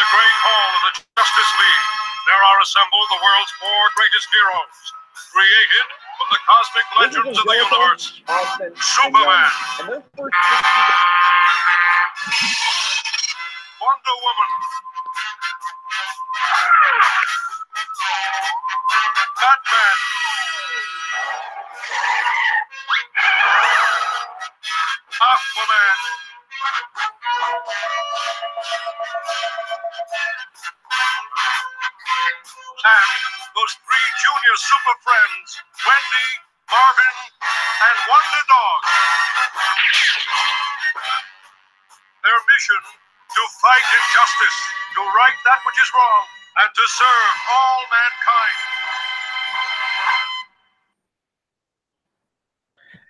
great hall of the Justice League, there are assembled the world's four greatest heroes, created from the cosmic legends of the universe. Superman, Wonder Woman, Batman, Aquaman, and those three junior super friends, Wendy, Marvin, and Wonder Dog. Their mission, to fight injustice, to right that which is wrong, and to serve all mankind.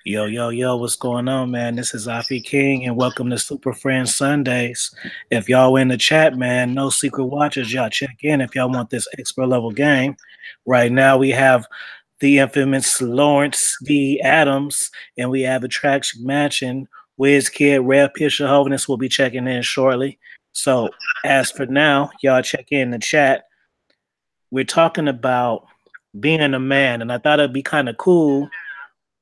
Yo, yo, yo, what's going on, man? This is Afi King, and welcome to Super Friends Sundays. If y'all in the chat, man, no secret watchers, y'all check in if y'all want this expert level game. Right now, we have the infamous Lawrence D. Adams, and we have Attraction Mansion, Wiz Kid, Rare Pitch, chavovinst will be checking in shortly. So, as for now, y'all check in the chat. We're talking about being a man, and I thought it'd be kind of cool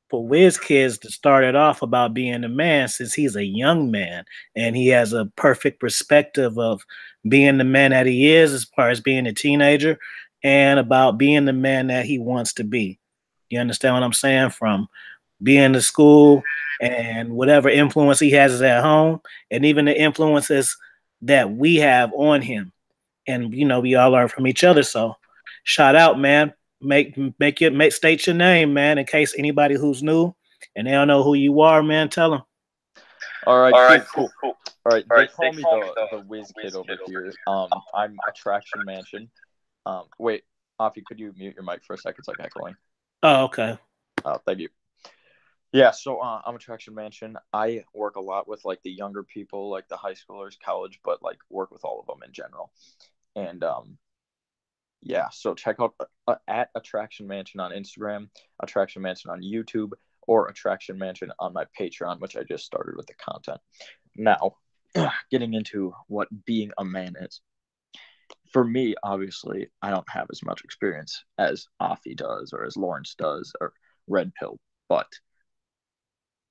for Wiz Kids to start it off about being a man, since he's a young man and he has a perfect perspective of being the man that he is as far as being a teenager and about being the man that he wants to be. You understand what I'm saying? From being to school and whatever influence he has at home, and even the influences that we have on him. And we all learn from each other. So shout out, man. State your name, man, in case anybody who's new and they don't know who you are, man. Tell them. All right, cool. All right, they call me the Whiz Kid over here. I'm Attraction Mansion. Wait, Afi, could you mute your mic for a second? It's like echoing. Oh, okay. Thank you. Yeah, so I'm Attraction Mansion. I work a lot with like the younger people, like the high schoolers, college, but like work with all of them in general. And yeah, so check out at Attraction Mansion on Instagram, Attraction Mansion on YouTube, or Attraction Mansion on my Patreon, which I just started with the content. Now, getting into what being a man is. For me, obviously, I don't have as much experience as Afi does, or as Lawrence does, or Red Pill, but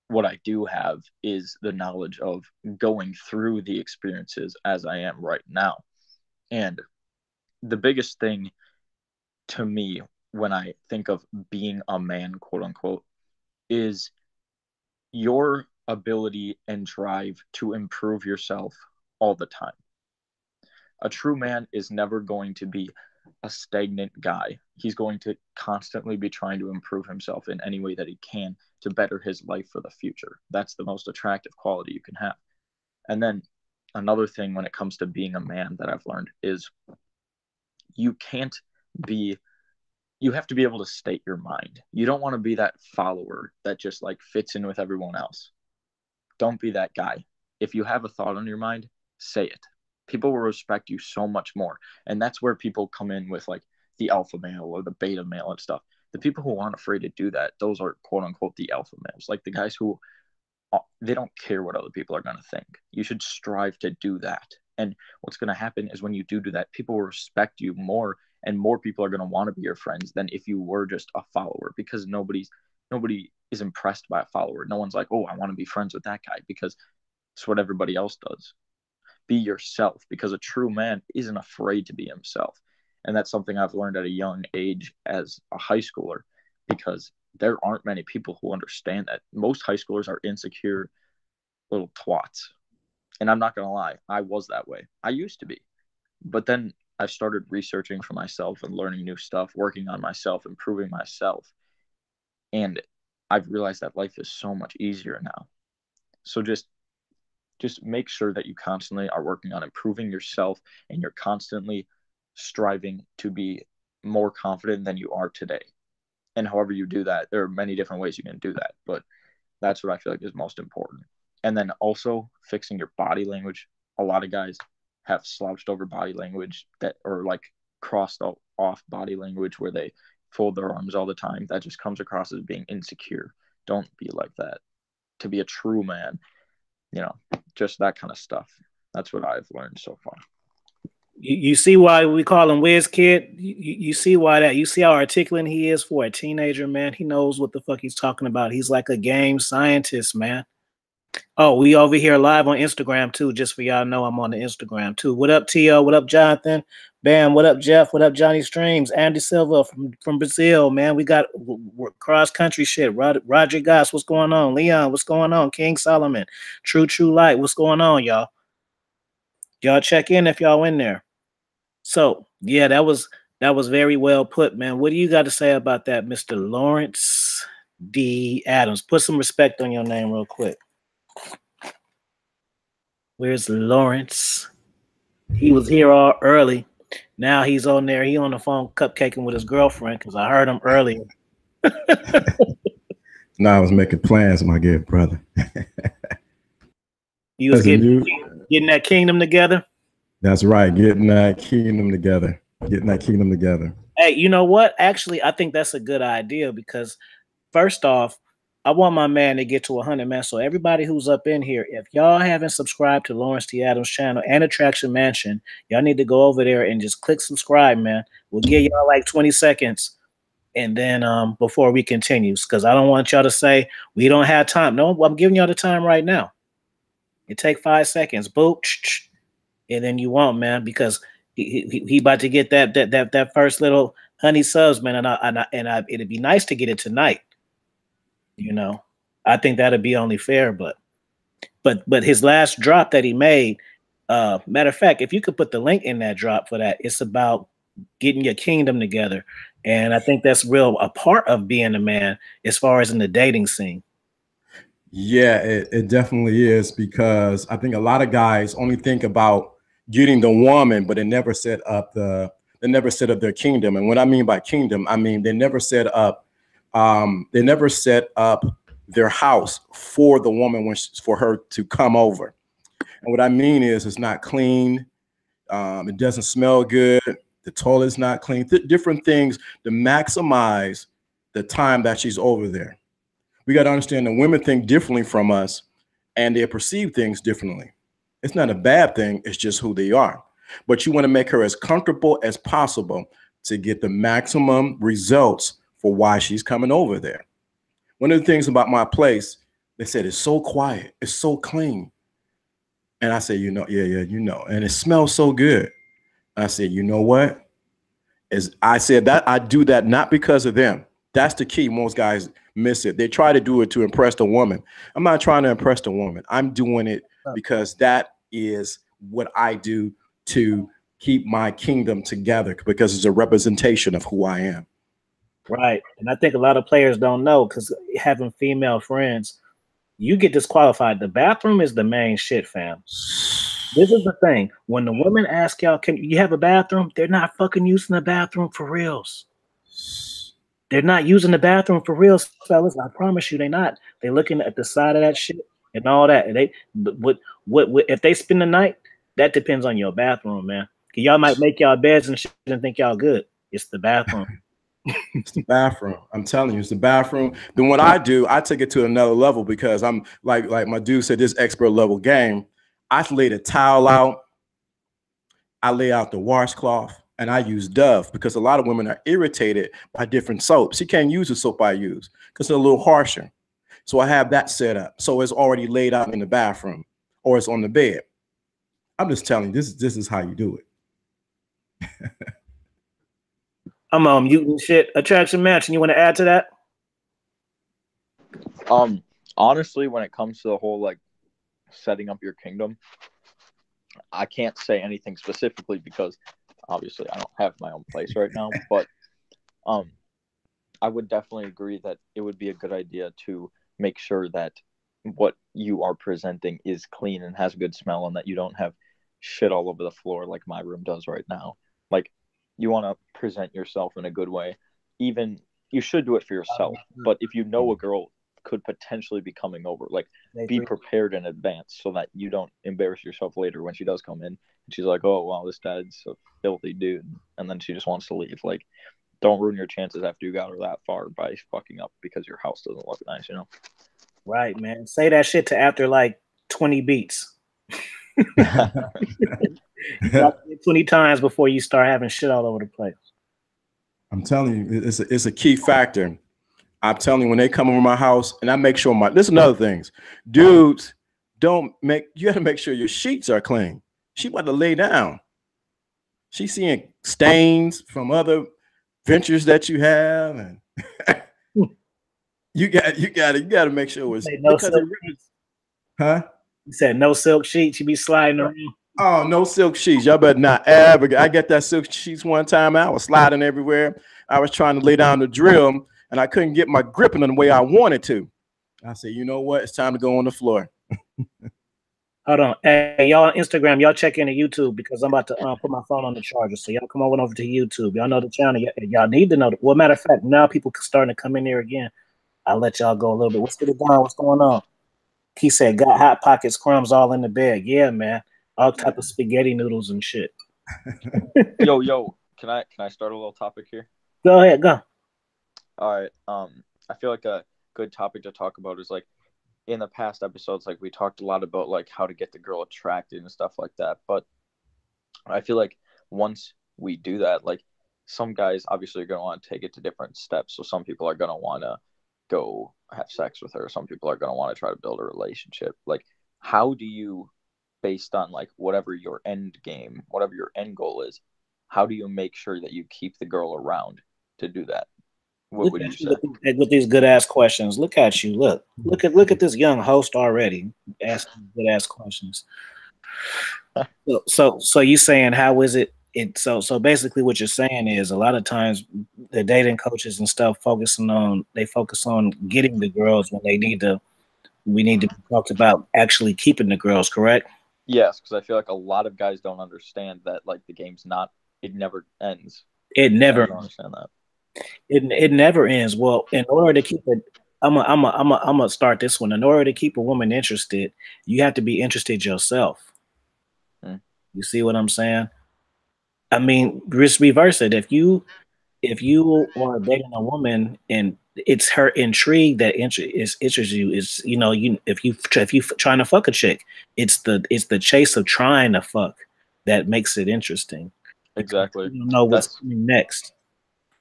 what I do have is the knowledge of going through the experiences as I am right now. And the biggest thing to me when I think of being a man, quote unquote, is your ability and drive to improve yourself all the time. A true man is never going to be a stagnant guy. He's going to constantly be trying to improve himself in any way that he can to better his life for the future. That's the most attractive quality you can have. And then another thing when it comes to being a man that I've learned is you have to be able to state your mind. You don't want to be that follower that just like fits in with everyone else. Don't be that guy. If you have a thought on your mind, say it. People will respect you so much more. And that's where people come in with like the alpha male or the beta male and stuff. The people who aren't afraid to do that, those are quote unquote the alpha males. Like the guys who, they don't care what other people are going to think. You should strive to do that. And what's going to happen is when you do that, people will respect you more, and more people are going to want to be your friends than if you were just a follower, because nobody is impressed by a follower. No one's like, oh, I want to be friends with that guy, because it's what everybody else does. Be yourself, because a true man isn't afraid to be himself. And that's something I've learned at a young age as a high schooler, because there aren't many people who understand that. Most high schoolers are insecure little twats. And I'm not going to lie, I was that way. I used to be. But then I started researching for myself and learning new stuff, working on myself, improving myself. And I've realized that life is so much easier now. So just make sure that you constantly are working on improving yourself, and you're constantly striving to be more confident than you are today. And however you do that, there are many different ways you can do that. But that's what I feel like is most important. And then also fixing your body language. A lot of guys have slouched over body language or like crossed off body language where they fold their arms all the time. That just comes across as being insecure. Don't be like that. To be a true man, just that kind of stuff. That's what I've learned so far. You see why we call him Wiz Kid? You see why that? You see how articulate he is for a teenager, man? He knows what the fuck he's talking about. He's like a game scientist, man. Oh, we over here live on Instagram too, just for y'all know I'm on the Instagram too. What up, T.O.? What up, Jonathan? Bam, what up, Jeff? What up, Johnny Streams? Andy Silva from Brazil, man. We got cross country shit. Roger Goss, what's going on? Leon, what's going on? King Solomon, True Light, what's going on, y'all? Y'all check in if y'all in there. So yeah, that was very well put, man. What do you got to say about that, Mr. Lawrence D. Adams? Put some respect on your name real quick. Where's Lawrence? He was here all early. Now he's on there. He on the phone cupcaking with his girlfriend because I heard him earlier. No, I was making plans, my good brother. You was getting that kingdom together? That's right. Getting that kingdom together. Hey, you know what? Actually, I think that's a good idea because first off, I want my man to get to 100, man. So everybody who's up in here, if y'all haven't subscribed to Lawrence T. Adams channel and Attraction Mansion, y'all need to go over there and just click subscribe, man. We'll give y'all like 20 seconds. And then before we continue, because I don't want y'all to say we don't have time. No, I'm giving y'all the time right now. It take 5 seconds. Boop. And then you won't, man, because he about to get that first little honey subs, man. And it'd be nice to get it tonight. You know, I think that'd be only fair, but his last drop that he made, matter of fact, if you could put the link in that drop for that, it's about getting your kingdom together. And I think that's a part of being a man as far as in the dating scene. Yeah, it definitely is, because I think a lot of guys only think about getting the woman, but they never set up their kingdom. And what I mean by kingdom, I mean they never set up their house for the woman for her to come over. And what I mean is it's not clean. It doesn't smell good. The toilet's not clean. Different things to maximize the time that she's over there. We got to understand that women think differently from us and they perceive things differently. It's not a bad thing. It's just who they are. But you want to make her as comfortable as possible to get the maximum results for why she's coming over there. One of the things about my place, they said it's so quiet, it's so clean. And I said, yeah, and it smells so good. I said, you know what? I said that I do that not because of them. That's the key. Most guys miss it. They try to do it to impress the woman. I'm not trying to impress the woman. I'm doing it because that is what I do to keep my kingdom together, because it's a representation of who I am. Right. And I think a lot of players don't know, because having female friends, you get disqualified. The bathroom is the main shit, fam. This is the thing. When the women ask y'all, can you have a bathroom? They're not fucking using the bathroom for reals. They're not using the bathroom for reals, fellas. I promise you, they're not. They're looking at the side of that shit and all that. And what if they spend the night? That depends on your bathroom, man. Y'all might make y'all beds and shit and think y'all good. It's the bathroom. It's the bathroom. I'm telling you, it's the bathroom. Then what I do, I take it to another level, because I'm like my dude said, this expert level game. I lay the towel out. I lay out the washcloth, and I use Dove, because a lot of women are irritated by different soaps. You can't use the soap I use because they're a little harsher. So I have that set up. So it's already laid out in the bathroom, or it's on the bed. I'm just telling you, this is how you do it. I'm on mute and shit. Attraction Mansion, you want to add to that? Honestly, when it comes to the whole like setting up your kingdom, I can't say anything specifically because obviously I don't have my own place right now, but I would definitely agree that it would be a good idea to make sure that what you are presenting is clean and has a good smell, and that you don't have shit all over the floor like my room does right now. Like, you want to present yourself in a good way. Even you should do it for yourself, but if you know a girl could potentially be coming over, like, be prepared in advance so that you don't embarrass yourself later when she does come in and she's like, oh wow, this dad's a filthy dude, and then she just wants to leave. Like, don't ruin your chances after you got her that far by fucking up because your house doesn't look nice, you know? Right, man. Say that shit to after like 20 beats. You got 20 times before you start having shit all over the place. I'm telling you, it's a key factor. I'm telling you, when they come over my house, and I make sure this is another things, dudes, you got to make sure your sheets are clean. She about to lay down. She's seeing stains from other ventures that you have, and you got to make sure it's no silk sheets. Huh? You said no silk sheets. You be sliding around. Oh, no silk sheets. Y'all better not ever. I got that silk sheets one time. I was sliding everywhere. I was trying to lay down the drill, and I couldn't get my grip in the way I wanted to. I said, you know what? It's time to go on the floor. Hold on. Hey, y'all on Instagram, y'all check into YouTube because I'm about to put my phone on the charger. So y'all come over to YouTube. Y'all know the channel. Y'all need to know. Well, matter of fact, now people starting to come in there again. I'll let y'all go a little bit. What's going on? He said, got Hot Pockets crumbs all in the bed. Yeah, man. All type of spaghetti noodles and shit. Yo, can I start a little topic here? Go ahead, go. All right. I feel like a good topic to talk about is like in the past episodes, like we talked a lot about like how to get the girl attracted and stuff like that. But I feel like once we do that, like some guys obviously are going to want to take it to different steps. So some people are going to want to go have sex with her. Some people are going to want to try to build a relationship. Like, how do you, based on like whatever your end game, whatever your end goal is, how do you make sure that you keep the girl around to do that? What would you say? With these good ass questions, look at you. Look at this young host already asking good ass questions. So you saying how is it? So basically what you're saying is a lot of times the dating coaches and stuff focus on getting the girls when we need to be talked about actually keeping the girls, correct? Yes, because I feel like a lot of guys don't understand that like the game's not, it never ends. It never. I don't understand that. It never ends. Well, in order to keep it, I'm gonna start this one. In order to keep a woman interested, you have to be interested yourself. You see what I'm saying? I mean, just reverse it. If you are dating a woman and it's her intrigue that interests you, is if you trying to fuck a chick, it's the chase of trying to fuck that makes it interesting. Exactly. You don't know what's coming next.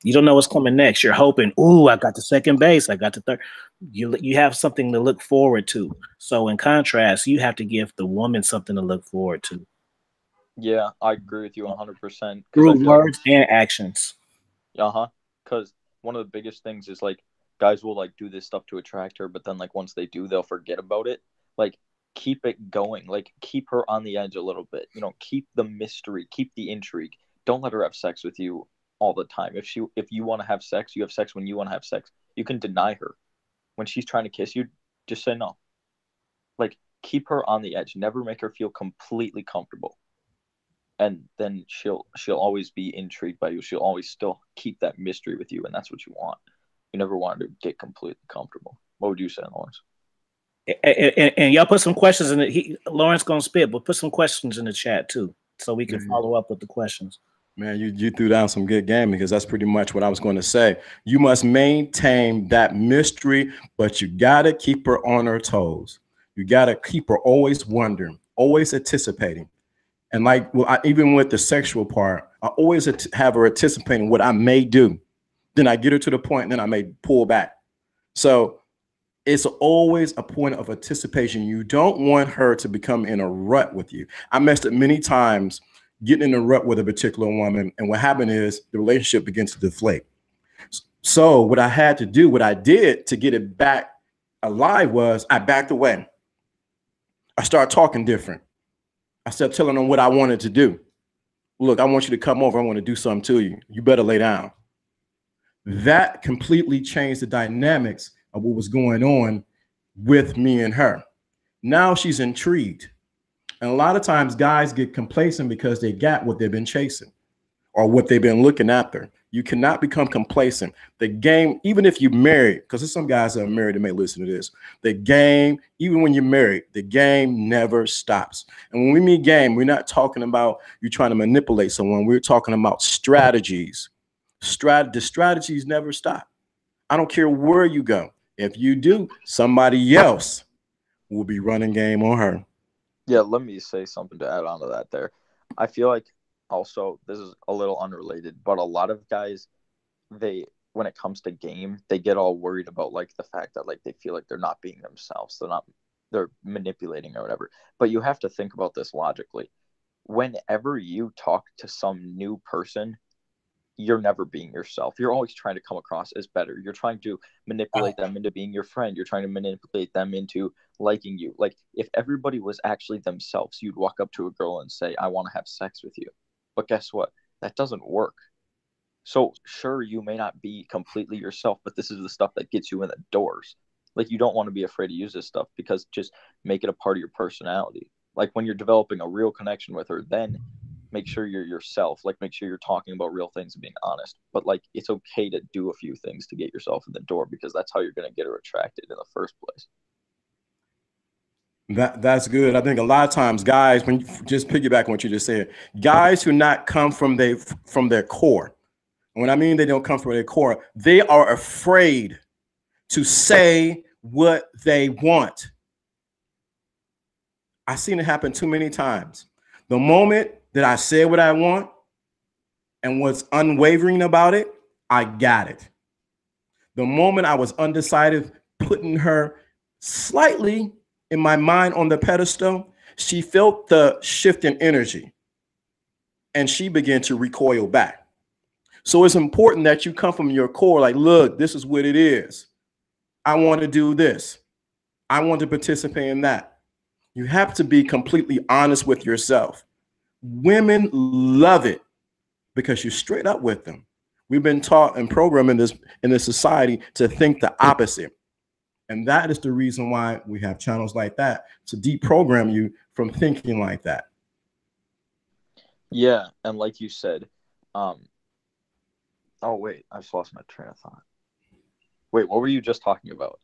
You don't know what's coming next. You're hoping, ooh, I got the second base. I got the third. You have something to look forward to. So in contrast, you have to give the woman something to look forward to. Yeah, I agree with you 100%. Through words and actions. Because one of the biggest things is like guys will like do this stuff to attract her, but then like once they do, they'll forget about it. Like keep it going. Like keep her on the edge a little bit. Keep the mystery, keep the intrigue. Don't let her have sex with you all the time. If you want to have sex, you have sex when you want to have sex. You can deny her. When she's trying to kiss you, just say no. Like keep her on the edge. Never make her feel completely comfortable. And then she'll always be intrigued by you. She'll always still keep that mystery with you, and that's what you want. You never want her to get completely comfortable. What would you say, Lawrence? And y'all put some questions in it. Lawrence gonna spit, but put some questions in the chat too, so we can follow up with the questions. Man, you threw down some good game because that's pretty much what I was going to say. You must maintain that mystery, but you gotta keep her on her toes. You gotta keep her always wondering, always anticipating. And like, even with the sexual part, I always have her anticipating what I may do. Then I get her to the point, and then I may pull back. So it's always a point of anticipation. You don't want her to become in a rut with you. I messed up many times getting in a rut with a particular woman. And what happened is the relationship begins to deflate. So what I did to get it back alive was I backed away. I started talking different. I started telling them what I wanted to do. Look, I want you to come over. I want to do something to you. You better lay down. That completely changed the dynamics of what was going on with me and her. Now she's intrigued. And a lot of times guys get complacent because they got what they've been chasing or what they've been looking after. You cannot become complacent. The game, even if you're married, because there's some guys that are married that may listen to this, the game, even when you're married, the game never stops. And when we mean game, we're not talking about you trying to manipulate someone. We're talking about strategies. The strategies never stop. I don't care where you go. If you do, somebody else will be running game on her. Yeah, let me say something to add on to that there. I feel like also this is a little unrelated, but a lot of guys, when it comes to game, they get all worried about like the fact that like they feel like they're not being themselves. They're manipulating or whatever. But you have to think about this logically. Whenever you talk to some new person, you're never being yourself. You're always trying to come across as better. You're trying to manipulate them into being your friend. You're trying to manipulate them into liking you. Like if everybody was actually themselves, you'd walk up to a girl and say, I want to have sex with you. But guess what? That doesn't work. So sure, you may not be completely yourself, but this is the stuff that gets you in the doors. Like you don't want to be afraid to use this stuff because just make it a part of your personality. Like when you're developing a real connection with her, then make sure you're yourself. Like make sure you're talking about real things and being honest. But like it's okay to do a few things to get yourself in the door because that's how you're going to get her attracted in the first place. That's good. I think a lot of times guys, when you just piggyback on what you just said, guys who not come from their core. When I mean they don't come from their core, they are afraid to say what they want. I've seen it happen too many times. The moment that I said what I want and was unwavering about it, I got it. The moment I was undecided, putting her slightly in my mind on the pedestal, she felt the shift in energy and she began to recoil back. So it's important that you come from your core, like, look, this is what it is. I want to do this. I want to participate in that. You have to be completely honest with yourself. Women love it because you're straight up with them. We've been taught and programmed in this society to think the opposite. And that is the reason why we have channels like that to deprogram you from thinking like that. Yeah, and like you said, oh wait, I just lost my train of thought. Wait, what were you just talking about?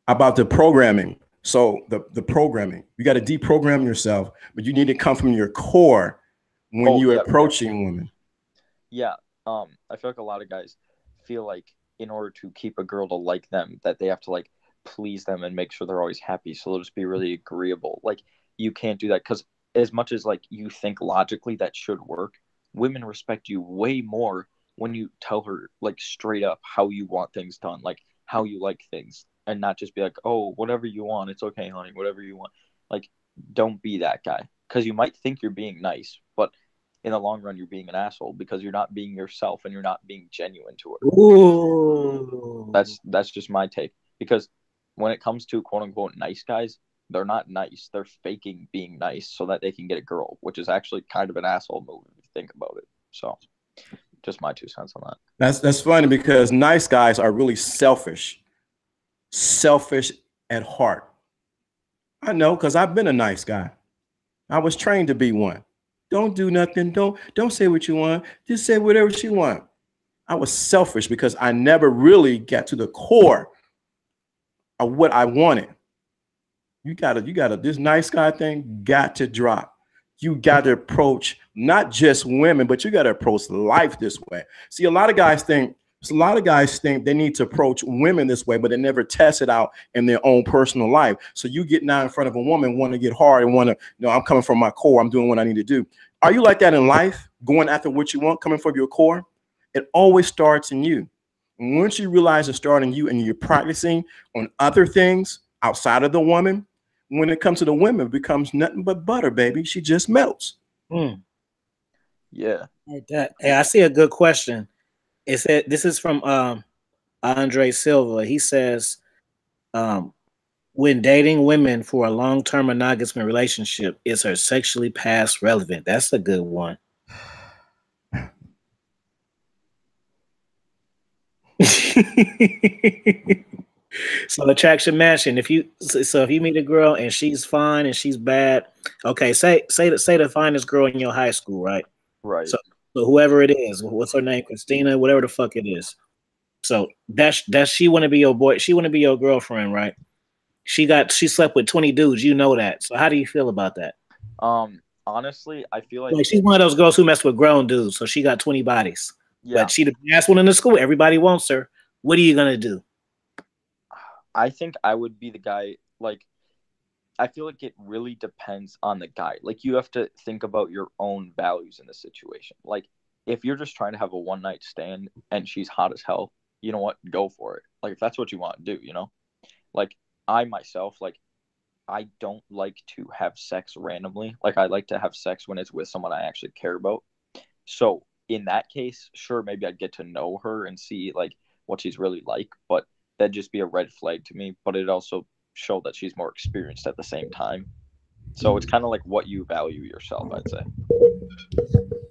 About the programming. So the programming, you got to deprogram yourself, but you need to come from your core when you're approaching women. Yeah. I feel like a lot of guys feel like in order to keep a girl to like them, that they have to like please them and make sure they're always happy. So they'll just be really agreeable. Like you can't do that because as much as like you think logically that should work, women respect you way more when you tell her like straight up how you want things done, like how you like things, and not just be like, oh, whatever you want, it's okay, honey, whatever you want. Like, don't be that guy because you might think you're being nice, but in the long run, you're being an asshole because you're not being yourself and you're not being genuine to her. Ooh. That's just my take. Because when it comes to quote unquote nice guys, they're not nice. They're faking being nice so that they can get a girl, which is actually kind of an asshole move if you think about it. So, just my 2 cents on that. That's funny because nice guys are really selfish at heart. I know because I've been a nice guy. I was trained to be one. Don't do nothing. Don't say what you want. Just say whatever you want. I was selfish because I never really got to the core of what I wanted. You gotta, this nice guy thing got to drop. You got to approach not just women, but you got to approach life this way. See, a lot of guys think they need to approach women this way, but they never test it out in their own personal life. So you get now in front of a woman, want to get hard and want to, I'm coming from my core. I'm doing what I need to do. Are you like that in life, going after what you want, coming from your core? It always starts in you. And once you realize it's starting you and you're practicing on other things outside of the woman, when it comes to the women, it becomes nothing but butter, baby. She just melts. Yeah. Like that. Hey, I see a good question. It said this is from Andre Silva. He says, when dating women for a long-term monogamous relationship, is her sexually past relevant? That's a good one. So attraction matching. If you meet a girl and she's fine and she's bad, okay, say the finest girl in your high school, right? Right. So whoever it is, what's her name, Christina, whatever the fuck it is. So that's she want to be your boy. She want to be your girlfriend, right? She slept with 20 dudes. You know that. So how do you feel about that? Honestly, I feel like she's one of those girls who mess with grown dudes. So she got 20 bodies. Yeah. But she the last one in the school. Everybody wants her. What are you gonna do? I think I would be the guy, like, I feel like it really depends on the guy. Like, you have to think about your own values in the situation. Like, if you're just trying to have a one night stand and she's hot as hell, you know what? Go for it. Like, if that's what you want to do, you know? Like, I myself, like, I don't like to have sex randomly. Like, I like to have sex when it's with someone I actually care about. So in that case, sure, maybe I'd get to know her and see like what she's really like, but that'd just be a red flag to me. But it also show that she's more experienced at the same time. So it's kind of like what you value yourself, I'd say.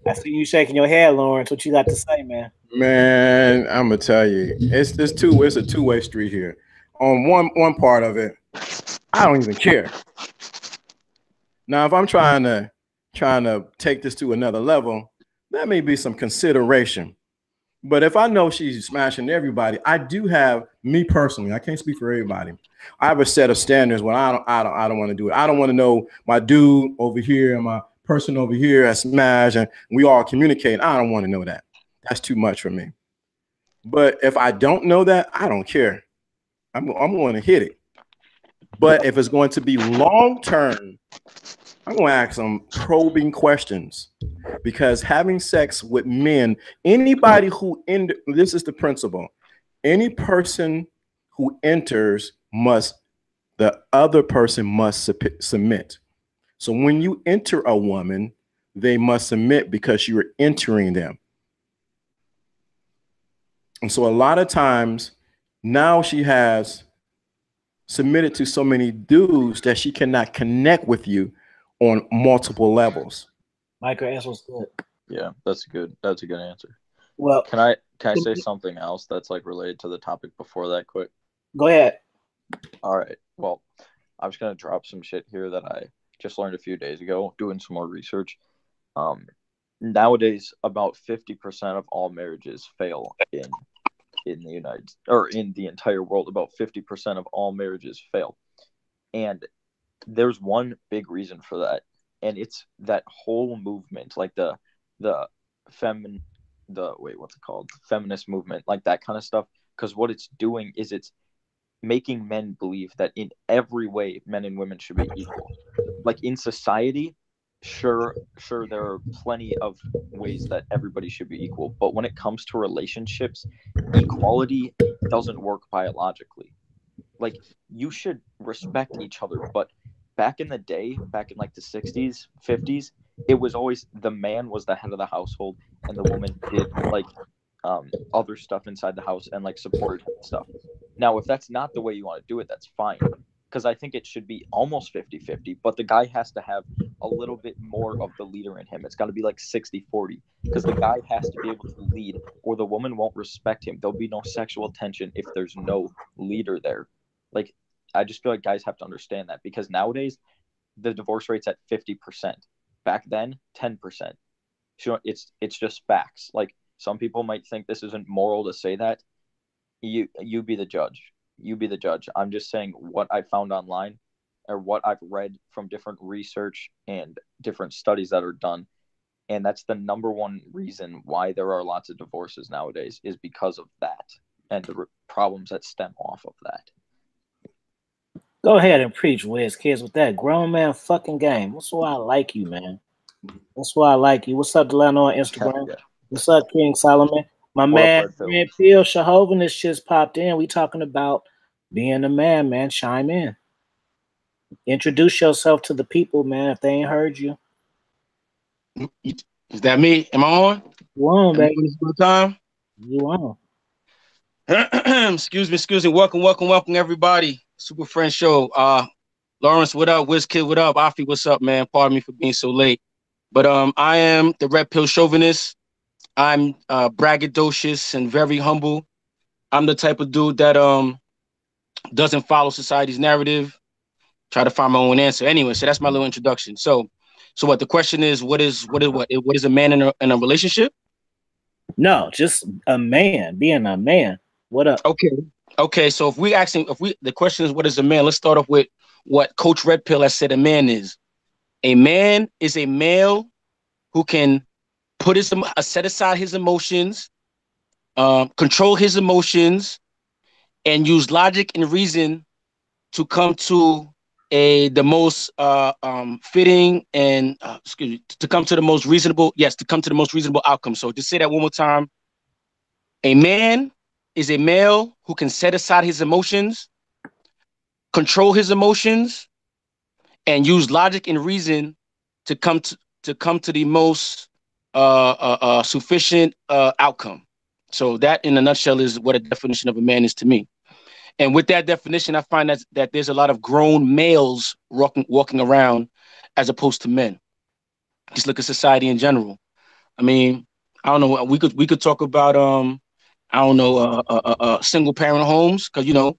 I see you shaking your head, Lawrence. What you got to say, man? Man, I'm gonna tell you, it's a two-way street here. On one part of it, I don't even care. Now, if I'm trying to take this to another level, that may be some consideration. But if I know she's smashing everybody, I do have, me personally, I can't speak for everybody, I have a set of standards when I don't want to do it. I don't want to know my dude over here and my person over here has smashed and we all communicate. I don't want to know that. That's too much for me. But if I don't know that, I don't care. I'm going to hit it. But if it's going to be long term, I'm going to ask some probing questions, because having sex with men, anybody who this is the principle. Any person who enters the other person must submit. So when you enter a woman, they must submit because you are entering them. And so a lot of times now she has submitted to so many dudes that she cannot connect with you on multiple levels. Mike, your answer was good. Yeah, that's a good answer. Well, can I say something else that's like related to the topic before that quick? Go ahead. All right. Well, I'm just gonna drop some shit here that I just learned a few days ago, doing some more research. Nowadays, about 50% of all marriages fail in the entire world. About 50% of all marriages fail, and there's one big reason for that, and it's that whole movement, like the feminist movement, like that kind of stuff. Because what it's doing is it's making men believe that in every way men and women should be equal. Like in society, sure there are plenty of ways that everybody should be equal, but when it comes to relationships, equality doesn't work biologically. Like, you should respect each other, but back in the day, back in like the 60s, 50s, it was always the man was the head of the household and the woman did like other stuff inside the house and like supported stuff. Now, if that's not the way you want to do it, that's fine, because I think it should be almost 50-50, but the guy has to have a little bit more of the leader in him. It's got to be like 60-40, because the guy has to be able to lead or the woman won't respect him. There'll be no sexual tension if there's no leader there. Like, I just feel like guys have to understand that, because nowadays the divorce rate's at 50%. Back then, 10%. So it's just facts. Like, some people might think this isn't moral to say that. You be the judge. You be the judge. I'm just saying what I found online or what I've read from different research and different studies that are done. And that's the number one reason why there are lots of divorces nowadays, is because of that and the problems that stem off of that. Go ahead and preach, Wiz Kids, with that grown man fucking game. That's why I like you, man. That's why I like you. What's up, Delano on Instagram? Yeah. What's up, King Solomon? My man, Red Pill Chavovinst just popped in. We talking about being a man, man. Chime in. Introduce yourself to the people, man, if they ain't heard you. Is that me? Am I on? You on, baby. Good time? You on. Excuse me. Welcome, everybody. Super Friend Show. Lawrence, what up? WizKid, what up? Afi, what's up, man? Pardon me for being so late. But I am the Red Pill Chauvinist. I'm braggadocious and very humble. I'm the type of dude that doesn't follow society's narrative. Try to find my own answer. Anyway, so that's my little introduction. So what the question is? What is a man in a relationship? No, just a man, being a man. What up? Okay. So the question is, what is a man? Let's start off with what Coach Red Pill has said a man is. A man is a male who can set aside his emotions, control his emotions, and use logic and reason to come to the most fitting and to come to the most reasonable outcome. So just say that one more time. A man is a male who can set aside his emotions, control his emotions, and use logic and reason to come to the most sufficient outcome. So that, in a nutshell, is what a definition of a man is to me. And with that definition, I find that there's a lot of grown males walking around as opposed to men. Just look at society in general. I mean, I don't know. We could talk about I don't know single parent homes, because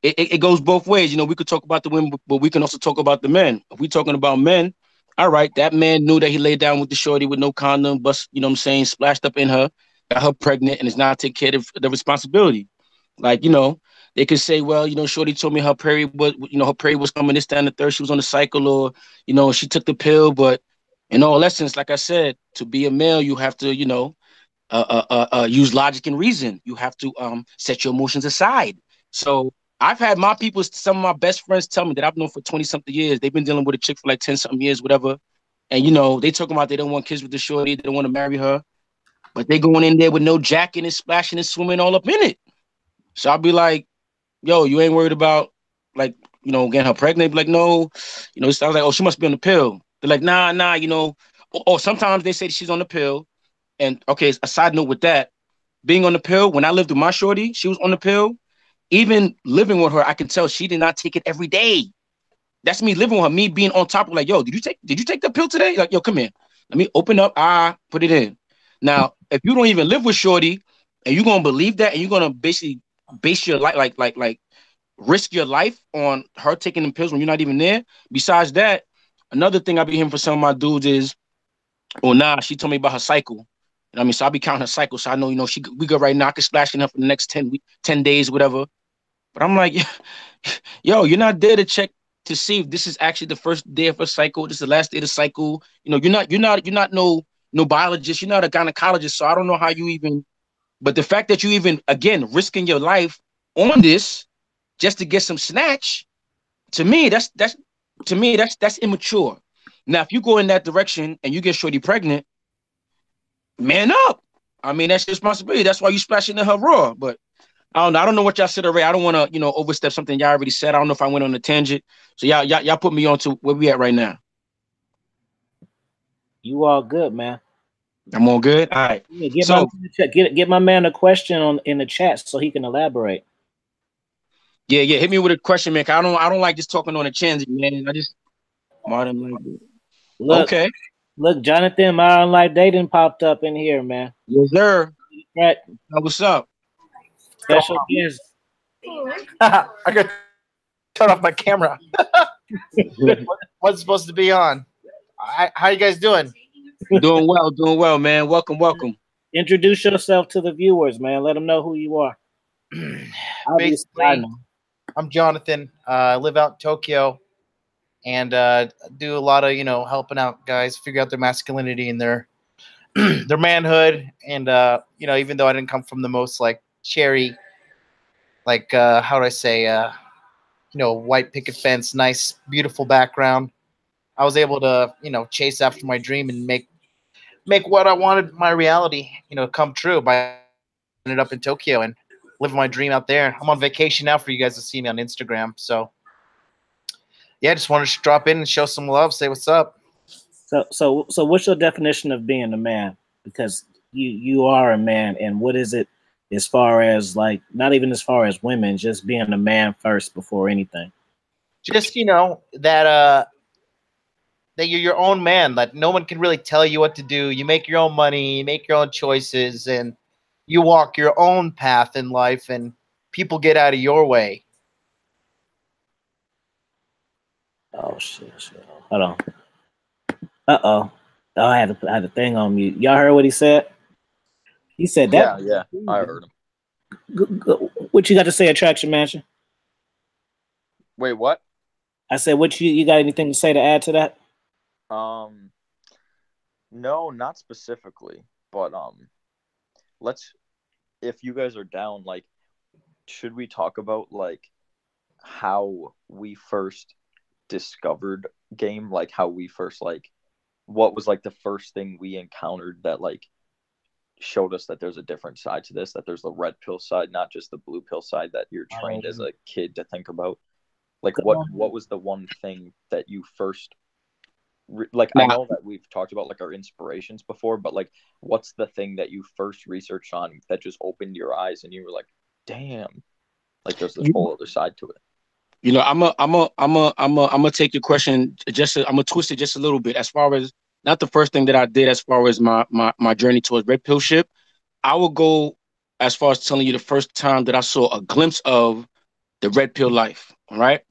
it goes both ways. We could talk about the women, but we can also talk about the men. If we're talking about men, all right, that man knew that he laid down with the shorty with no condom, but splashed up in her, got her pregnant, and is not taking care of the responsibility. Like, they could say, well, shorty told me her period was coming this, that, and the third. She was on the cycle, or, she took the pill. But in all essence, like I said, to be a male, you have to, use logic and reason. You have to set your emotions aside. So I've had my people, some of my best friends tell me that I've known for 20 something years. They've been dealing with a chick for like 10 something years, whatever. And, they talking about they don't want kids with the shorty. They don't want to marry her. But they going in there with no jacket and splashing and swimming all up in it. So I'll be like, yo, you ain't worried about, like, getting her pregnant? Be like, no. I was like, oh, she must be on the pill. They're like, nah, or sometimes they say she's on the pill. And okay, a side note with that, being on the pill, when I lived with my shorty, she was on the pill. Even living with her, I can tell she did not take it every day. That's me living with her, me being on top of, like, yo, did you take the pill today? Like, yo, come here. Let me open up, put it in. Now, if you don't even live with shorty and you're gonna believe that, and you're gonna basically base your life, like risk your life on her taking the pills when you're not even there. Besides that, another thing I've been hearing from some of my dudes is, oh, nah, she told me about her cycle. So I'll be counting her cycle. So I know, we go right now, I can splash in her for the next 10 days, whatever. But I'm like, yo, you're not there to check to see if this is actually the first day of her cycle. This is the last day of the cycle. You're not no biologist. You're not a gynecologist. So I don't know how you even, but the fact that you even, again, risking your life on this just to get some snatch, to me, that's immature. Now, if you go in that direction and you get shorty pregnant, man up. That's your responsibility. That's why you splashing in her raw. But I don't know what y'all said already. I don't want to, overstep something y'all already said. I don't know if I went on a tangent. So y'all put me on to where we at right now. You all good, man. I'm all good. All right. Yeah, get my man a question in the chat so he can elaborate. Yeah. Hit me with a question, man. I don't like just talking on a tangent, man. I just modern. Okay. Look, Jonathan, Modern Life Dating popped up in here, man. Yes, sir. Right. What's up? Special guest. I got to turn off my camera. What's supposed to be on? How you guys doing? Doing well, man. Welcome. Introduce yourself to the viewers, man. Let them know who you are. Basically, I'm Jonathan. I live out in Tokyo, and do a lot of helping out guys figure out their masculinity and their manhood. And even though I didn't come from the most like cherry, like how do I say, white picket fence, nice beautiful background, I was able to chase after my dream and make what I wanted my reality come true by ended up in Tokyo and living my dream out there. I'm on vacation now for you guys to see me on Instagram. So yeah, just wanted to drop in and show some love, say what's up. So what's your definition of being a man? Because you are a man, and what is it as far as, like, not even as far as women, just being a man first before anything? Just that you're your own man, that no one can really tell you what to do. You make your own money, you make your own choices, and you walk your own path in life, and people get out of your way. Oh shit. Hold on. Oh, I had a thing on mute. Y'all heard what he said? He said that. Yeah, I heard him. What you got to say, Attraction Mansion? Wait, what? I said, what you got anything to say to add to that? No, not specifically, but let's, if you guys are down, like, should we talk about like how we first discovered game, like how we first, like, what was like the first thing we encountered that like showed us that there's a different side to this, that there's the red pill side, not just the blue pill side that you're trained as a kid to think about? Like, what was the one thing that you first like? I know that we've talked about like our inspirations before, but like, what's the thing that you first researched on that just opened your eyes and you were like, damn, like there's this whole other side to it? You know, I'm gonna take your question I'm gonna twist it just a little bit. As far as not the first thing that I did, as far as my journey towards red pill ship, I will go as far as telling you the first time that I saw a glimpse of the red pill life. All right.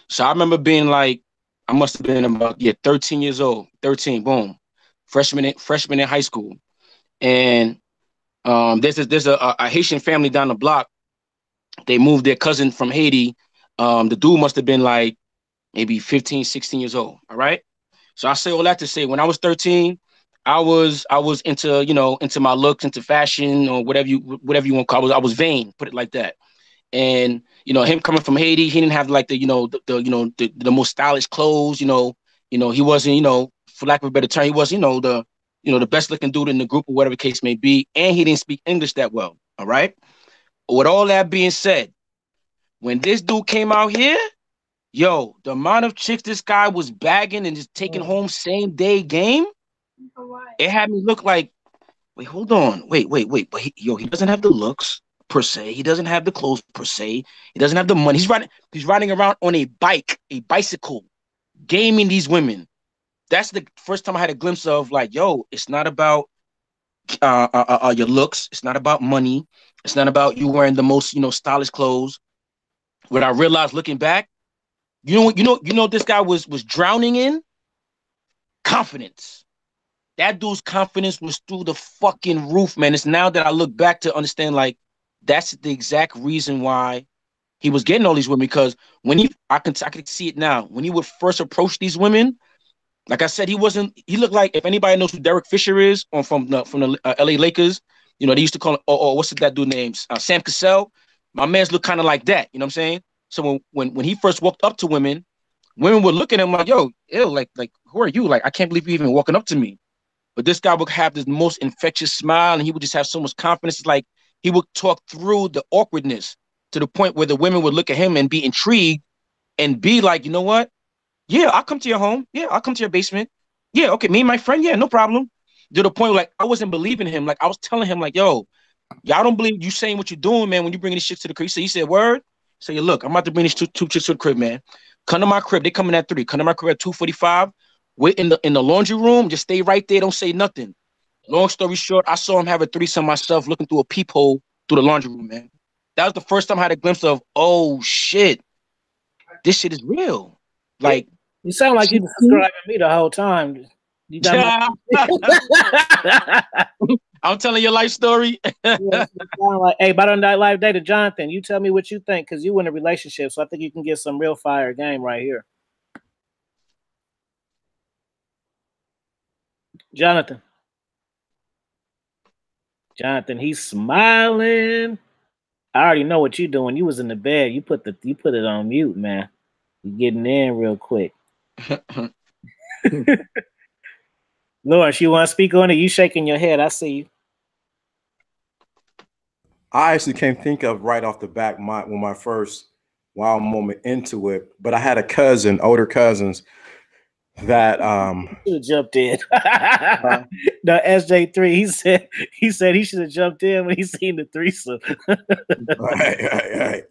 So I remember being like, I must have been about 13 years old. 13, boom, freshman in high school, and there's a Haitian family down the block. They moved their cousin from Haiti. The dude must have been like maybe 15, 16 years old. All right. So I say all that to say, when I was 13, I was into, into my looks, into fashion, or whatever you want to call it. I was vain, put it like that. And, him coming from Haiti, he didn't have like the most stylish clothes, he wasn't, for lack of a better term, he was, the best looking dude in the group or whatever the case may be. And he didn't speak English that well. All right. With all that being said, when this dude came out here, yo, the amount of chicks this guy was bagging and just taking home same day game, it had me look like, wait, hold on. Wait. But he doesn't have the looks per se. He doesn't have the clothes per se. He doesn't have the money. He's riding around on a bicycle, gaming these women. That's the first time I had a glimpse of like, yo, it's not about your looks. It's not about money. It's not about you wearing the most, stylish clothes. What I realized looking back, this guy was drowning in confidence. That dude's confidence was through the fucking roof, man. It's now that I look back to understand, like, that's the exact reason why he was getting all these women. Because when I can see it now. When he would first approach these women, like I said, he looked like, if anybody knows who Derek Fisher is from the LA Lakers, they used to call him, what's that dude named? Sam Cassell. My man's look kind of like that. You know what I'm saying? So when he first walked up to women would look at him like, yo, ew, like who are you? Like, I can't believe you even walking up to me. But this guy would have this most infectious smile, and he would just have so much confidence. It's like he would talk through the awkwardness to the point where the women would look at him and be intrigued and be like, you know what? Yeah, I'll come to your home. Yeah, I'll come to your basement. Yeah, okay, me and my friend. Yeah, no problem. To the point where, like, I wasn't believing him. Like, I was telling him, like, yo, y'all don't believe you saying what you're doing, man, when you bringing these shit to the crib. He said, word? Say, look, I'm about to bring these two chicks to the crib, man. Come to my crib. They coming at 3. Come to my crib at 2:45. Wait in the laundry room. Just stay right there. Don't say nothing. Long story short, I saw him have a threesome myself, looking through a peephole through the laundry room, man. That was the first time I had a glimpse of, oh shit, this shit is real. Like, you sound like you were describing me the whole time. You got I'm telling your life story. Yeah, like, hey, Bottom Life Data, Jonathan, you tell me what you think, because you in a relationship, so I think you can get some real fire game right here. Jonathan, he's smiling. I already know what you're doing. You was in the bed. You put it on mute, man. You getting in real quick. Lawrence, you want to speak on it? You shaking your head. I see you. I actually can't think of right off the back my first wild moment into it, but I had a cousin, older cousins, that should have jumped in. No, SJ3, he said he should have jumped in when he seen the threesome. Right.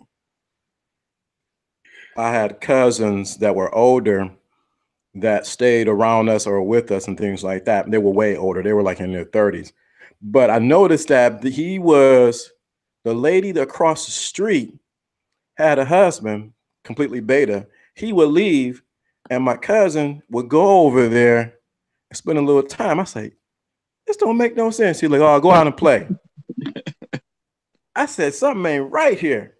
I had cousins that were older that stayed around us or with us and things like that. They were way older. They were like in their 30s. But I noticed that the lady across the street had a husband, completely beta. He would leave, and my cousin would go over there and spend a little time. I say, this don't make no sense. He's like, oh, go out and play. I said, something ain't right here.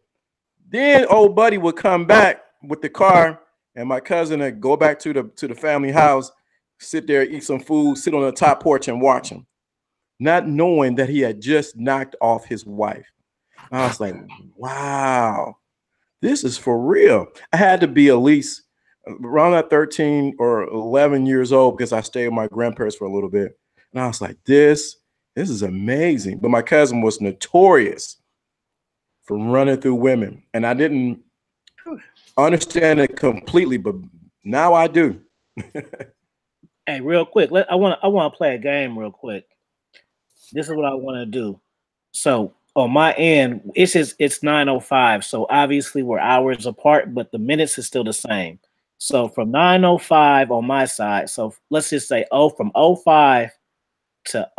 Then old buddy would come back with the car, and my cousin would go back to the family house, sit there, eat some food, sit on the top porch and watch him, not knowing that he had just knocked off his wife. I was like, wow, this is for real. I had to be at least around that 13 or 11 years old, because I stayed with my grandparents for a little bit. And I was like, this is amazing. But my cousin was notorious for running through women. And I didn't understand it completely, but now I do. Hey, real quick, I want to play a game real quick. This is what I want to do. So on my end, it's 9:05. So obviously we're hours apart, but the minutes is still the same. So from 9:05 on my side, so let's just say from 05 to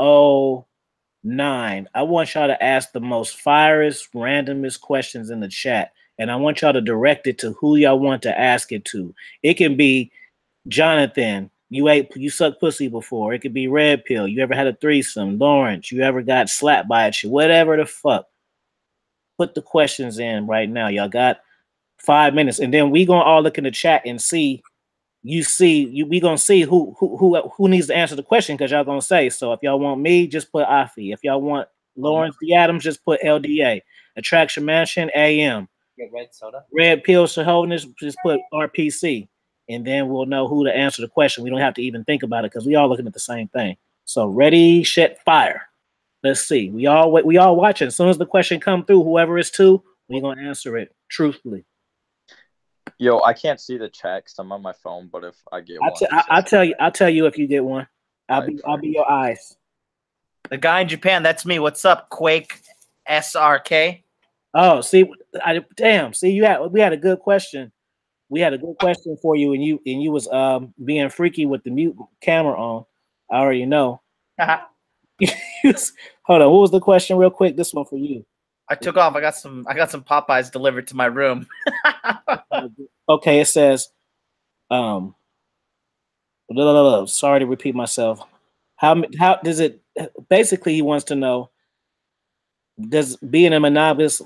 09, I want y'all to ask the most fierest, randomest questions in the chat. And I want y'all to direct it to who y'all want to ask it to. It can be Jonathan, you sucked pussy before. It could be Red Pill, you ever had a threesome. Lawrence, you ever got slapped by a chick. Whatever the fuck. Put the questions in right now. Y'all got 5 minutes. And then we gonna all look in the chat and see. We gonna see who needs to answer the question, because y'all gonna say. So if y'all want me, just put Afi. If y'all want Lawrence D. Adams, just put LDA. Attraction Mansion AM. Get red soda. Red Pill Shaholdness, just put RPC. And then we'll know who to answer the question. We don't have to even think about it because we all looking at the same thing. So ready, set, fire. Let's see. We all watching. As soon as the question come through, whoever it's to, we're gonna answer it truthfully. Yo, I can't see the chat because I'm on my phone. But if I get one, I'll tell you if you get one. I'll be your eyes. The guy in Japan, that's me. What's up, Quake SRK? Oh, see, see, we had a good question. We had a good question for you, and you was being freaky with the mute camera on. I already know. Hold on, what was the question real quick? This one for you. I took off. I got some Popeyes delivered to my room. Okay, it says sorry to repeat myself. How does it basically, he wants to know, does being in a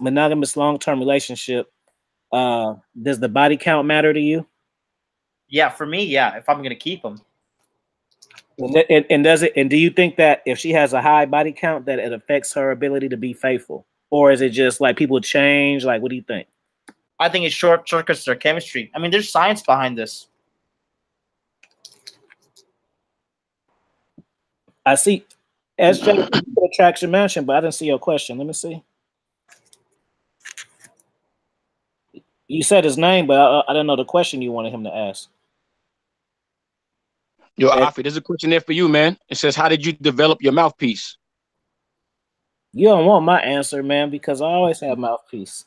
monogamous long-term relationship, does the body count matter to you? Yeah, for me, yeah. If I'm gonna keep them. And does it? And do you think that if she has a high body count, that it affects her ability to be faithful, or is it just like people change? Like, what do you think? I think it shortcuts their chemistry. I mean, there's science behind this. I see SJ Attraction Mansion, but I didn't see your question. Let me see. You said his name, but I didn't know the question you wanted him to ask. Yo, Afi, there's a question there for you, man. It says, how did you develop your mouthpiece? You don't want my answer, man, because I always have mouthpiece.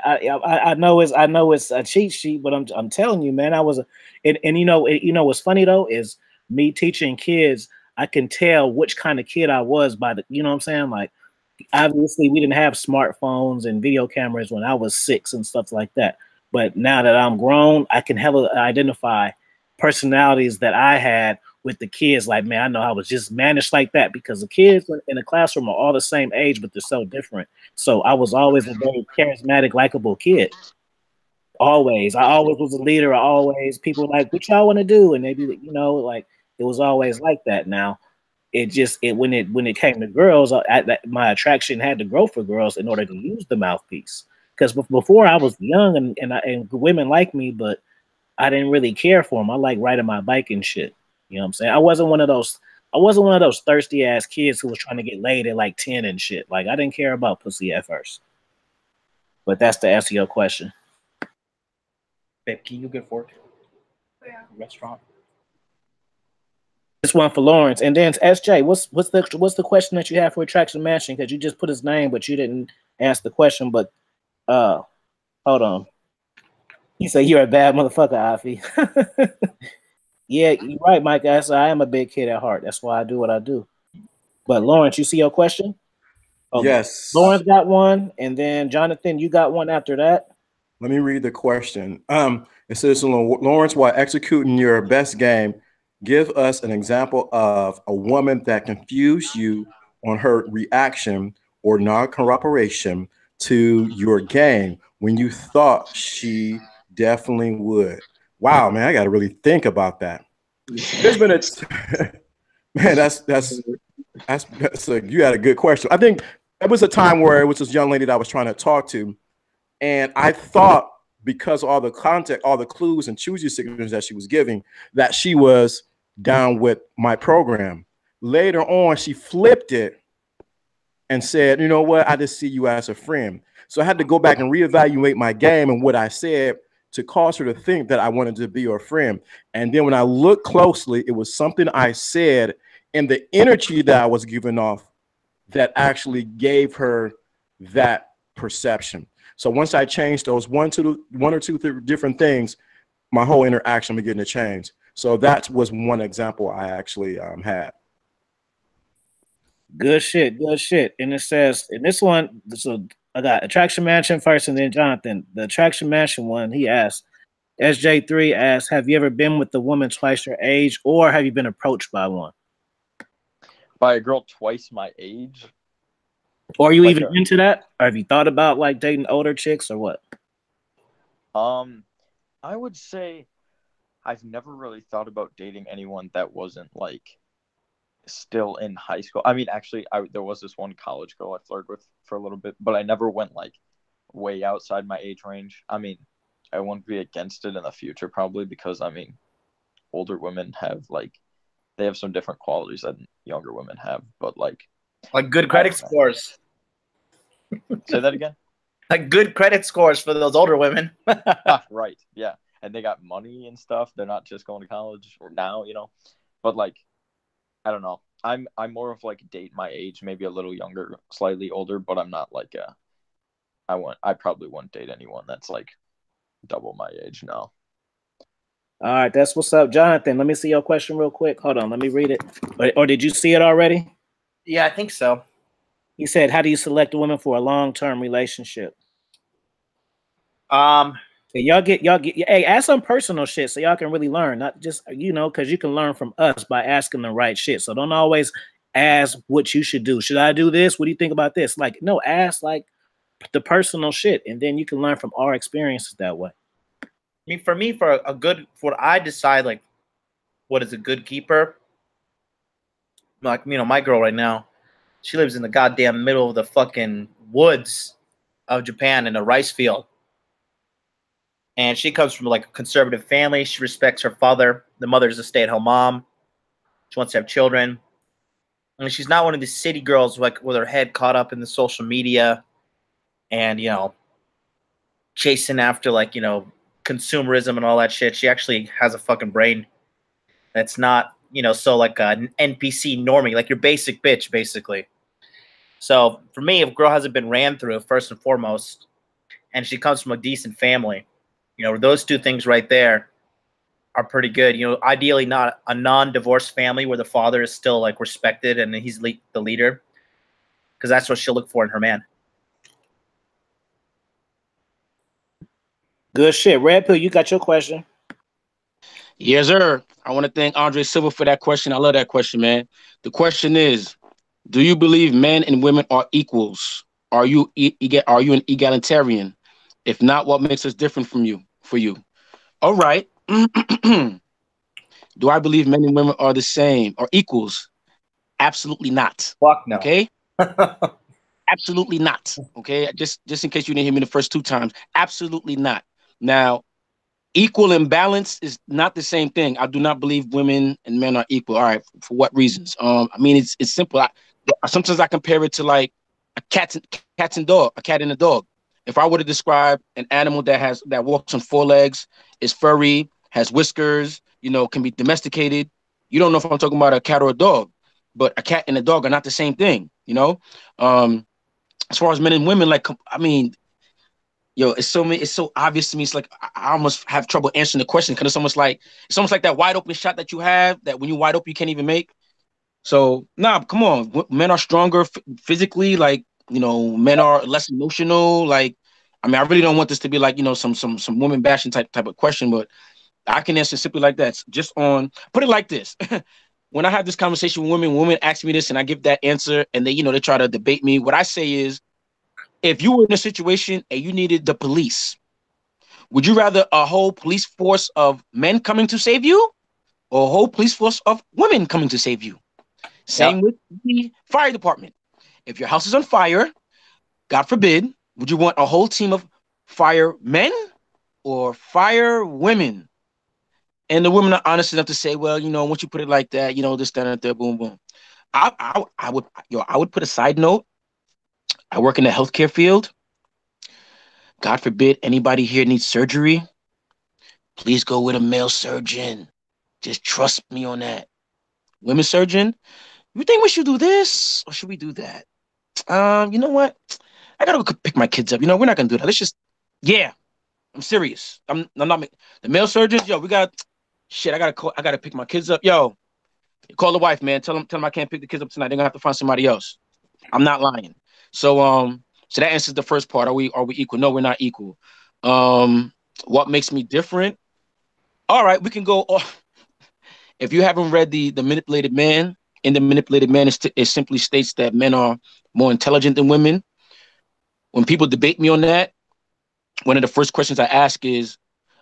I know it's a cheat sheet, but I'm telling you, man, and you know what's funny though is me teaching kids. I can tell which kind of kid I was by the, you know what I'm saying? Like, obviously we didn't have smartphones and video cameras when I was 6 and stuff like that. But now that I'm grown, I can identify personalities that I had with the kids. Like, man, I know I was just managed like that, because the kids in the classroom are all the same age, but they're so different. So I was always a very charismatic, likable kid. Always. I always was a leader. People were like, what y'all want to do? And maybe, like, it was always like that. Now, when it came to girls, my attraction had to grow for girls in order to use the mouthpiece. Because before I was young and women liked me, but I didn't really care for them. I like riding my bike and shit. You know what I'm saying? I wasn't one of those thirsty ass kids who was trying to get laid at like 10 and shit. Like, I didn't care about pussy at first. But that's to answer your question. Babe, can you get fork? Yeah. Restaurant. This one for Lawrence, and then SJ. What's the question that you have for Attraction Mansion? Because you just put his name, but you didn't ask the question. But hold on. You say you're a bad motherfucker, Afi. Yeah, you're right, Mike. I am a big kid at heart. That's why I do what I do. But Lawrence, you see your question? Okay. Yes. Lawrence got one, and then Jonathan, you got one after that. Let me read the question. It says, Lawrence, while executing your best game, give us an example of a woman that confused you on her reaction or non-cooperation to your game when you thought she definitely would. Wow, man, I got to really think about that. There's been man, that's you had a good question. I think it was a time where it was this young lady that I was trying to talk to, and I thought because all the context, all the clues and choosy signals that she was giving, that she was down with my program. Later on, she flipped it and said, you know what, I just see you as a friend. So I had to go back and reevaluate my game and what I said to cause her to think that I wanted to be her friend. And then when I looked closely, it was something I said and the energy that I was giving off that actually gave her that perception. So once I changed those one or two different things, my whole interaction began to change. So that was one example I actually had. Good shit, good shit. And it says in this one, so I got Attraction Mansion first, and then Jonathan. The Attraction Mansion one, he asked, SJ3 asked, have you ever been with a woman twice your age, or have you been approached by one? By a girl twice my age? Or are you like even into that? Or have you thought about like dating older chicks or what? I would say I've never really thought about dating anyone that wasn't like still in high school. I mean, actually, there was this one college girl I flirted with for a little bit, but I never went like way outside my age range. I mean, I won't be against it in the future probably because, I mean, older women have like, they have some different qualities that younger women have, but like good credit scores. Say that again? Like good credit scores for those older women. Right. Yeah. And they got money and stuff. They're not just going to college or now, you know, but like, I don't know. I'm more of like date my age, maybe a little younger, slightly older, but I'm not like I probably wouldn't date anyone that's like double my age. No. All right, that's what's up, Jonathan. Let me see your question real quick. Hold on, let me read it. Or did you see it already? Yeah, I think so. He said, "How do you select a woman for a long-term relationship?" Y'all get. Hey, ask some personal shit so y'all can really learn, not just because you can learn from us by asking the right shit. So don't always ask what you should do. Should I do this? What do you think about this? Like, no, ask like the personal shit, and then you can learn from our experiences that way. I mean, for me, for what I decide, like, what is a good keeper? Like, my girl right now, she lives in the goddamn middle of the fucking woods of Japan in a rice field. And she comes from like a conservative family. She respects her father. The mother's a stay-at-home mom. She wants to have children. And she's not one of these city girls like with her head caught up in the social media and, chasing after like, consumerism and all that shit. She actually has a fucking brain that's not, so like an NPC normie, like your basic bitch, basically. So for me, if a girl hasn't been ran through, first and foremost, and she comes from a decent family, those two things right there are pretty good. Ideally not a non-divorced family where the father is still like respected and he's the leader, because that's what she'll look for in her man. Good shit. Red Pill, you got your question. Yes, sir. I want to thank Andre Silva for that question. I love that question, man. The question is, do you believe men and women are equals? Are you an egalitarian? If not, what makes us different for you? All right. Do I believe men and women are the same or equals? Absolutely not. Fuck no. Okay. Absolutely not. Okay. Just in case you didn't hear me the first two times. Absolutely not. Now, equal and balance is not the same thing. I do not believe women and men are equal. All right. For what reasons? I mean, it's simple. Sometimes I compare it to like a cat and a dog. If I were to describe an animal that walks on four legs, is furry, has whiskers, can be domesticated, you don't know if I'm talking about a cat or a dog. But a cat and a dog are not the same thing, As far as men and women, like, I mean, it's so obvious to me. It's like I almost have trouble answering the question because it's almost like that wide open shot that you have that when you wide open you can't even make. So come on, men are stronger physically, like. Men are less emotional. Like, I mean, I really don't want this to be like, some woman bashing type of question, but I can answer simply like that. Just put it like this. When I have this conversation with women ask me this and I give that answer and they try to debate me. What I say is, if you were in a situation and you needed the police, would you rather a whole police force of men coming to save you or a whole police force of women coming to save you? Same with the fire department. If your house is on fire, God forbid, would you want a whole team of firemen or fire women. And the women are honest enough to say, well, you know, once you put it like that, you know, this, that, and that, boom, boom. I would put a side note. I work in the healthcare field. God forbid anybody here needs surgery. Please go with a male surgeon. Just trust me on that. Women surgeon, you think we should do this or should we do that? You know what? I gotta go pick my kids up. You know, we're not gonna do that. Let's just, yeah, I'm serious. I'm not the male surgeons. Yo, we got shit. I gotta pick my kids up. Yo, call the wife, man. Tell them I can't pick the kids up tonight. They're gonna have to find somebody else. I'm not lying. So so that answers the first part. Are we equal? No, we're not equal. What makes me different? All right, we can go. If you haven't read the Manipulated Man, in the Manipulated Man, it simply states that men are more intelligent than women. When people debate me on that, one of the first questions I ask is,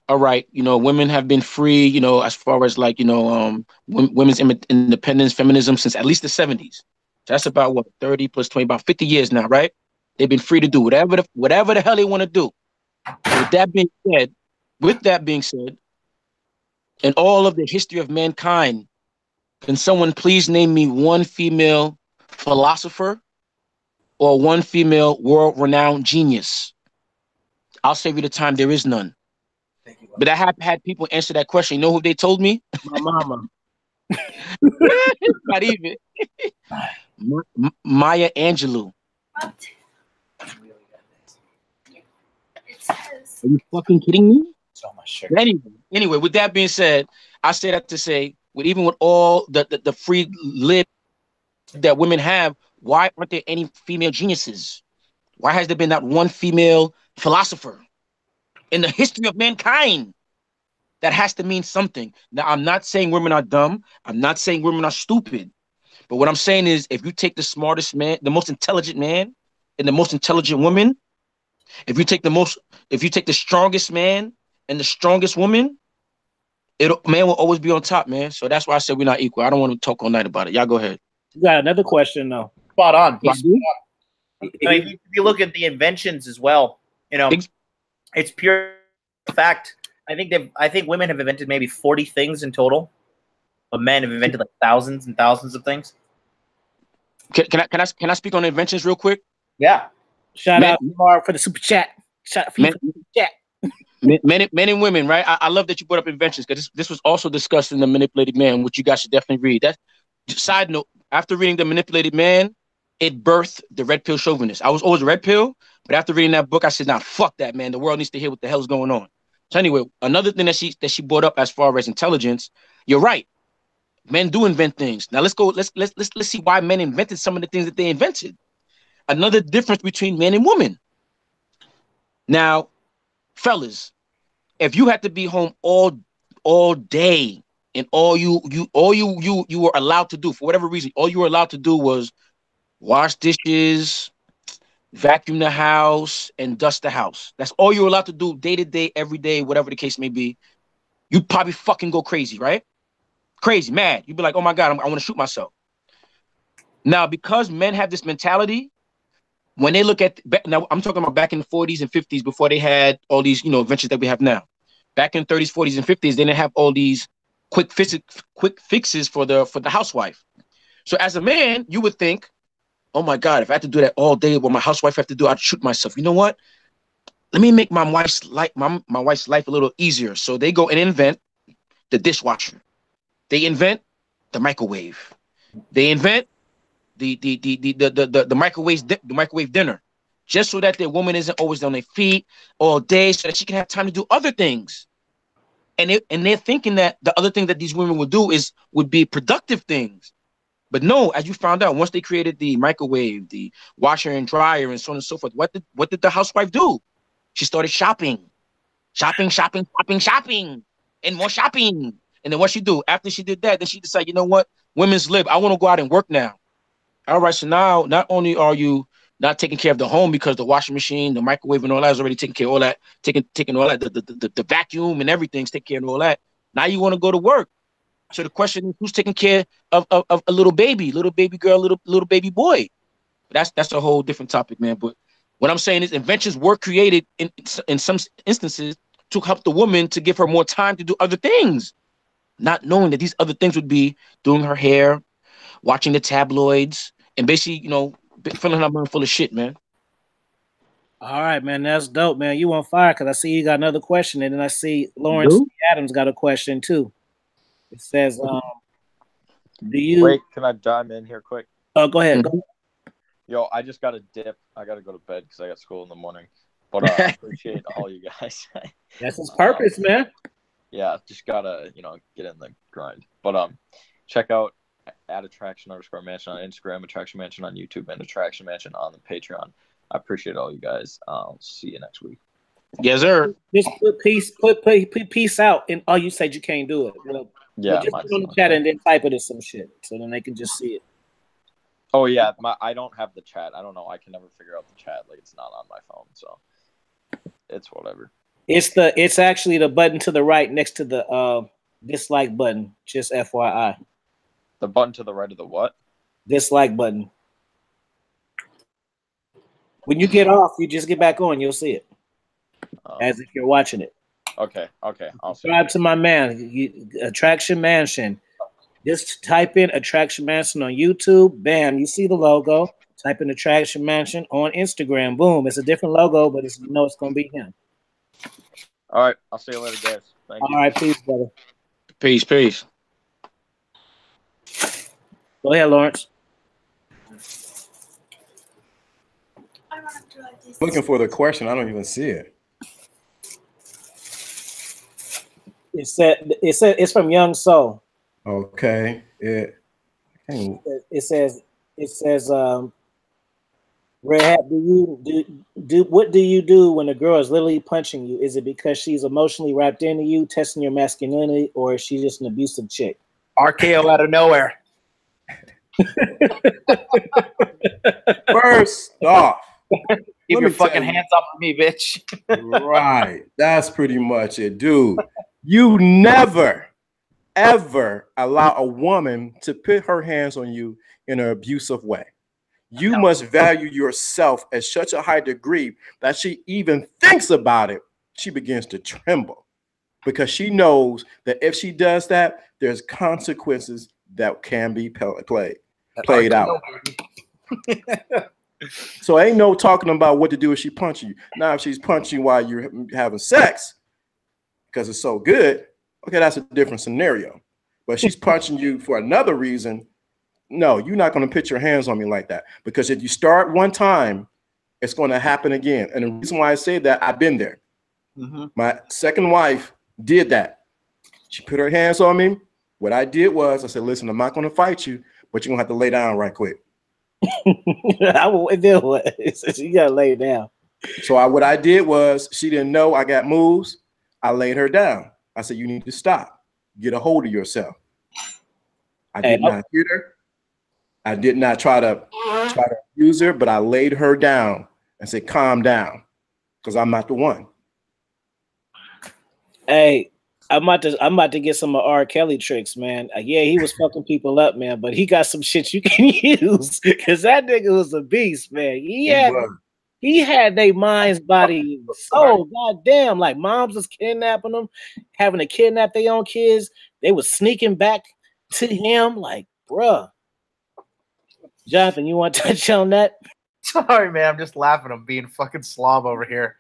all right, you know, women have been free, you know, as far as like, you know, women's independence, feminism since at least the 70s. So that's about what, 30 plus 20, about 50 years now, right? They've been free to do whatever the hell they want to do. So with that being said, in all of the history of mankind, can someone please name me one female philosopher or one female world-renowned genius? I'll save you the time. There is none. Thank you, But I have had people answer that question. You know who they told me? My mama. Not even. Maya Angelou. What? Are you fucking kidding me? It's on my shirt. Anyway, with that being said, I say that to say, with all the free lib that women have, why aren't there any female geniuses? Why has there been not one female philosopher in the history of mankind? That has to mean something. Now, I'm not saying women are dumb. I'm not saying women are stupid. But what I'm saying is, if you take the smartest man, the most intelligent man, and the most intelligent woman, if you take the strongest man and the strongest woman, man will always be on top, man. So that's why I said we're not equal. I don't want to talk all night about it. Y'all go ahead. You got another question though. Spot on. Spot on. I mean, if you look at the inventions as well, you know, it's pure fact. I think women have invented maybe 40 things in total, but men have invented like thousands and thousands of things. Can I speak on inventions real quick? Yeah. Shout out Mark for the super chat. Shout out for the super chat. Men and women, right? I love that you brought up inventions because this was also discussed in The Manipulated Man, which you guys should definitely read. That side note, after reading The Manipulated Man, it birthed the red pill chauvinist. I was always a red pill, but after reading that book, I said, nah, fuck that, man. The world needs to hear what the hell's going on. So anyway, another thing that she brought up as far as intelligence, you're right. Men do invent things. Now let's see why men invented some of the things that they invented. Another difference between men and women. Now, fellas, if you had to be home all day and all you were allowed to do for whatever reason, all you were allowed to do was wash dishes, vacuum the house, and dust the house. That's all you're allowed to do day to day, every day, whatever the case may be. You'd probably fucking go crazy, right? Crazy, mad. You'd be like, oh my God, I want to shoot myself. Now, because men have this mentality, when they look at, now I'm talking about back in the 40s and 50s before they had all these, you know, inventions that we have now. Back in 30s, 40s, and 50s, they didn't have all these quick fixes for the housewife. So as a man, you would think, oh my God, if I had to do that all day, what my housewife have to do, I'd shoot myself. You know what? Let me make my wife's life a little easier. So they go and invent the dishwasher. They invent the microwave. They invent the microwave dinner, just so that the woman isn't always on their feet all day, so that she can have time to do other things. And they're thinking that the other thing that these women would be productive things. But no, as you found out, once they created the microwave, the washer and dryer, and so on and so forth, what did the housewife do? She started shopping, and more shopping. And then what she do? After she did that, then she decided, you know what? Women's lib. I want to go out and work now. All right, so now not only are you not taking care of the home because the washing machine, the microwave, and all that is already taking care of all that, taking all that, the vacuum and everything's taking care of all that. Now you want to go to work. So the question is, who's taking care of a little baby girl, little baby boy? That's a whole different topic, man. But what I'm saying is inventions were created in some instances to help the woman to give her more time to do other things, not knowing that these other things would be doing her hair, watching the tabloids, and basically, you know, filling her mind full of shit, man. All right, man, that's dope, man. You on fire because I see you got another question, and then I see Lawrence Adams got a question too. It says, "Do you wait? Can I chime in here quick? Oh, go ahead. Go. Yo, I just got to dip. I got to go to bed because I got school in the morning. But I appreciate all you guys. That's his purpose, man. Yeah, just gotta get in the grind. But check out @attraction_mansion on Instagram, Attraction Mansion on YouTube, and Attraction Mansion on the Patreon. I appreciate all you guys. I'll see you next week. Yes, sir. Just put peace out, and you said you can't do it. Yeah, just put on the chat and then type it in some shit so then they can just see it. Oh yeah, I don't have the chat. I don't know. I can never figure out the chat. Like it's not on my phone, so it's whatever. It's actually the button to the right next to the dislike button. Just FYI. The button to the right of the what? Dislike button. When you get off, you just get back on. You'll see it as if you're watching it. Okay. I'll subscribe to my man, Attraction Mansion. Just type in Attraction Mansion on YouTube. Bam, you see the logo. Type in Attraction Mansion on Instagram. Boom, it's a different logo, but it's it's gonna be him. All right, I'll see you later, guys. Thank you. All right, peace, brother. Peace. Go ahead, Lawrence. Looking for the question. I don't even see it. It's from Young Soul. Okay. It says Red Hat, what do you do when a girl is literally punching you? Is it because she's emotionally wrapped into you, testing your masculinity, or is she just an abusive chick? RKO out of nowhere. First off, keep your fucking hands off of me, bitch. Right. That's pretty much it, dude. You never, ever allow a woman to put her hands on you in an abusive way. You must value yourself at such a high degree that she even thinks about it, she begins to tremble because she knows that if she does that, there's consequences that can be played out. So ain't no talking about what to do if she punches you. Now, if she's punching while you're having sex because it's so good, okay, that's a different scenario. But she's punching you for another reason. No, you're not going to put your hands on me like that, because if you start one time, it's going to happen again. And the reason why I say that, I've been there. My second wife did that. She put her hands on me. What I did was I said, listen, I'm not going to fight you, but you're going to have to lay down right quick. I will do what? You got to lay down. So what I did was, she didn't know I got moves. I laid her down. I said, you need to stop. Get a hold of yourself. I did not hit her. I did not try to abuse her, but I laid her down and said, calm down, because I'm not the one. Hey, I'm about to get some of R. Kelly tricks, man. Yeah, he was fucking people up, man, but he got some shit you can use, because that nigga was a beast, man. He had their minds, body, soul. Goddamn, like moms was kidnapping them, having to kidnap their own kids. They was sneaking back to him, like, bruh. Jonathan, you want to touch on that? Sorry, man. I'm just laughing. I'm being fucking slob over here.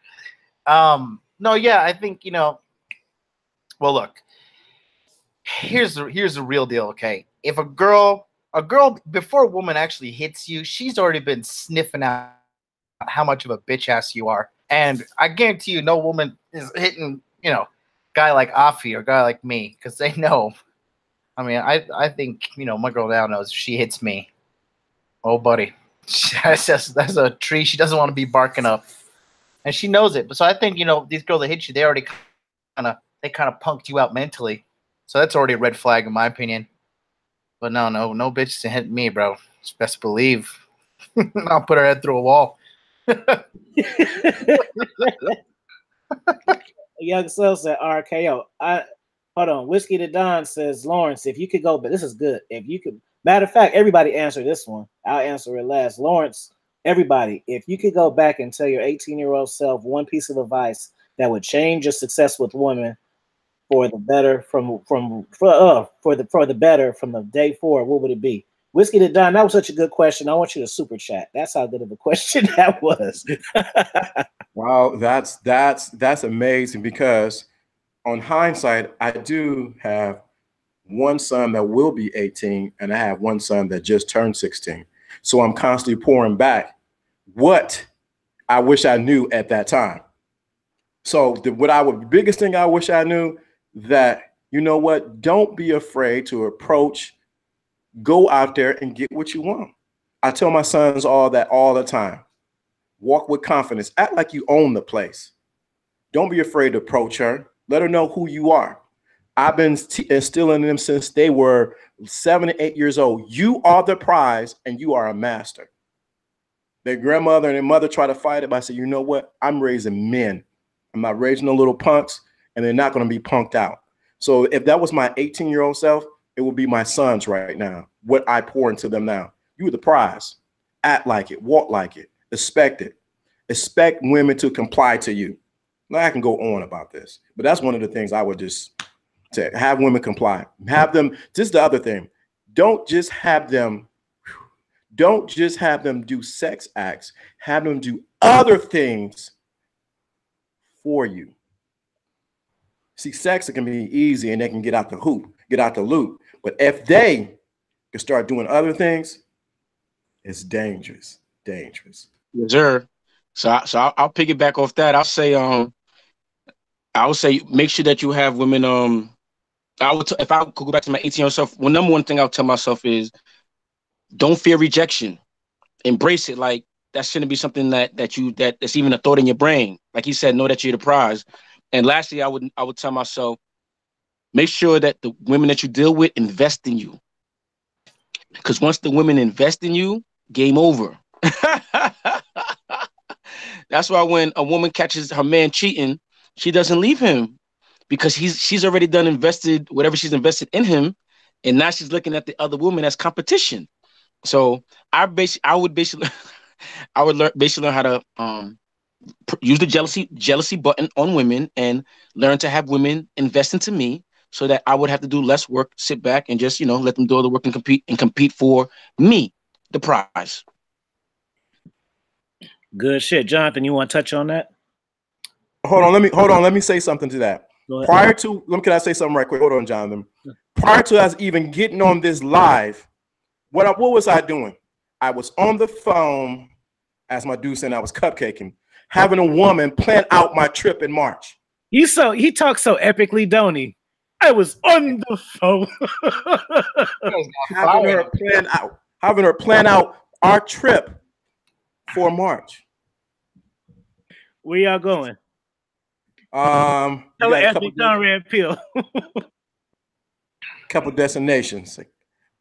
No, yeah, I think, well, look, here's the real deal, okay? If a girl, before a woman actually hits you, she's already been sniffing out how much of a bitch ass you are. And I guarantee you, no woman is hitting, guy like Afi or guy like me, because they know. I mean, I think, my girl now knows if she hits me, oh, buddy, that's a tree she doesn't want to be barking up, and she knows it. But so I think these girls that hit you, they already kind of punked you out mentally, so that's already a red flag in my opinion. But no bitches to hit me, bro. Just best believe I'll put her head through a wall. Young Soul said RKO. Hold on. Whiskey to Don says, Lawrence, if you could go, but this is good. If you could. Matter of fact, everybody answer this one. I'll answer it last. Lawrence, everybody, if you could go back and tell your 18-year-old self one piece of advice that would change your success with women for the better for the better from the day forward, what would it be? Whiskey to Don, that was such a good question. I want you to super chat. That's how good of a question that was. Wow, that's amazing, because on hindsight, I do have one son that will be 18, and I have one son that just turned 16. So I'm constantly pouring back what I wish I knew at that time. So the biggest thing I wish I knew, that, you know what, don't be afraid to approach, go out there and get what you want. I tell my sons all the time. Walk with confidence. Act like you own the place. Don't be afraid to approach her. Let her know who you are. I've been instilling them since they were 7 to 8 years old. You are the prize and you are a master. Their grandmother and their mother try to fight it, but I say, you know what? I'm raising men. I'm not raising no little punks, and they're not going to be punked out. So if that was my 18-year-old self, it would be my sons right now. What I pour into them now. You are the prize. Act like it. Walk like it. Expect it. Expect women to comply to you. Now I can go on about this, but that's one of the things I would just say. Have women comply. Have them. Just the other thing. Don't just have them do sex acts. Have them do other things for you. See, sex, it can be easy and they can get out the loop. But if they can start doing other things, it's dangerous. Dangerous. Yes, sir. So I'll piggyback off that. I would say make sure that you have women. If I could go back to my 18-year-old self, number one thing I'll tell myself is don't fear rejection. Embrace it. Like that shouldn't be something that's even a thought in your brain. Like he said, know that you're the prize. And lastly, I would tell myself, make sure that the women that you deal with invest in you. Because once the women invest in you, game over. That's why when a woman catches her man cheating, she doesn't leave him, because she's already invested whatever she's invested in him, and now she's looking at the other woman as competition. So I would basically learn how to use the jealousy button on women and learn to have women invest into me, so that I would have to do less work, sit back and just let them do all the work and compete for me, the prize. Good shit. Jonathan, you want to touch on that? Hold on. Let me say something to that. Can I say something right quick? Hold on, Jonathan. Prior to us even getting on this live, what was I doing? I was on the phone, as my dude said, I was cupcaking, having a woman plan out my trip in March. He talks so epically, don't he? I was on the phone. having her plan out our trip for March. Where y'all going? Tell Anthony Conrad Peel. Couple destinations.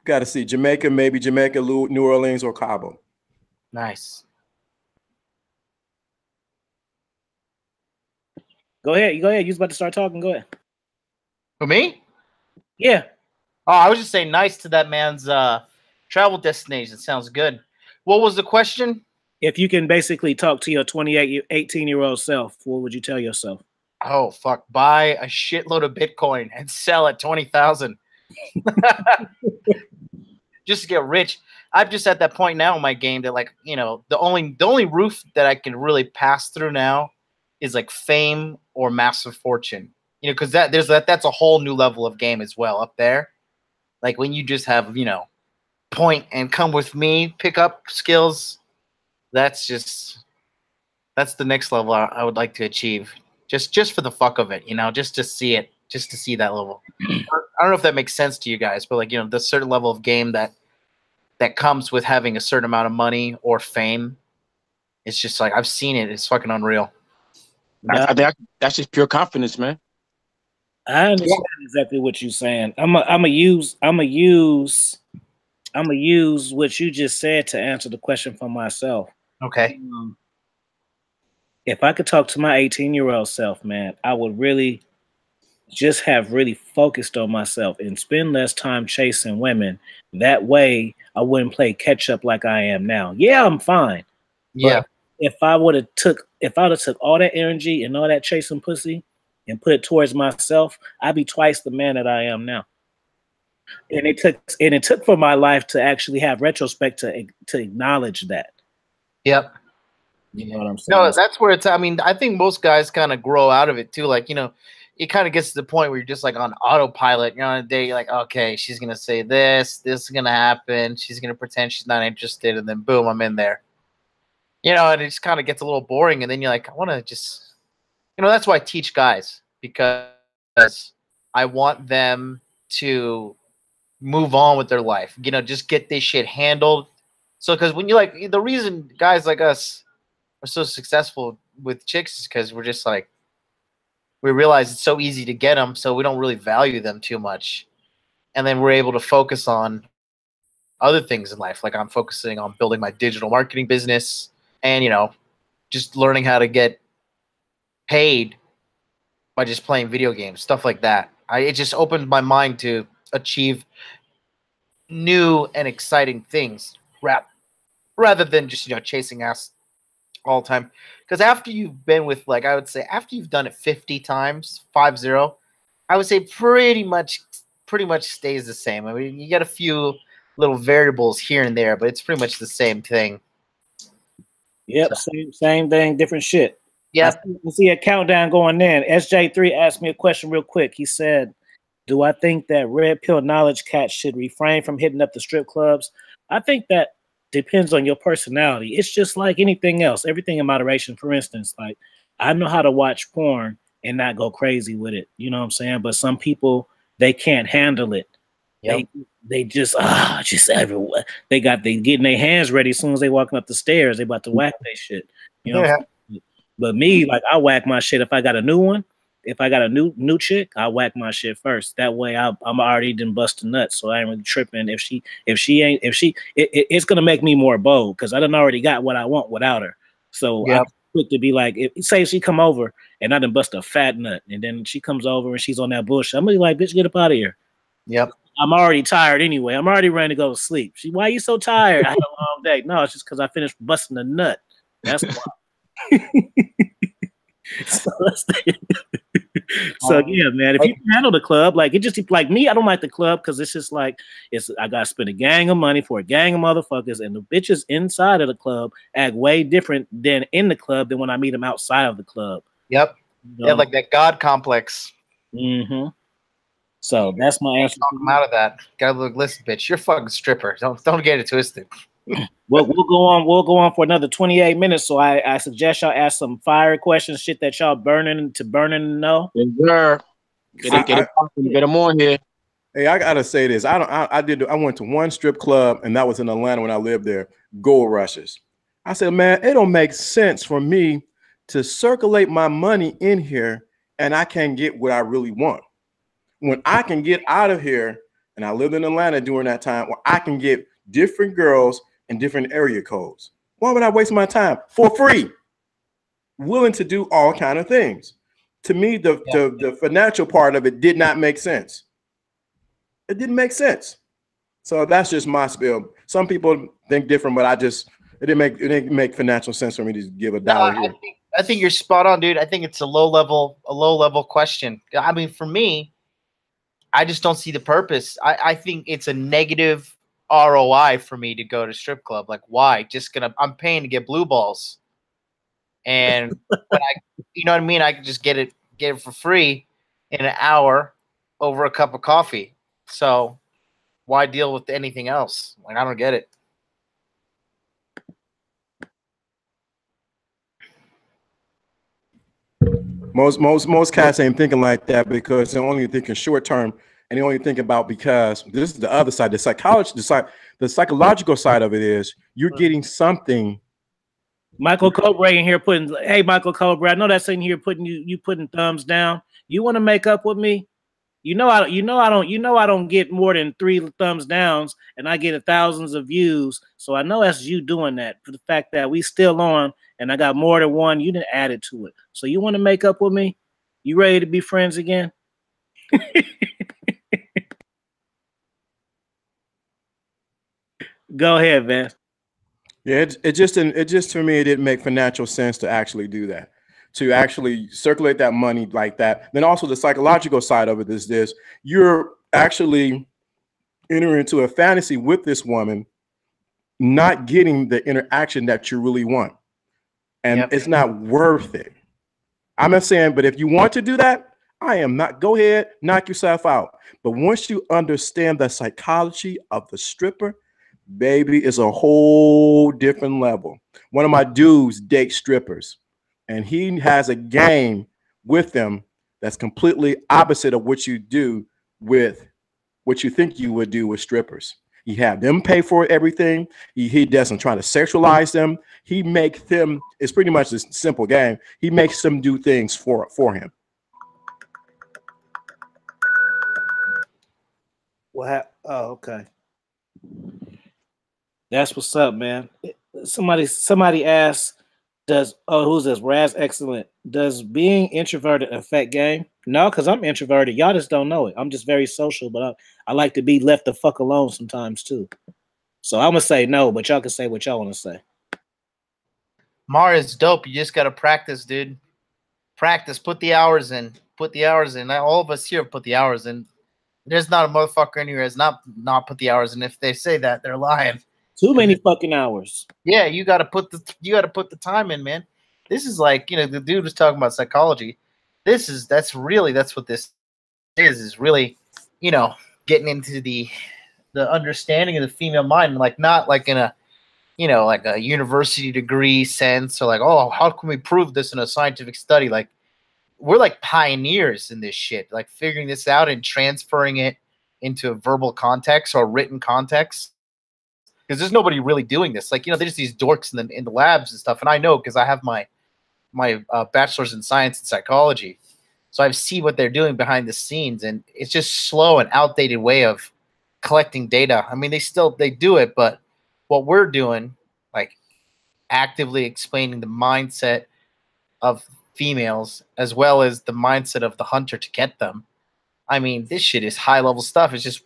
Got to see Jamaica, maybe Jamaica, New Orleans, or Cabo. Nice. Go ahead. You was about to start talking. Go ahead. For me? Yeah. Oh, I was just saying nice to that man's travel destination. Sounds good. What was the question? If you can basically talk to your 18-year-old self, what would you tell yourself? Oh, fuck. Buy a shitload of Bitcoin and sell at 20,000. Just to get rich. I'm just at that point now in my game that, like, the only roof that I can really pass through now is like fame or massive fortune. Because that's a whole new level of game as well up there. Like when you just have, point and come with me, pick up skills. That's the next level I would like to achieve. Just for the fuck of it, just to see it, just to see that level. I don't know if that makes sense to you guys, but the certain level of game that comes with having a certain amount of money or fame. It's just like, I've seen it. It's fucking unreal. I think that's just pure confidence, man. I understand exactly what you're saying. I'm gonna use what you just said to answer the question for myself. Okay. If I could talk to my 18-year-old self, man, I would really just have really focused on myself and spend less time chasing women. That way I wouldn't play catch up like I am now. Yeah, I'm fine. Yeah. But if I would have took if I would have took all that energy and all that chasing pussy and put it towards myself, I'd be twice the man that I am now. And it took for my life to actually have retrospect to acknowledge that. Yep. You know what I'm saying? No, that's where it's. I mean, I think most guys kind of grow out of it too. Like, you know, it kind of gets to the point where you're just like on autopilot. You're on a day, you're like, okay, she's gonna say this is gonna happen. She's gonna pretend she's not interested, and then boom, I'm in there. You know, and it just kind of gets a little boring. And then you're like, I want to just, you know, that's why I teach guys, because I want them to move on with their life. You know, just get this shit handled. So, because when you like, the reason guys like us are so successful with chicks is because we're just like, we realize it's so easy to get them, so we don't really value them too much. And then we're able to focus on other things in life. Like I'm focusing on building my digital marketing business and, you know, just learning how to get paid by just playing video games, stuff like that. It just opened my mind to achieve new and exciting things rather than just, you know, chasing ass all the time. Because after you've been with, like, I would say after you've done it 50 times, 50, I would say pretty much stays the same. I mean, you get a few little variables here and there, but it's pretty much the same thing. Yep, so. same thing, different shit. Yeah. I see a countdown going in. SJ3 asked me a question real quick. He said, do I think that red pill knowledge cats should refrain from hitting up the strip clubs? I think that depends on your personality. It's just like anything else, everything in moderation. For instance, like I know how to watch porn and not go crazy with it. You know what I'm saying? But some people, they can't handle it. Yep. They just everywhere. They getting their hands ready as soon as they walking up the stairs. They about to whack their shit. You know what I'm saying? But me, like I whack my shit if I got a new one. If I got a new chick, I whack my shit first. That way, I'm already done bust a nut, so I ain't really tripping. It's gonna make me more bold because I done already got what I want without her. So I'm quick to be like, say she come over and I done bust a fat nut, and then she comes over and she's on that bullshit. I'm gonna be like, bitch, get up out of here. Yep. I'm already tired anyway. I'm already ready to go to sleep. Why are you so tired? I had a long day. No, it's just because I finished busting a nut. That's why. So yeah, man. If you can handle the club, like it just like me, I don't like the club because it's just like I gotta spend a gang of money for a gang of motherfuckers, and the bitches inside of the club act way different than in the club than when I meet them outside of the club. Yep. You know? Yeah, like that God complex. Mm-hmm. So that's my answer. Come out of that. Gotta look, listen, bitch, you're a fucking stripper. Don't get it twisted. We'll go on for another 28 minutes. So I suggest y'all ask some fire questions, shit that y'all burning to know. Yes, sir. Get them on here. Hey, I gotta say this. I went to one strip club, and that was in Atlanta when I lived there. Gold rushes. I said, man, it don't make sense for me to circulate my money in here, and I can't get what I really want. When I can get out of here, and I lived in Atlanta during that time, where I can get different girls and different area codes. Why would I waste my time for free? Willing to do all kind of things. To me, the financial part of it did not make sense. It didn't make sense. So that's just my spiel. Some people think different, but it didn't make financial sense for me to give a dollar here. I think you're spot on, dude. I think it's a low level question. I mean, for me, I just don't see the purpose. I think it's a negative ROI for me to go to strip club. Like, why? I'm paying to get blue balls, and when you know what I mean, I can just get it for free in an hour over a cup of coffee. So why deal with anything else? Like, I don't get it. Most cats ain't thinking like that because they're only thinking short term. And they only think about, because this is the other side, the psychological side of it is you're getting something. Michael Cobra in here hey, Michael Cobra, I know that's in here putting you putting thumbs down. You want to make up with me? I don't get more than 3 thumbs downs, and I get thousands of views. So I know that's you doing that for the fact that we still on, and I got more than one. You didn't add it to it. So you want to make up with me? You ready to be friends again? Go ahead, man. Yeah, it just didn't. It just, to me, it didn't make financial sense to actually do that, to actually circulate that money like that. Then also the psychological side of it is this: you're actually entering into a fantasy with this woman, not getting the interaction that you really want, and it's not worth it. I'm not saying, but if you want to do that, I am not. Go ahead, knock yourself out. But once you understand the psychology of the stripper, baby, is a whole different level. One of my dudes dates strippers, and he has a game with them that's completely opposite of what you do with what you think you would do with strippers. You have them pay for everything. He doesn't try to sexualize them. He makes them, it's pretty much this simple game. He makes them do things for him. What? Oh, okay. That's what's up, man. Somebody asked, who's this? Raz Excellent. Does being introverted affect game? No, because I'm introverted. Y'all just don't know it. I'm just very social, but I like to be left the fuck alone sometimes too. So I'm gonna say no, but y'all can say what y'all want to say. Mario's dope. You just gotta practice, dude. Practice. Put the hours in. Put the hours in. All of us here have put the hours in. There's not a motherfucker in here has not put the hours in. If they say that, they're lying. Too many fucking hours. Yeah, you gotta put the time in, man. This is like, the dude was talking about psychology. That's what this is really, getting into the understanding of the female mind, like not like in a, like a university degree sense, or like, oh, how can we prove this in a scientific study? Like, we're like pioneers in this shit, like figuring this out and transferring it into a verbal context or written context. Because there's nobody really doing this. Like, there's these dorks in the labs and stuff. And I know because I have my bachelor's in science and psychology. So I see what they're doing behind the scenes. And it's just slow and outdated way of collecting data. I mean, they do it. But what we're doing, like actively explaining the mindset of females as well as the mindset of the hunter to get them. I mean, this shit is high level stuff. It's just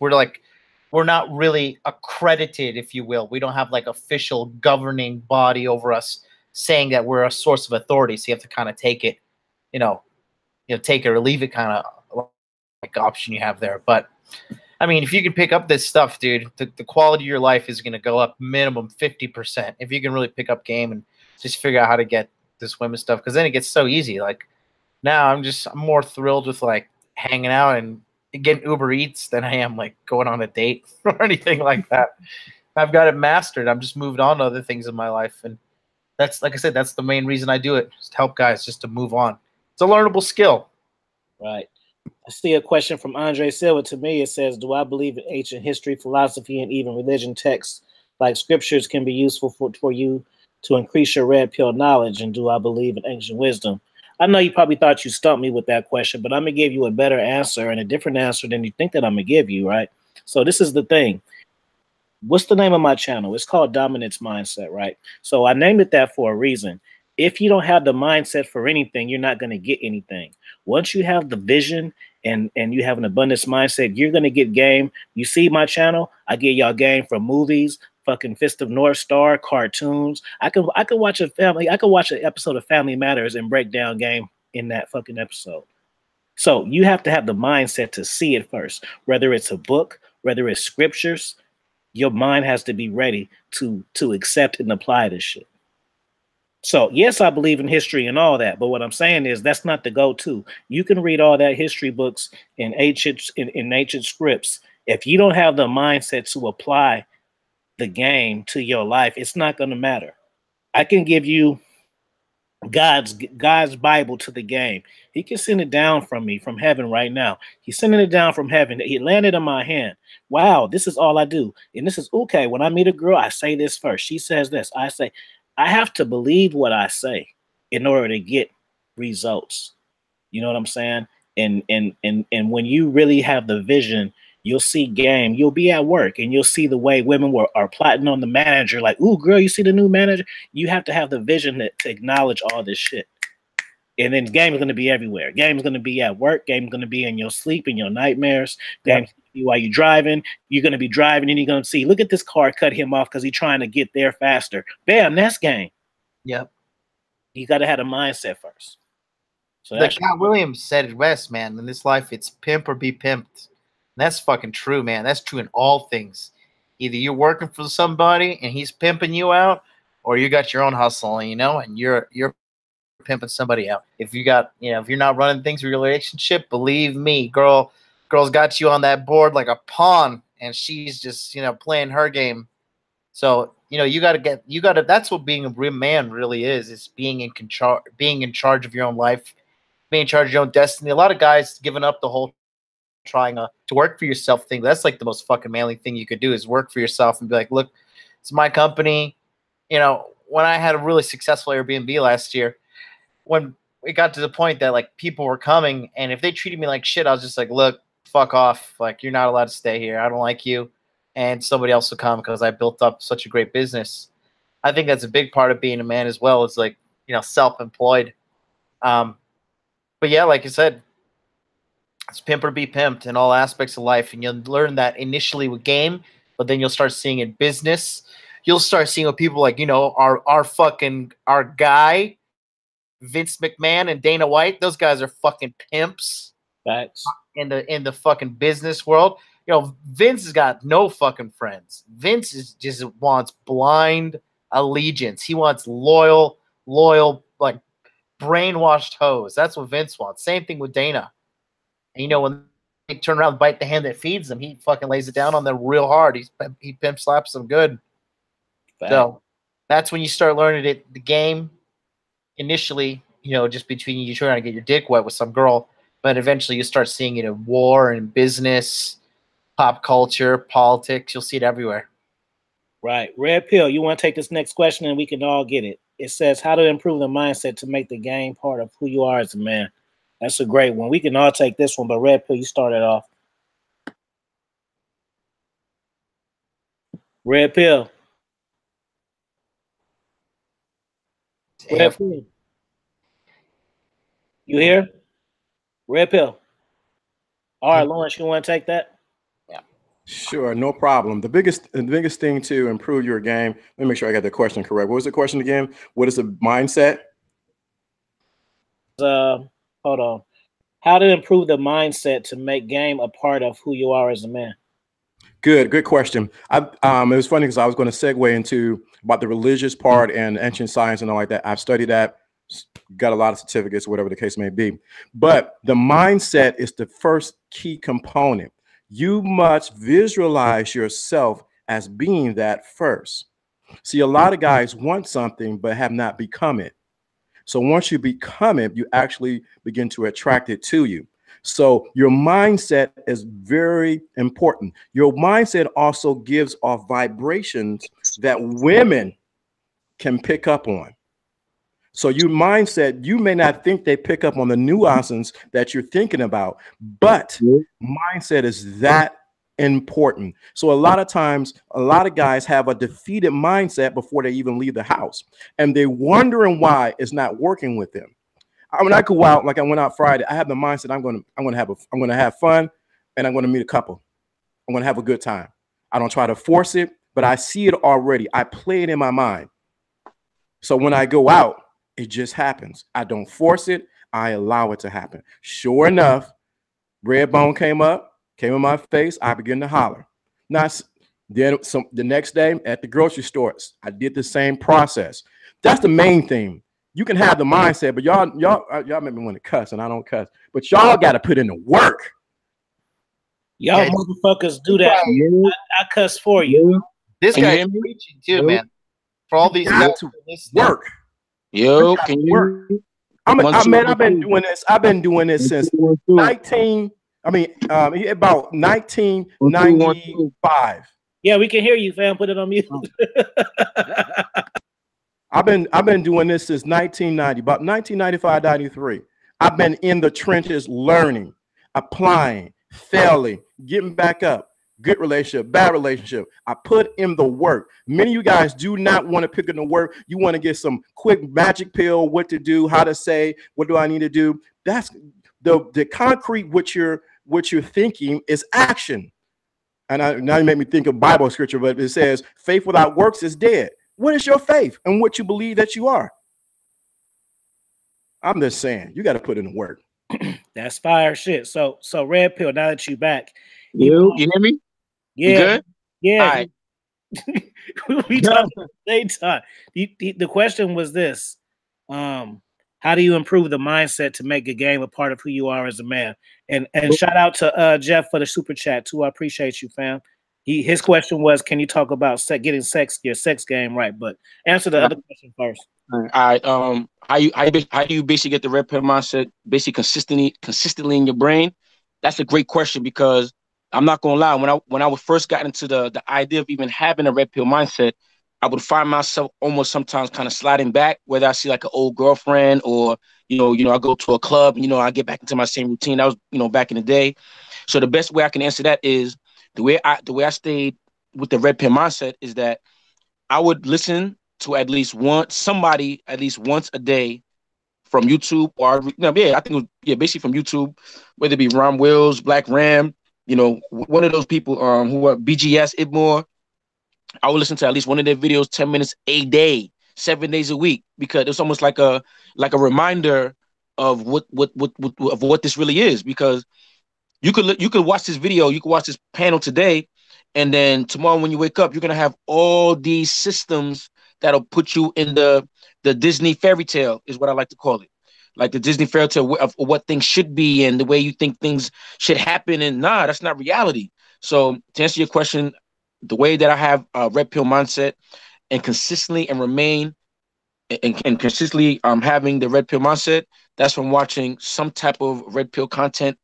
we're not really accredited, if you will. We don't have like official governing body over us saying that we're a source of authority. So you have to kind of take it, take it or leave it, kind of like option you have there. But I mean, if you can pick up this stuff, dude, the quality of your life is going to go up minimum 50%. If you can really pick up game and just figure out how to get this women stuff, because then it gets so easy. Like now I'm more thrilled with like hanging out and getting Uber Eats than I am like going on a date or anything like that. I've got it mastered. I'm just moved on to other things in my life. And that's, like I said, that's the main reason I do it. Just to help guys just to move on. It's a learnable skill. Right. I see a question from Andre Silva. To me, it says, do I believe in ancient history, philosophy, and even religion texts like scriptures can be useful for you to increase your red pill knowledge? And do I believe in ancient wisdom? I know you probably thought you stumped me with that question, but I'm going to give you a better answer and a different answer than you think that I'm going to give you, right? So this is the thing. What's the name of my channel? It's called Dominance Mindset, right? So I named it that for a reason. If you don't have the mindset for anything, you're not going to get anything. Once you have the vision and you have an abundance mindset, you're going to get game. You see my channel, I get y'all game from movies, fucking Fist of North Star, cartoons. I could watch an episode of Family Matters and break down game in that fucking episode. So you have to have the mindset to see it first, whether it's a book, whether it's scriptures. Your mind has to be ready to accept and apply this shit. So yes, I believe in history and all that, but what I'm saying is that's not the go-to. You can read all that history books in ancient scripts. If you don't have the mindset to apply the game to your life, it's not going to matter. I can give you God's Bible to the game. He can send it down from me, from heaven right now. He's sending it down from heaven. He landed in my hand. Wow, this is all I do. And this is okay. When I meet a girl, I say this first. She says this. I say, I have to believe what I say in order to get results. You know what I'm saying? And when you really have the vision, you'll see game. You'll be at work and you'll see the way women are plotting on the manager. Like, ooh, girl, you see the new manager? You have to have the vision to acknowledge all this shit. And then game is going to be everywhere. Game is going to be at work. Game is going to be in your sleep, in your nightmares. Game is going to while you're driving. You're going to be driving and you're going to see, look at this car, cut him off because he's trying to get there faster. Bam, that's game. Yep. You got to have a mindset first. So Like Cat Williams said it best, man. In this life, it's pimp or be pimped. And that's fucking true, man. That's true in all things. Either you're working for somebody and he's pimping you out, or you got your own hustle, you know, and you're pimping somebody out. If you got, you know, if you're not running things with your relationship, believe me, girl's got you on that board like a pawn, and she's just, you know, playing her game. So, you know, you gotta, that's what being a real man really is being in charge of your own life, being in charge of your own destiny. A lot of guys giving up the whole trying to work for yourself thing. That's like the most fucking manly thing you could do, is work for yourself and be like, look, it's my company. You know, when I had a really successful Airbnb last year, when it got to the point that like people were coming, and if they treated me like shit, I was just like, look, fuck off. Like, you're not allowed to stay here. I don't like you. And somebody else will come because I built up such a great business. I think that's a big part of being a man as well. Is like, you know, self-employed. But yeah, like I said, it's pimp or be pimped in all aspects of life. And you'll learn that initially with game, but then you'll start seeing in business. You'll start seeing with people like, you know, our guy, Vince McMahon and Dana White. Those guys are fucking pimps. Facts. In the fucking business world. You know, Vince has got no fucking friends. Vince just wants blind allegiance. He wants loyal, like brainwashed hoes. That's what Vince wants. Same thing with Dana. And, you know, when they turn around and bite the hand that feeds them, he fucking lays it down on them real hard. He pimp slaps them good. Fact. So that's when you start learning the game. Initially, you know, just between you trying to get your dick wet with some girl, but eventually you start seeing it in war and business, pop culture, politics. You'll see it everywhere. Right. Red Pill, you want to take this next question and we can all get it. It says, how to improve the mindset to make the game part of who you are as a man. That's a great one. We can all take this one, but Red Pill, you started off. Red Pill. Red Pill. You here? Red Pill. All right, Lawrence, you want to take that? Yeah. Sure, no problem. The biggest thing to improve your game, let me make sure I got the question correct. What was the question again? What is the mindset? Hold on. How to improve the mindset to make game a part of who you are as a man? Good question. It was funny because I was going to segue into about the religious part and ancient science and all like that. I've studied that, got a lot of certificates, whatever the case may be. But the mindset is the first key component. You must visualize yourself as being that first. See, a lot of guys want something but have not become it. So once you become it, you actually begin to attract it to you. So your mindset is very important. Your mindset also gives off vibrations that women can pick up on. So your mindset, you may not think they pick up on the nuances that you're thinking about, but mindset is that important. So a lot of times, a lot of guys have a defeated mindset before they even leave the house, and they're wondering why it's not working with them. When I go out, like I went out Friday, I have the mindset I'm going to have fun, and I'm going to meet a couple. I'm going to have a good time. I don't try to force it, but I see it already. I play it in my mind. So when I go out, it just happens. I don't force it. I allow it to happen. Sure enough, red bone came in my face. I began to holler. Now, then the next day at the grocery store, I did the same process. That's the main thing. You can have the mindset, but y'all make me want to cuss, and I don't cuss. But y'all got to put in the work. Y'all motherfuckers do that. I cuss for you. This guy's preaching too, man. For all these guys to work. Yo, can you work? I've been doing this. I've been doing this since about 1995. Yeah, we can hear you, fam. Put it on mute. I've been doing this since 1990, about 1995, 93. I've been in the trenches learning, applying, failing, getting back up. Good relationship, bad relationship. I put in the work. Many of you guys do not want to pick in the work. You want to get some quick magic pill, what to do, how to say, what do I need to do? That's the concrete, what you're thinking is action. And now you make me think of Bible scripture, but it says, faith without works is dead. What is your faith and what you believe that you are? I'm just saying, you got to put in the work. That's fire shit. So Red Pill, now that you back. You hear me? Yeah. You good? Yeah. All right. We talked at the same time. The question was this. How do you improve the mindset to make a game a part of who you are as a man? And shout out to Jeff for the super chat too. I appreciate you, fam. His question was, can you talk about getting your sex game right? But answer the other question first. All right. How do you basically get the red pill mindset basically consistently in your brain? That's a great question, because I'm not gonna lie. When I was first got into the idea of even having a red pill mindset, I would find myself almost sometimes kind of sliding back, whether I see like an old girlfriend or I go to a club and I get back into my same routine. That was back in the day. So the best way I can answer that is the way I stayed with the red pill mindset is that I would listen to at least once a day from YouTube, or I think it was basically from YouTube, whether it be Ron Wills, Black Ram, one of those people who are BGS Ibmore. I would listen to at least one of their videos 10 minutes a day, 7 days a week, because it's almost like a reminder of what this really is. Because you could watch this video, you could watch this panel today, and then tomorrow when you wake up, you're gonna have all these systems that'll put you in the Disney fairy tale, is what I like to call it. Like the Disney fairy tale of what things should be and the way you think things should happen. And nah, that's not reality. So to answer your question, the way that I have a red pill mindset and consistently and remain and consistently having the red pill mindset, that's from watching some type of red pill content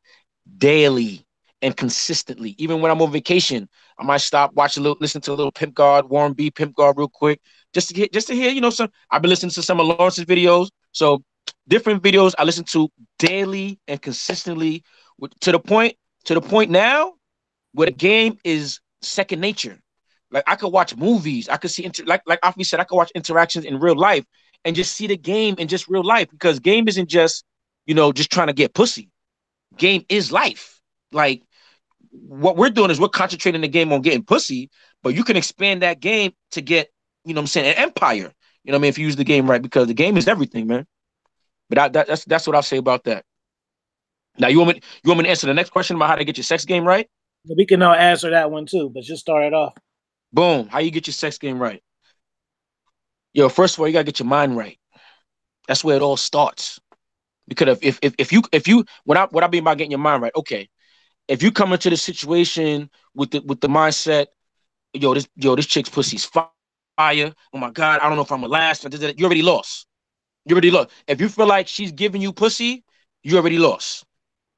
daily and consistently. Even when I'm on vacation, I might stop, listen to a little Pimp God, Warren B. Pimp God real quick, just to hear, some. I've been listening to some of Lawrence's videos. So different videos I listen to daily and consistently, to the point now where the game is second nature. Like I could watch movies, I could see like Afi said, I could watch interactions in real life and just see the game in just real life, because game isn't just just trying to get pussy. Game is life. Like what we're doing is we're concentrating the game on getting pussy, but you can expand that game to get, an empire. If you use the game right, because the game is everything, man. But that's what I'll say about that. Now you want me to answer the next question about how to get your sex game right? We can now answer that one too, but just start it off. Boom. How you get your sex game right? Yo, first of all, you gotta get your mind right. That's where it all starts. Because if you what I mean by getting your mind right, okay. If you come into the situation with the mindset, this chick's pussy's fire. Oh my God, I don't know if I'm gonna last. You already lost. If you feel like she's giving you pussy, you already lost.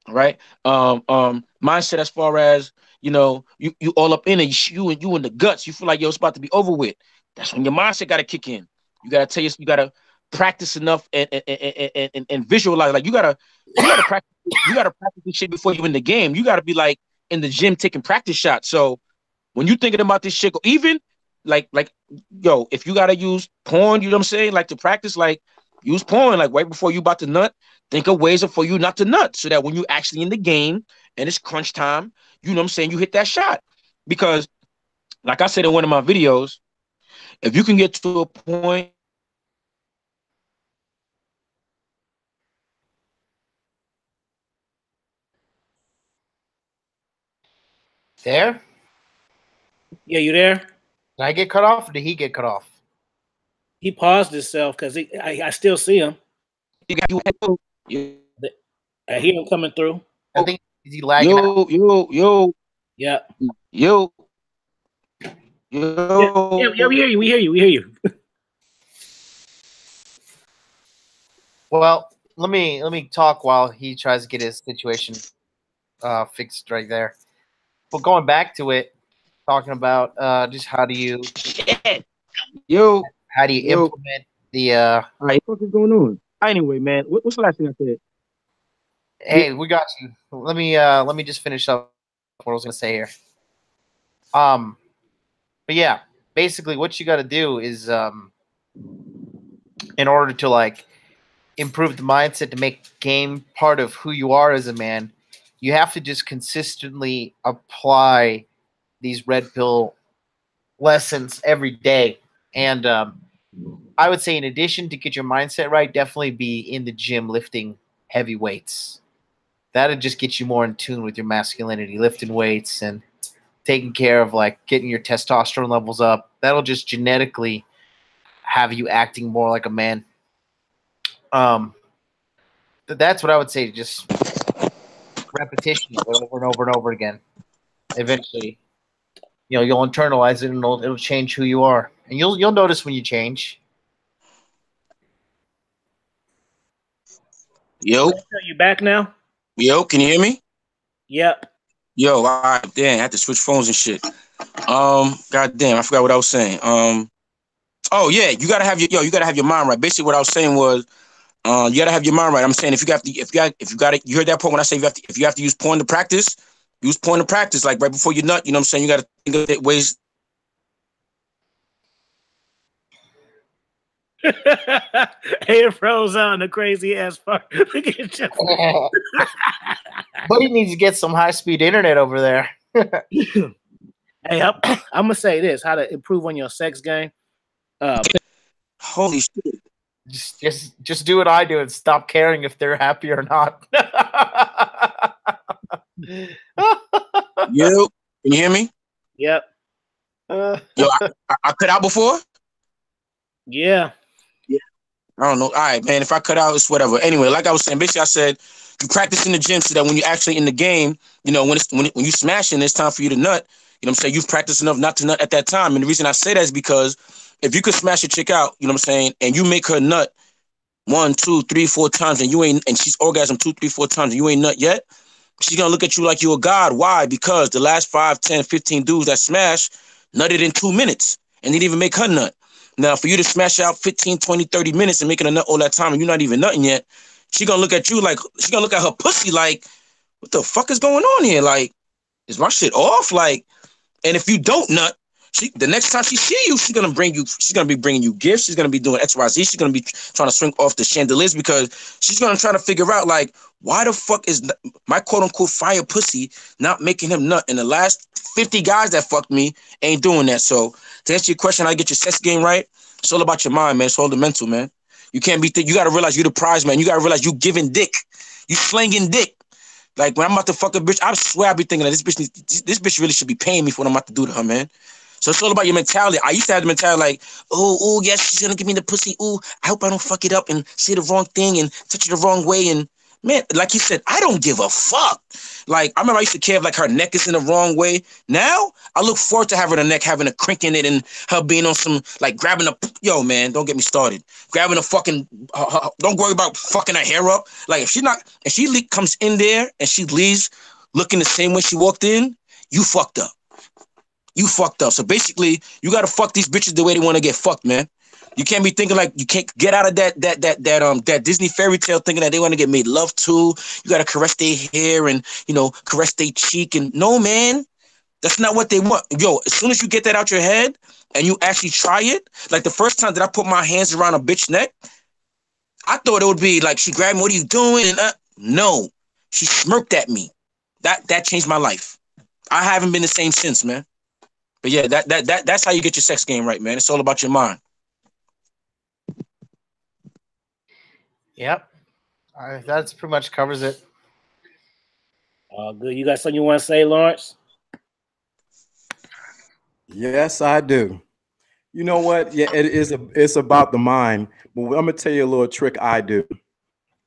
All right. Mindset as far as you all up in it, you in the guts. You feel like it's about to be over with. That's when your mindset got to kick in. You got to practice enough and visualize. Like you gotta practice. You gotta practice this shit before you in the game. You gotta be like in the gym taking practice shots. So when you thinking about this shit, even like if you gotta use porn, you know what I'm saying, like to practice, like use porn, like right before you about to nut. Think of ways for you not to nut, so that when you actually in the game and it's crunch time, you know what I'm saying, you hit that shot. Because like I said in one of my videos, if you can get to a point There? Yeah, you there? Did I get cut off or did he get cut off? He paused himself because I still see him. I hear him coming through. I think is he lagging out? Yeah. Yo. Yeah, we hear you. Well, let me talk while he tries to get his situation fixed right there. But going back to it, talking about just how do you implement the All right, what is going on? Anyway, man, what's the last thing I said? Hey, we got you. Let me just finish up what I was gonna say here. But yeah, basically what you gotta do is in order to like improve the mindset to make game part of who you are as a man, you have to just consistently apply these red pill lessons every day. And I would say, in addition, to get your mindset right, definitely be in the gym lifting heavy weights. That'll just get you more in tune with your masculinity, lifting weights and taking care of like getting your testosterone levels up. That'll just genetically have you acting more like a man. That's what I would say. Just repetition of it over and over and over again. Eventually, you'll internalize it and it'll change who you are, and you'll notice when you change. Yo, You back now? yo, can you hear me? Yep. Yo, all right, damn, I had to switch phones and shit. God damn, I forgot what I was saying. Oh yeah, you gotta have your mind right. Basically, what I was saying was, you gotta have your mind right. I'm saying if you got it, you heard that point when I say if you have to use porn to practice, use porn to practice. Like right before you nut, you know what I'm saying? You gotta think of it ways. Hey, it froze on the crazy ass part. Look at you. But he needs to get some high-speed internet over there. Hey, I'm gonna say this: how to improve on your sex game. Holy shit! Just do what I do and stop caring if they're happy or not. Yo, can you hear me? Yep. Yo, I cut out before. Yeah. I don't know. All right, man. If I cut out, it's whatever. Anyway, like I was saying, basically, I said you practice in the gym so that when you're actually in the game, when you smashing, it's time for you to nut. You know what I'm saying? You've practiced enough not to nut at that time. And the reason I say that is because if you could smash a chick out, you know what I'm saying, and you make her nut 1, 2, 3, 4 times, and she's orgasmed 2, 3, 4 times, and you ain't nut yet, she's gonna look at you like you're a god. Why? Because the last 5, 10, 15 dudes that smash nutted in 2 minutes and didn't even make her nut. Now, for you to smash out 15, 20, 30 minutes and making a nut all that time and you're not even nutting yet, she gonna look at you like, she gonna look at her pussy like, what the fuck is going on here? Like, is my shit off? Like, and if you don't nut, the next time she see you, she's gonna be bringing you gifts. She's gonna be doing XYZ. She's gonna be trying to swing off the chandeliers because she's gonna try to figure out like, why the fuck is my quote unquote fire pussy not making him nut? And the last 50 guys that fucked me ain't doing that. So to answer your question, how to get your sex game right, it's all about your mind, man. It's all the mental, man. You can't be. You gotta realize you're the prize, man. You gotta realize you giving dick, you slinging dick. Like when I'm about to fuck a bitch, I swear I be thinking that this bitch really should be paying me for what I'm about to do to her, man. So it's all about your mentality. I used to have the mentality like, oh, yes, she's gonna give me the pussy. Oh, I hope I don't fuck it up and say the wrong thing and touch it the wrong way. And man, like you said, I don't give a fuck. Like I remember I used to care if like her neck is in the wrong way. Now I look forward to having her neck having a crink in it and her being on some like grabbing yo man, don't get me started. Grabbing a fucking don't worry about fucking her hair up. Like if she comes in there and she leaves looking the same way she walked in, you fucked up. You fucked up. So basically, you gotta fuck these bitches the way they want to get fucked, man. You can't be thinking like you can't get out of that Disney fairy tale thinking that they want to get made love to. You gotta caress their hair and caress their cheek and no, man, that's not what they want. Yo, as soon as you get that out your head and you actually try it, like the first time that I put my hands around a bitch neck, I thought it would be like she grabbed me. What are you doing? And no, she smirked at me. That changed my life. I haven't been the same since, man. But yeah, that's how you get your sex game right, man. It's all about your mind. Yep. That's pretty much covers it. Good. You got something you want to say, Lawrence? Yes, I do. You know what? Yeah, it's about the mind. But I'm gonna tell you a little trick I do.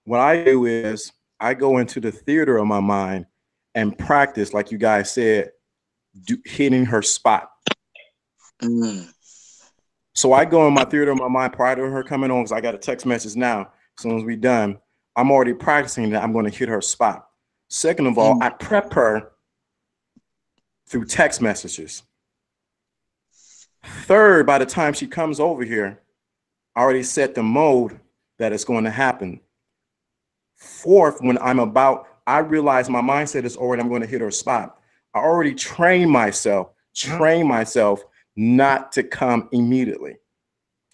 What I do is I go into the theater of my mind and practice, like you guys said, hitting her spot. So I go in my theater of my mind prior to her coming on because I got a text message now. As soon as we're done, I'm already practicing that I'm going to hit her spot. Second of all, I prep her through text messages. Third, by the time she comes over here, I already set the mode that it's going to happen. Fourth, when I realize my mindset is already, I'm going to hit her spot. I already train myself not to come immediately.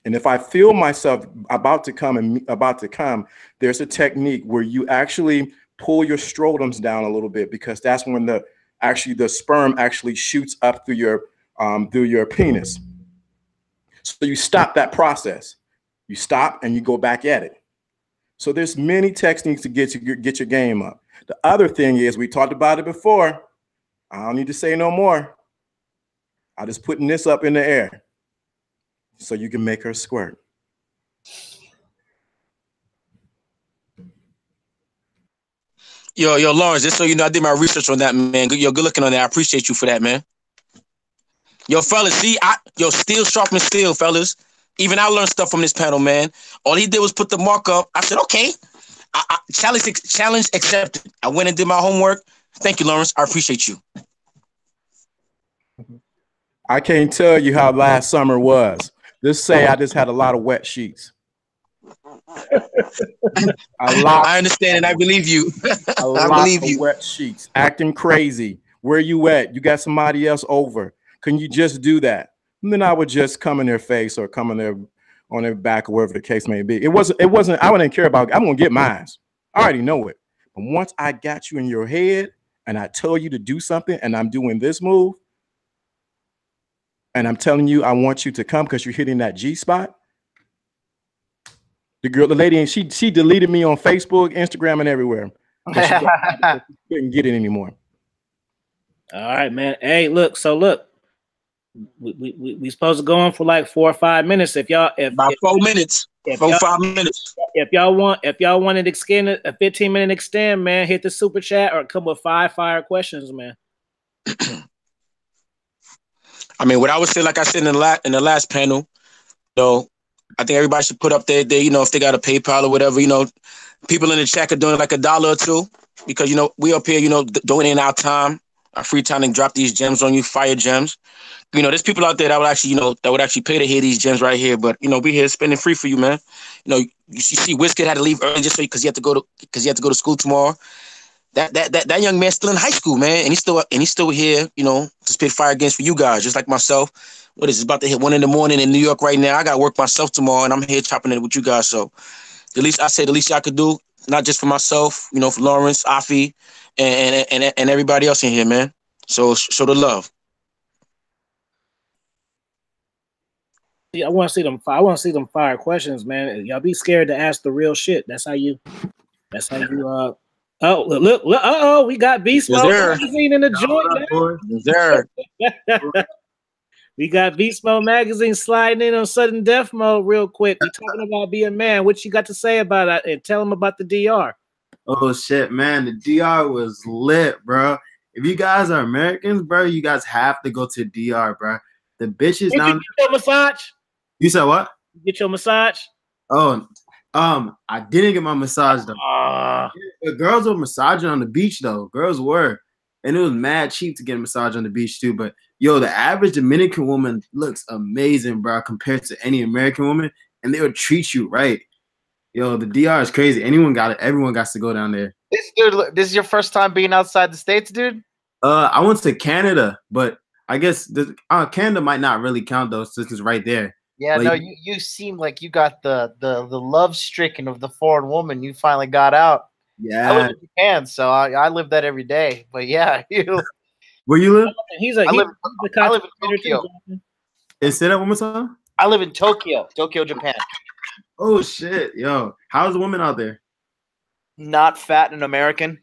And if I feel myself about to come, there's a technique where you actually pull your scrotums down a little bit because that's when actually the sperm actually shoots up through your penis. So you stop that process. You stop and you go back at it. So there's many techniques to get your game up. The other thing is, we talked about it before. I don't need to say no more. I'm just putting this up in the air so you can make her squirt. Yo, Lawrence, just so you know, I did my research on that, man. Good looking on that. I appreciate you for that, man. Yo, fellas, see, steel sharpens steel, fellas. Even I learned stuff from this panel, man. All he did was put the mark up. I said, okay. Challenge accepted. I went and did my homework. Thank you, Lawrence. I appreciate you. I can't tell you how last summer was. Just say I just had a lot of wet sheets. I understand and I believe you. A lot of wet sheets. Acting crazy. Where you at? You got somebody else over. Can you just do that? And then I would just come in their face or come in their on their back or wherever the case may be. It wasn't, I wouldn't care about, I'm gonna get mine. I already know it. But once I got you in your head and I tell you to do something and I'm doing this move, and I'm telling you I want you to come because you're hitting that G spot. The lady, and she deleted me on Facebook, Instagram, and everywhere. She couldn't get it anymore. All right, man. Hey, look, we supposed to go on for like 4 or 5 minutes. About 4 minutes. 4 or 5 minutes. If y'all want to extend a 15-minute extend, man, hit the super chat or come with 5 fire questions, man. I mean, what I would say, like I said in the last panel, I think everybody should put up their if they got a PayPal or whatever, people in the chat are doing like $1 or $2 because, we up here, donating our time, our free time, and drop these gems on you, fire gems. There's people out there that would actually pay to hear these gems right here. But, we here spending free for you, man. You see Wizkid had to leave early just because he had to go to school tomorrow. That young man's still in high school, man, and he's still here, to spit fire against for you guys, just like myself. What is it, about to hit 1 in the morning in New York right now? I got to work myself tomorrow, and I'm here chopping it with you guys. So, the least y'all could do, not just for myself, for Lawrence, Afi, and everybody else in here, man. So show the love. I want to see them. I want to see them fire questions, man. Y'all be scared to ask the real shit. That's how you. Oh, look. Uh-oh, we got Beast Mode Magazine in the joint. We got Beast Mode Magazine sliding in on sudden death mode real quick. We talking about being man. What you got to say about it? And tell them about the DR. Oh, shit, man. The DR was lit, bro. If you guys are Americans, bro, you guys have to go to DR, bro. The bitches now. Did you get your massage? You said what? You get your massage? Oh, I didn't get my massage though. The girls were massaging on the beach though. Girls were, and it was mad cheap to get a massage on the beach too. But yo, the average Dominican woman looks amazing, bro, compared to any American woman, and they would treat you right. Yo, the DR is crazy. Everyone got to go down there. This is your first time being outside the States, dude? I went to Canada, but I guess Canada might not really count though, since it's right there. Yeah, like, no, you seem like you got the love stricken of the foreign woman. You finally got out. Yeah, I live in Japan, so I live that every day. But yeah, where you live? I live in Tokyo. Say that one more time. I live in Tokyo, Japan. Oh shit, yo, how's the woman out there? Not fat and American.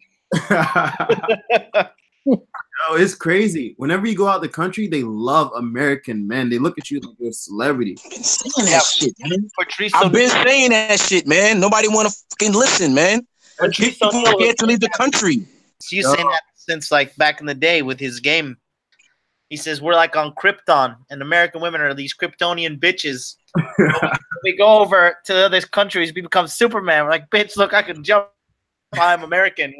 Yo, it's crazy. Whenever you go out the country, they love American men. They look at you like you're a celebrity. I've been saying that shit, man. I've been saying that shit, man. Nobody want to fucking listen, man. People scared to leave the country. So you're saying that since like back in the day with his game. He says we're like on Krypton, and American women are these Kryptonian bitches. We go over to other countries, we become Superman. We're like, bitch, look, I can jump. I'm American,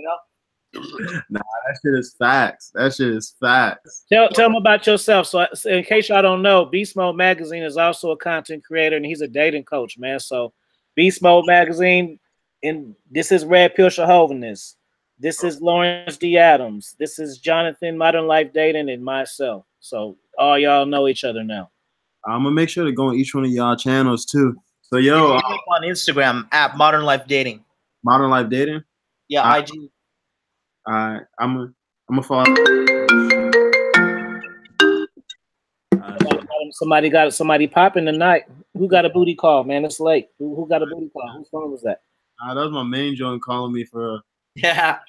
Nah, that shit is facts. Tell them about yourself. So in case y'all don't know, Beast Mode Magazine is also a content creator, and he's a dating coach, man. So Beast Mode Magazine, and this is Red Pill Chauvinist. This is Lawrence D. Adams. This is Jonathan, Modern Life Dating, and myself. So all y'all know each other now. I'm gonna make sure to go on each one of y'all channels too. So yo, on Instagram at Modern Life Dating. Modern Life Dating. Yeah, IG. I'm gonna follow. Somebody got somebody popping tonight. Who got a booty call, man? It's late. Who got a booty call? Whose phone was that? That was my main joint calling me for. Yeah.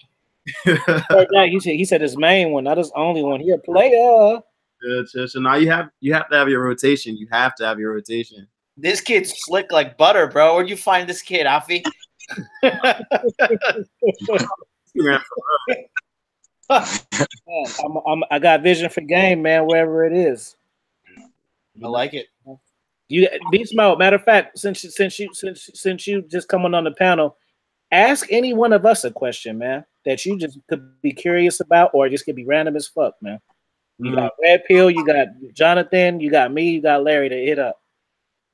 He said his main one, not his only one. He a player. Yeah, so now you have to have your rotation. You have to have your rotation. This kid's slick like butter, bro. Where'd you find this kid, Afi? I got vision for game, man. Wherever it is, I like it. You Beast Mode. Matter of fact, since you just coming on the panel, ask any one of us a question, man, that you just could be curious about, or just could be random as fuck, man. You got Red Pill, you got Jonathan, you got me, you got Larry to hit up.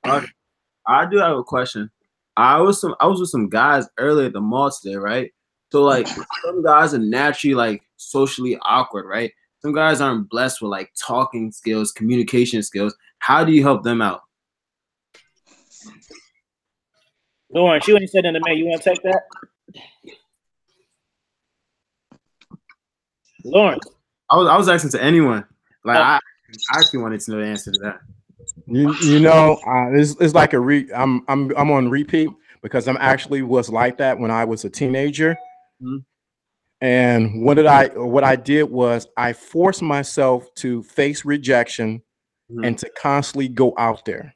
I do have a question. I was with some guys earlier at the mall today, right? So like some guys are naturally like socially awkward, right? Some guys aren't blessed with like talking skills, communication skills. How do you help them out? Lawrence, you ain't said in the mail. You want to take that? Lawrence. I was asking to anyone. Like I actually wanted to know the answer to that. You know, it's like I'm on repeat because I'm actually was like that when I was a teenager. Mm-hmm. And what I did was I forced myself to face rejection and to constantly go out there.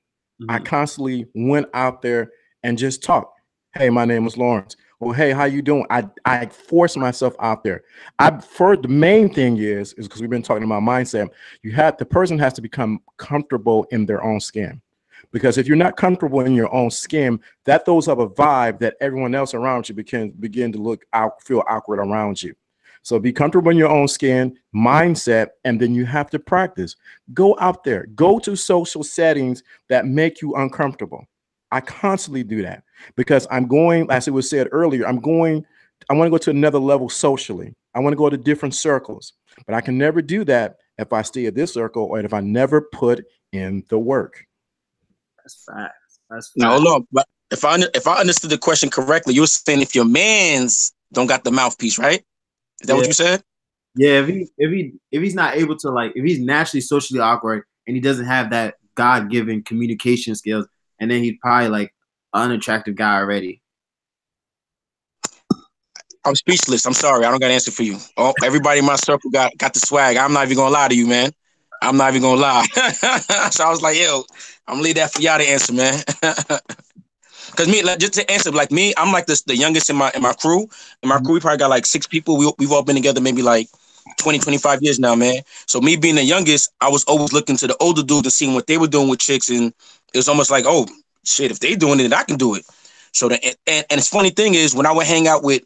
I constantly went out there and just talked. Hey, my name is Lawrence. Well, hey, how you doing? I forced myself out there. The main thing is because we've been talking about mindset. The person has to become comfortable in their own skin. Because if you're not comfortable in your own skin, that throws up a vibe that everyone else around you begin to feel awkward around you. So be comfortable in your own skin, mindset, and then you have to practice. Go out there. Go to social settings that make you uncomfortable. I constantly do that because I'm going, as it was said earlier, I want to go to another level socially. I want to go to different circles, but I can never do that if I stay at this circle or if I never put in the work. That's facts. No, look, but if I understood the question correctly, you were saying if your mans don't got the mouthpiece, right? Is that what you said? Yeah, if he's not able to, like, if he's naturally socially awkward and he doesn't have that God-given communication skills, and then he's probably like an unattractive guy already. I'm speechless. I'm sorry. I don't got an answer for you. Oh, everybody in my circle got the swag. I'm not even gonna lie to you, man. I'm not even gonna lie. So I was like, yo, I'm gonna leave that for y'all to answer, man. Because me, like, just to answer, like me, I'm like the youngest in my crew. In my crew, we probably got like 6 people. We've all been together maybe like 20, 25 years now, man. So me being the youngest, I was always looking to the older dudes and seeing what they were doing with chicks, and it was almost like, oh shit, if they doing it, I can do it. So and it's funny thing is when I would hang out with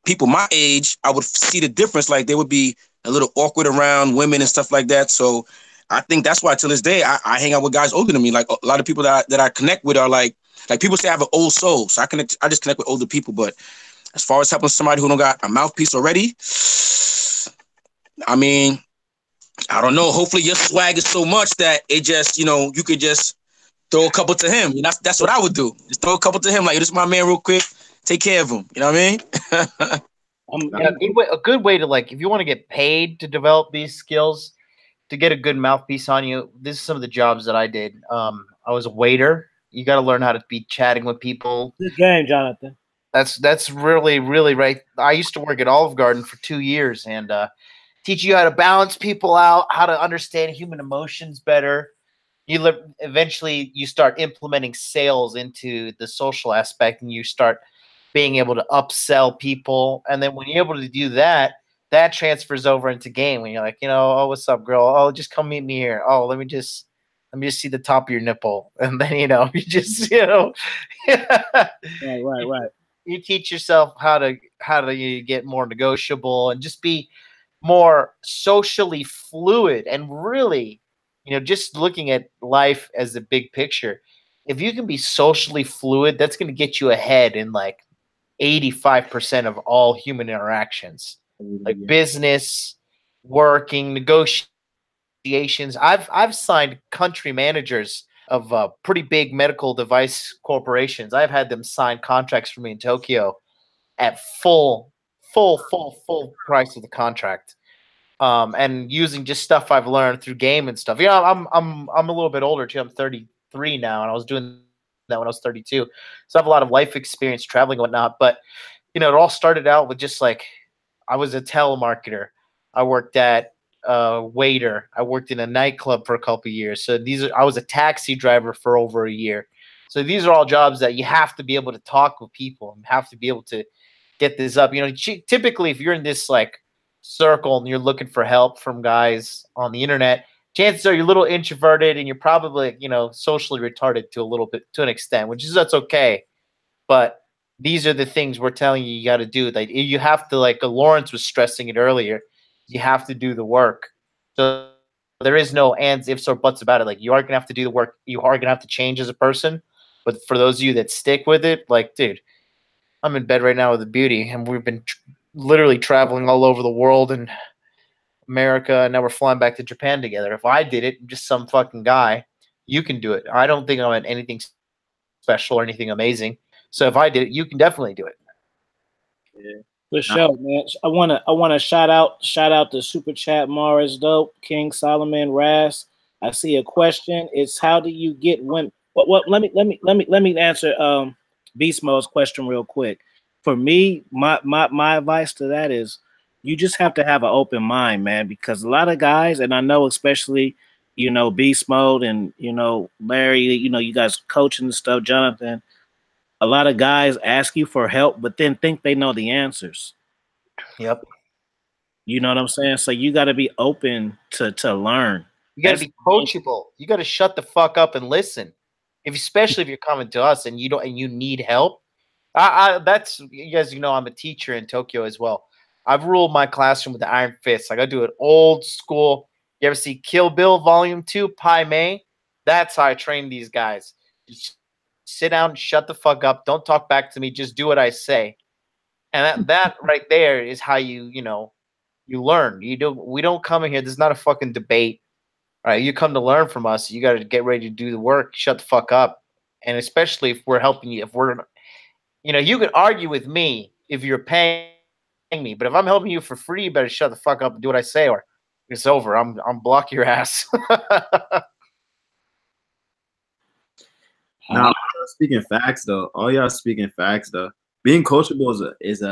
people my age, I would see the difference. Like they would be a little awkward around women and stuff like that. So I think that's why till this day I hang out with guys older than me. Like a lot of people that I connect with are like people say I have an old soul. So I just connect with older people. But as far as helping somebody who don't got a mouthpiece already, I mean, I don't know. Hopefully your swag is so much that it just, you could just throw a couple to him. That's what I would do. Just throw a couple to him. Like, this is my man real quick. Take care of him. You know what I mean? A good way to, like, if you want to get paid to develop these skills, to get a good mouthpiece on you, this is some of the jobs that I did. I was a waiter. You got to learn how to be chatting with people. Good game, Jonathan. That's really, really right. I used to work at Olive Garden for 2 years and teach you how to balance people out, how to understand human emotions better. Eventually you start implementing sales into the social aspect, and you start being able to upsell people. And then when you're able to do that, that transfers over into game when you're like, oh, what's up, girl? Oh, just come meet me here. Oh, let me just see the top of your nipple. And then, you just, Right. You teach yourself how to get more negotiable and just be more socially fluid, and really, just looking at life as a big picture. If you can be socially fluid, that's going to get you ahead in like 85% of all human interactions, like business, working, negotiations. I've signed country managers of pretty big medical device corporations. I've had them sign contracts for me in Tokyo at full price of the contract. and using just stuff I've learned through game and stuff. You know, I'm a little bit older too. I'm 33 now, and I was doing that when I was 32. So I have a lot of life experience traveling and whatnot. But you know, it all started out with just like I was a telemarketer. I worked at waiter. I worked in a nightclub for a couple of years. So I was a taxi driver for over a year. So these are all jobs that you have to be able to talk with people and have to be able to get this up. You know, typically if you're in this like circle and you're looking for help from guys on the internet, chances are you're a little introverted and you're probably, you know, socially retarded to a little bit, to an extent, that's okay. But these are the things we're telling you got to do. Like you have to, like Lawrence was stressing it earlier, you have to do the work. So there is no ands, ifs, or buts about it. Like you are gonna have to do the work. You are gonna have to change as a person. But for those of you that stick with it, like, dude, I'm in bed right now with a beauty, and we've been literally traveling all over the world and America, and now we're flying back to Japan together. If I did it, I'm just some fucking guy, you can do it. I don't think I'm at anything special or anything amazing. So if I did it, you can definitely do it. Yeah. For sure, man. I wanna shout out the super chat. Morris Dope, King Solomon, Raz. I see a question. It's how do you get women? What? Let me answer Beast Mode's question real quick. For me, my advice to that is you just have to have an open mind, man, because a lot of guys, and I know especially, you know, Beast Mode and, you know, Larry, you know, you guys coaching and stuff, Jonathan, a lot of guys ask you for help, but then think they know the answers. Yep. You know what I'm saying? So you got to be open to learn. You got to be coachable. You got to shut the fuck up and listen. Especially if you're coming to us and you need help. That's, you guys, you know, I'm a teacher in Tokyo as well. I've ruled my classroom with the iron fist. Like I do it old school. You ever see Kill Bill Volume 2, Pai Mei? That's how I train these guys. Just sit down, shut the fuck up. Don't talk back to me. Just do what I say. And that right there is how you learn. We don't come in here. This is not a fucking debate. All right, you come to learn from us. You got to get ready to do the work. Shut the fuck up. And especially if we're helping you, you can argue with me if you're paying me, but if I'm helping you for free, you better shut the fuck up and do what I say, or it's over. I'm block your ass. Now, speaking facts though, all y'all speaking facts though. Being coachable is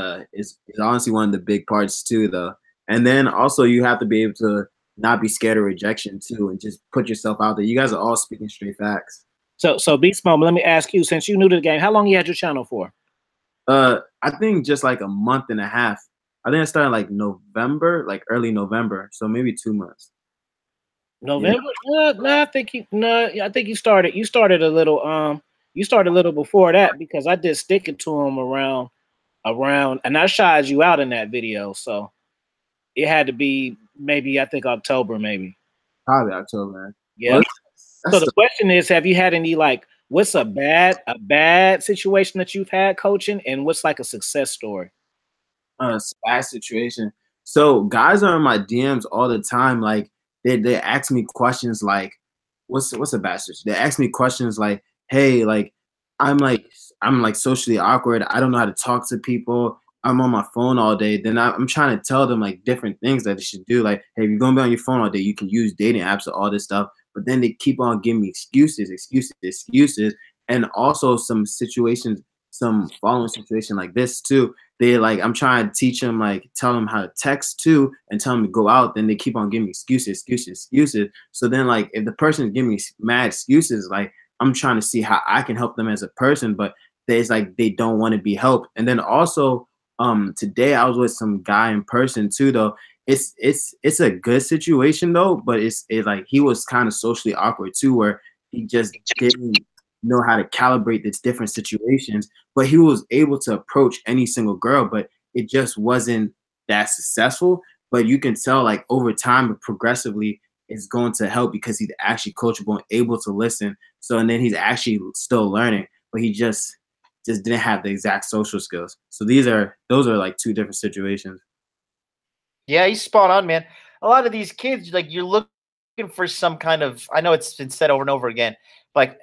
honestly one of the big parts too, though. And then also you have to be able to not be scared of rejection too, and just put yourself out there. You guys are all speaking straight facts. So Beast Mode, let me ask you, since you're new to the game, how long you had your channel for? I think just like a month and a half. I think I started like November, like early November, so maybe 2 months. November? Yeah. No, I think you started. You started a little. You started a little before that, because I did stick it to him around, and I shied you out in that video. So it had to be maybe, I think, October, maybe. Probably October. Yeah. Well, so the question is, have you had any, like, what's a bad situation that you've had coaching, and what's like a success story? Bad situation. So guys are in my DMs all the time. Like they ask me questions like, what's a bad situation? They ask me questions like, hey, like I'm socially awkward. I don't know how to talk to people. I'm on my phone all day. Then I'm trying to tell them like different things that they should do. Like, hey, if you're gonna be on your phone all day, you can use dating apps and all this stuff. But then they keep on giving me excuses. And also some situations, some following situation like this too. I'm trying to teach them, like tell them how to text too, and tell them to go out. Then they keep on giving me excuses. So then like if the person is giving me mad excuses, like I'm trying to see how I can help them as a person, but it's like they don't want to be helped. And then also today I was with some guy in person too though. It's a good situation though, but it's like he was kind of socially awkward too, where he just didn't know how to calibrate these different situations, but he was able to approach any single girl, but it just wasn't that successful. But you can tell like over time, progressively, it's going to help because he's actually coachable and able to listen. So, and then he's actually still learning, but he just didn't have the exact social skills. So those are like two different situations. Yeah, he's spot on, man. A lot of these kids, like you're looking for some kind of, I know it's been said over and over again, like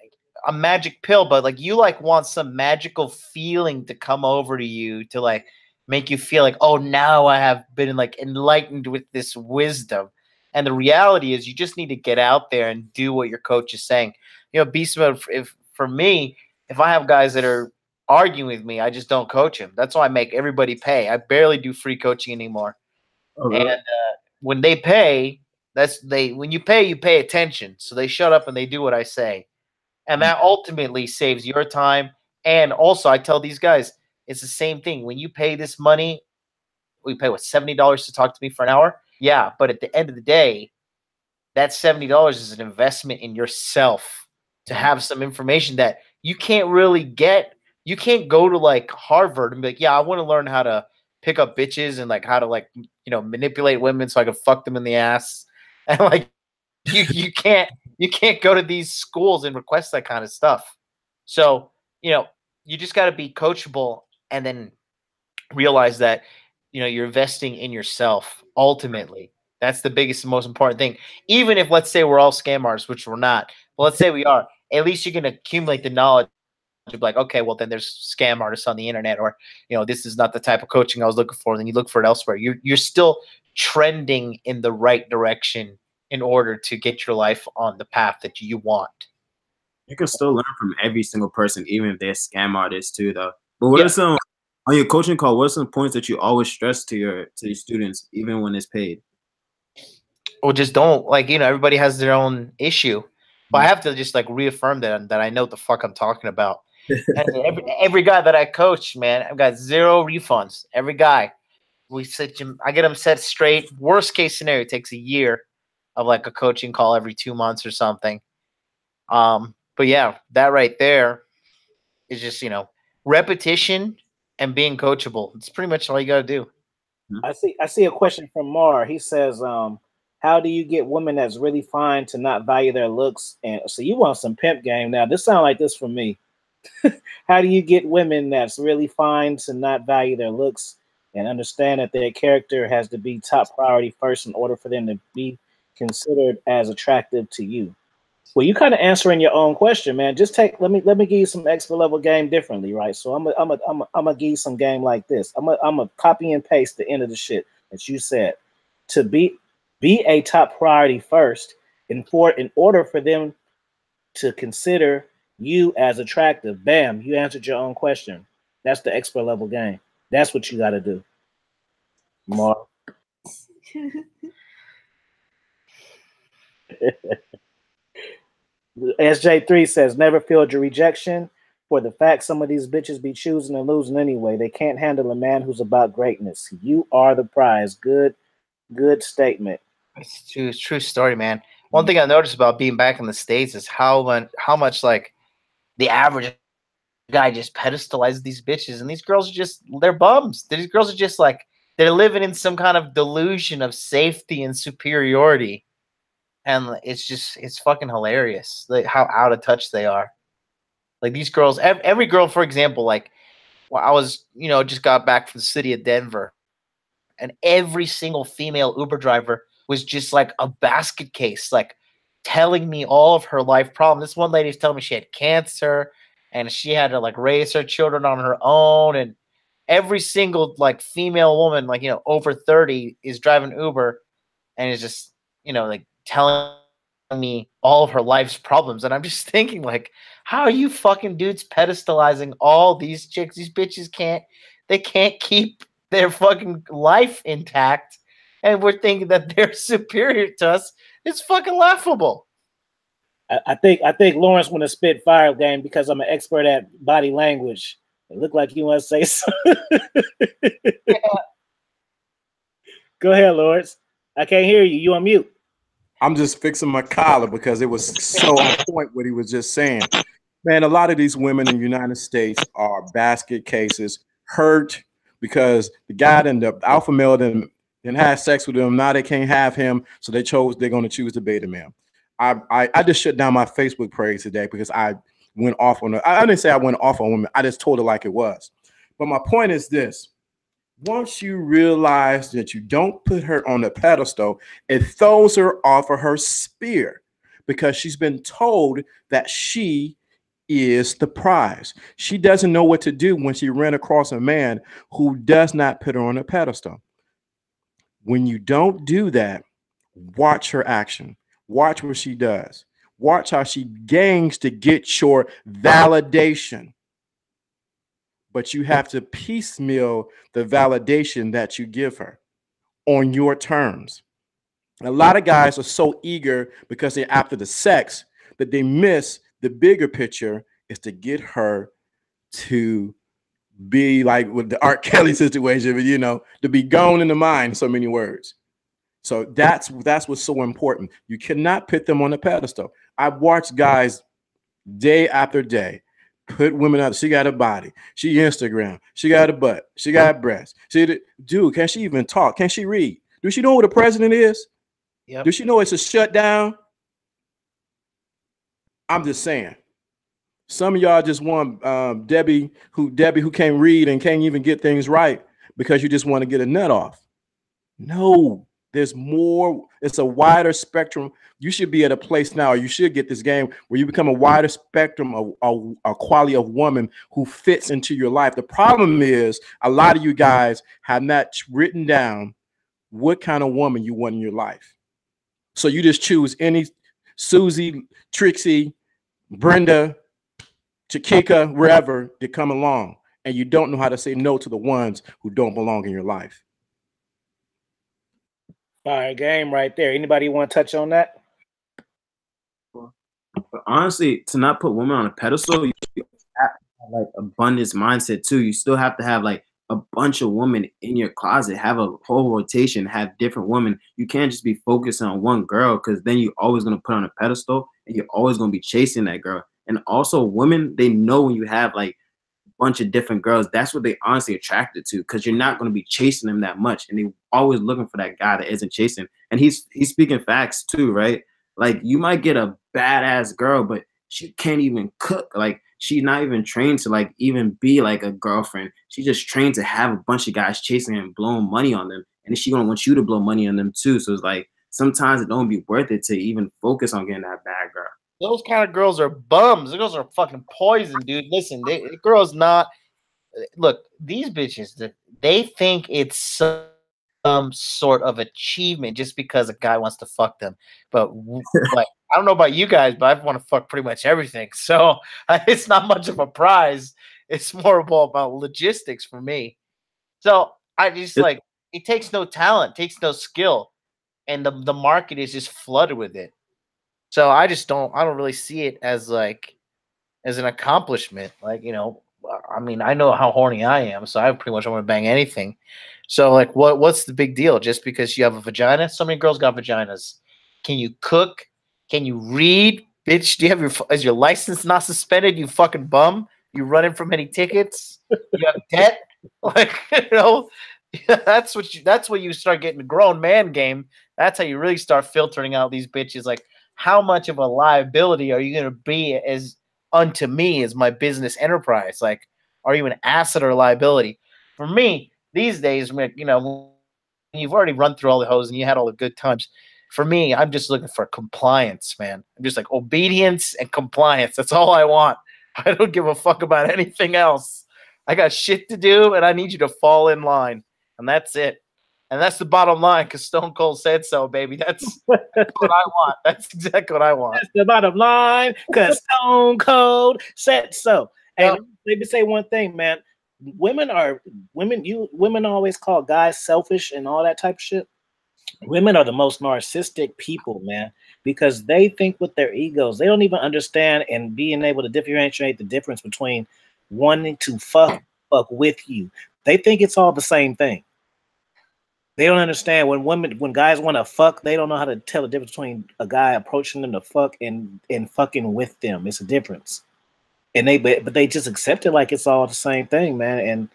a magic pill, but like you like want some magical feeling to come over to you to like make you feel like, oh, now I have been like enlightened with this wisdom. And the reality is, you just need to get out there and do what your coach is saying. You know, beast mode. If for me, if I have guys that are arguing with me, I just don't coach them. That's why I make everybody pay. I barely do free coaching anymore. Oh, really? And when they pay, when you pay attention. So they shut up and they do what I say. And that ultimately saves your time. And also, I tell these guys, it's the same thing. When you pay this money, we pay what, $70 to talk to me for an hour? Yeah, but at the end of the day, that $70 is an investment in yourself to have some information that you can't really get. You can't go to like Harvard and be like, yeah, I want to learn how to pick up bitches and like how to like, you know, manipulate women so I can fuck them in the ass. And like you can't go to these schools and request that kind of stuff. So, you know, you just got to be coachable and then realize that, you know, you're investing in yourself ultimately. That's the biggest and most important thing. Even if, let's say, we're all scam artists, which we're not, but let's say we are, at least you can accumulate the knowledge of like, okay, well, then there's scam artists on the internet, or, you know, this is not the type of coaching I was looking for. Then you look for it elsewhere. You're still trending in the right direction in order to get your life on the path that you want. You can still learn from every single person, even if they're scam artists too, though. But what are some on your coaching call? What are some points that you always stress to your students, even when it's paid? Or just don't, like, you know, everybody has their own issue, but I have to just like reaffirm that I know what the fuck I'm talking about. And every guy that I coach, man, I've got 0 refunds. Every guy, I get them set straight. Worst case scenario, it takes a year of like a coaching call every 2 months or something. But yeah, that right there is just, you know, repetition and being coachable. It's pretty much all you got to do. I see a question from Mar. He says, how do you get women that's really fine to not value their looks? And so you want some pimp game. Now, this sounds like this for me. How do you get women that's really fine to not value their looks and understand that their character has to be top priority first in order for them to be considered as attractive to you? Well, you kind of answering your own question, man. Just let me give you some expert level game differently, right? So I'm gonna give you some game like this. I'm gonna copy and paste the end of the shit that you said. To be a top priority first, in order for them to consider you as attractive. Bam, you answered your own question. That's the expert level game. That's what you got to do. Mark. SJ3 says, never feel your rejection for the fact some of these bitches be choosing and losing anyway. They can't handle a man who's about greatness. You are the prize. Good statement. It's true story, man. One thing I noticed about being back in the States is how much like the average guy just pedestalizes these bitches, and these girls are just, they're bums. These girls are just like, they're living in some kind of delusion of safety and superiority. And it's fucking hilarious, like how out of touch they are. Like these girls, every girl, for example, like, well, I was, you know, just got back from the city of Denver, and every single female Uber driver was just like a basket case, like telling me all of her life problems. This one lady was telling me she had cancer and she had to like raise her children on her own. And every single like female woman, like, you know, over 30 is driving Uber and is just, you know, like telling me all of her life's problems. And I'm just thinking, like, how are you fucking dudes pedestalizing all these chicks? These bitches can't keep their fucking life intact, and we're thinking that they're superior to us. It's fucking laughable. I think Lawrence want to spit fire game because I'm an expert at body language. It looked like you want to say something. Yeah. Go ahead, Lawrence. I can't hear you. You on mute. I'm just fixing my collar because it was so on point what he was just saying. Man, a lot of these women in the United States are basket cases, hurt because the guy the alpha male didn't have sex with them. Now they can't have him, so they're going to choose the beta male. I just shut down my Facebook page today because I went off on her. I didn't say I went off on women. I just told her like it was. But my point is this. Once you realize that you don't put her on the pedestal, it throws her off of her spear because she's been told that she is the prize. She doesn't know what to do when she ran across a man who does not put her on a pedestal. When you don't do that, watch her action. Watch what she does. Watch how she gains to get your validation. But you have to piecemeal the validation that you give her on your terms. A lot of guys are so eager because they're after the sex that they miss the bigger picture is to get her to be like with the Art Kelly situation, you know, to be gone in the mind, in so many words. So that's what's so important. You cannot put them on a pedestal. I've watched guys day after day put women out. She got a body. She Instagram. She got a butt. She got breasts. Dude, can she even talk? Can she read? Does she know what a president is? Yep. Does she know it's a shutdown? I'm just saying. Some of y'all just want Debbie who can't read and can't even get things right because you just want to get a nut off. No, there's more. It's a wider spectrum. You should be at a place now, or you should get this game where you become a wider spectrum of a quality of woman who fits into your life. The problem is a lot of you guys have not written down what kind of woman you want in your life. So you just choose any Susie, Trixie, Brenda, Chiquita, wherever they come along, and you don't know how to say no to the ones who don't belong in your life. Fire game right there. Anybody want to touch on that? But honestly, to not put women on a pedestal, you have to have like abundance mindset too. You still have to have like a bunch of women in your closet, have a whole rotation, have different women. You can't just be focused on one girl because then you're always going to put on a pedestal and you're always going to be chasing that girl. And also women, they know when you have like a bunch of different girls, that's what they honestly attracted to because you're not going to be chasing them that much. And they always looking for that guy that isn't chasing. And he's speaking facts too, right? Like you might get a badass girl, but she can't even cook. Like she's not even trained to like even be like a girlfriend. She's just trained to have a bunch of guys chasing her and blowing money on them. And then she gonna want you to blow money on them too. So it's like sometimes it don't be worth it to even focus on getting that bad girl. Those kind of girls are bums. Those girls are fucking poison, dude. Listen, the girl's not. Look, these bitches, they think it's some sort of achievement just because a guy wants to fuck them. But like, I don't know about you guys, but I want to fuck pretty much everything. So it's not much of a prize. It's more about logistics for me. So I just like, it takes no talent, takes no skill, and the market is just flooded with it. So I don't really see it as like as an accomplishment. Like, you know, I mean, I know how horny I am, so I pretty much want to bang anything. So like, what's the big deal? Just because you have a vagina? So many girls got vaginas. Can you cook? Can you read? Bitch, do you have is your license not suspended? You fucking bum. You running from any tickets? You have debt? Like, you know, that's when you start getting the grown man game. That's how you really start filtering out these bitches. Like, how much of a liability are you going to be as unto me as my business enterprise? Like, are you an asset or a liability? For me, these days, you know, you've already run through all the hoes and you had all the good times. For me, I'm just looking for compliance, man. I'm just like obedience and compliance. That's all I want. I don't give a fuck about anything else. I got shit to do, and I need you to fall in line, and that's it. And that's the bottom line, because Stone Cold said so, baby. That's what I want. That's exactly what I want. That's the bottom line, because Stone Cold said so. Hey, let me say one thing, man. Women always call guys selfish and all that type of shit. Women are the most narcissistic people, man, because they think with their egos. They don't even understand and being able to differentiate the difference between wanting to fuck with you. They think it's all the same thing. They don't understand when guys want to fuck, they don't know how to tell the difference between a guy approaching them to fuck and fucking with them. It's a difference. And but they just accept it like it's all the same thing, man. And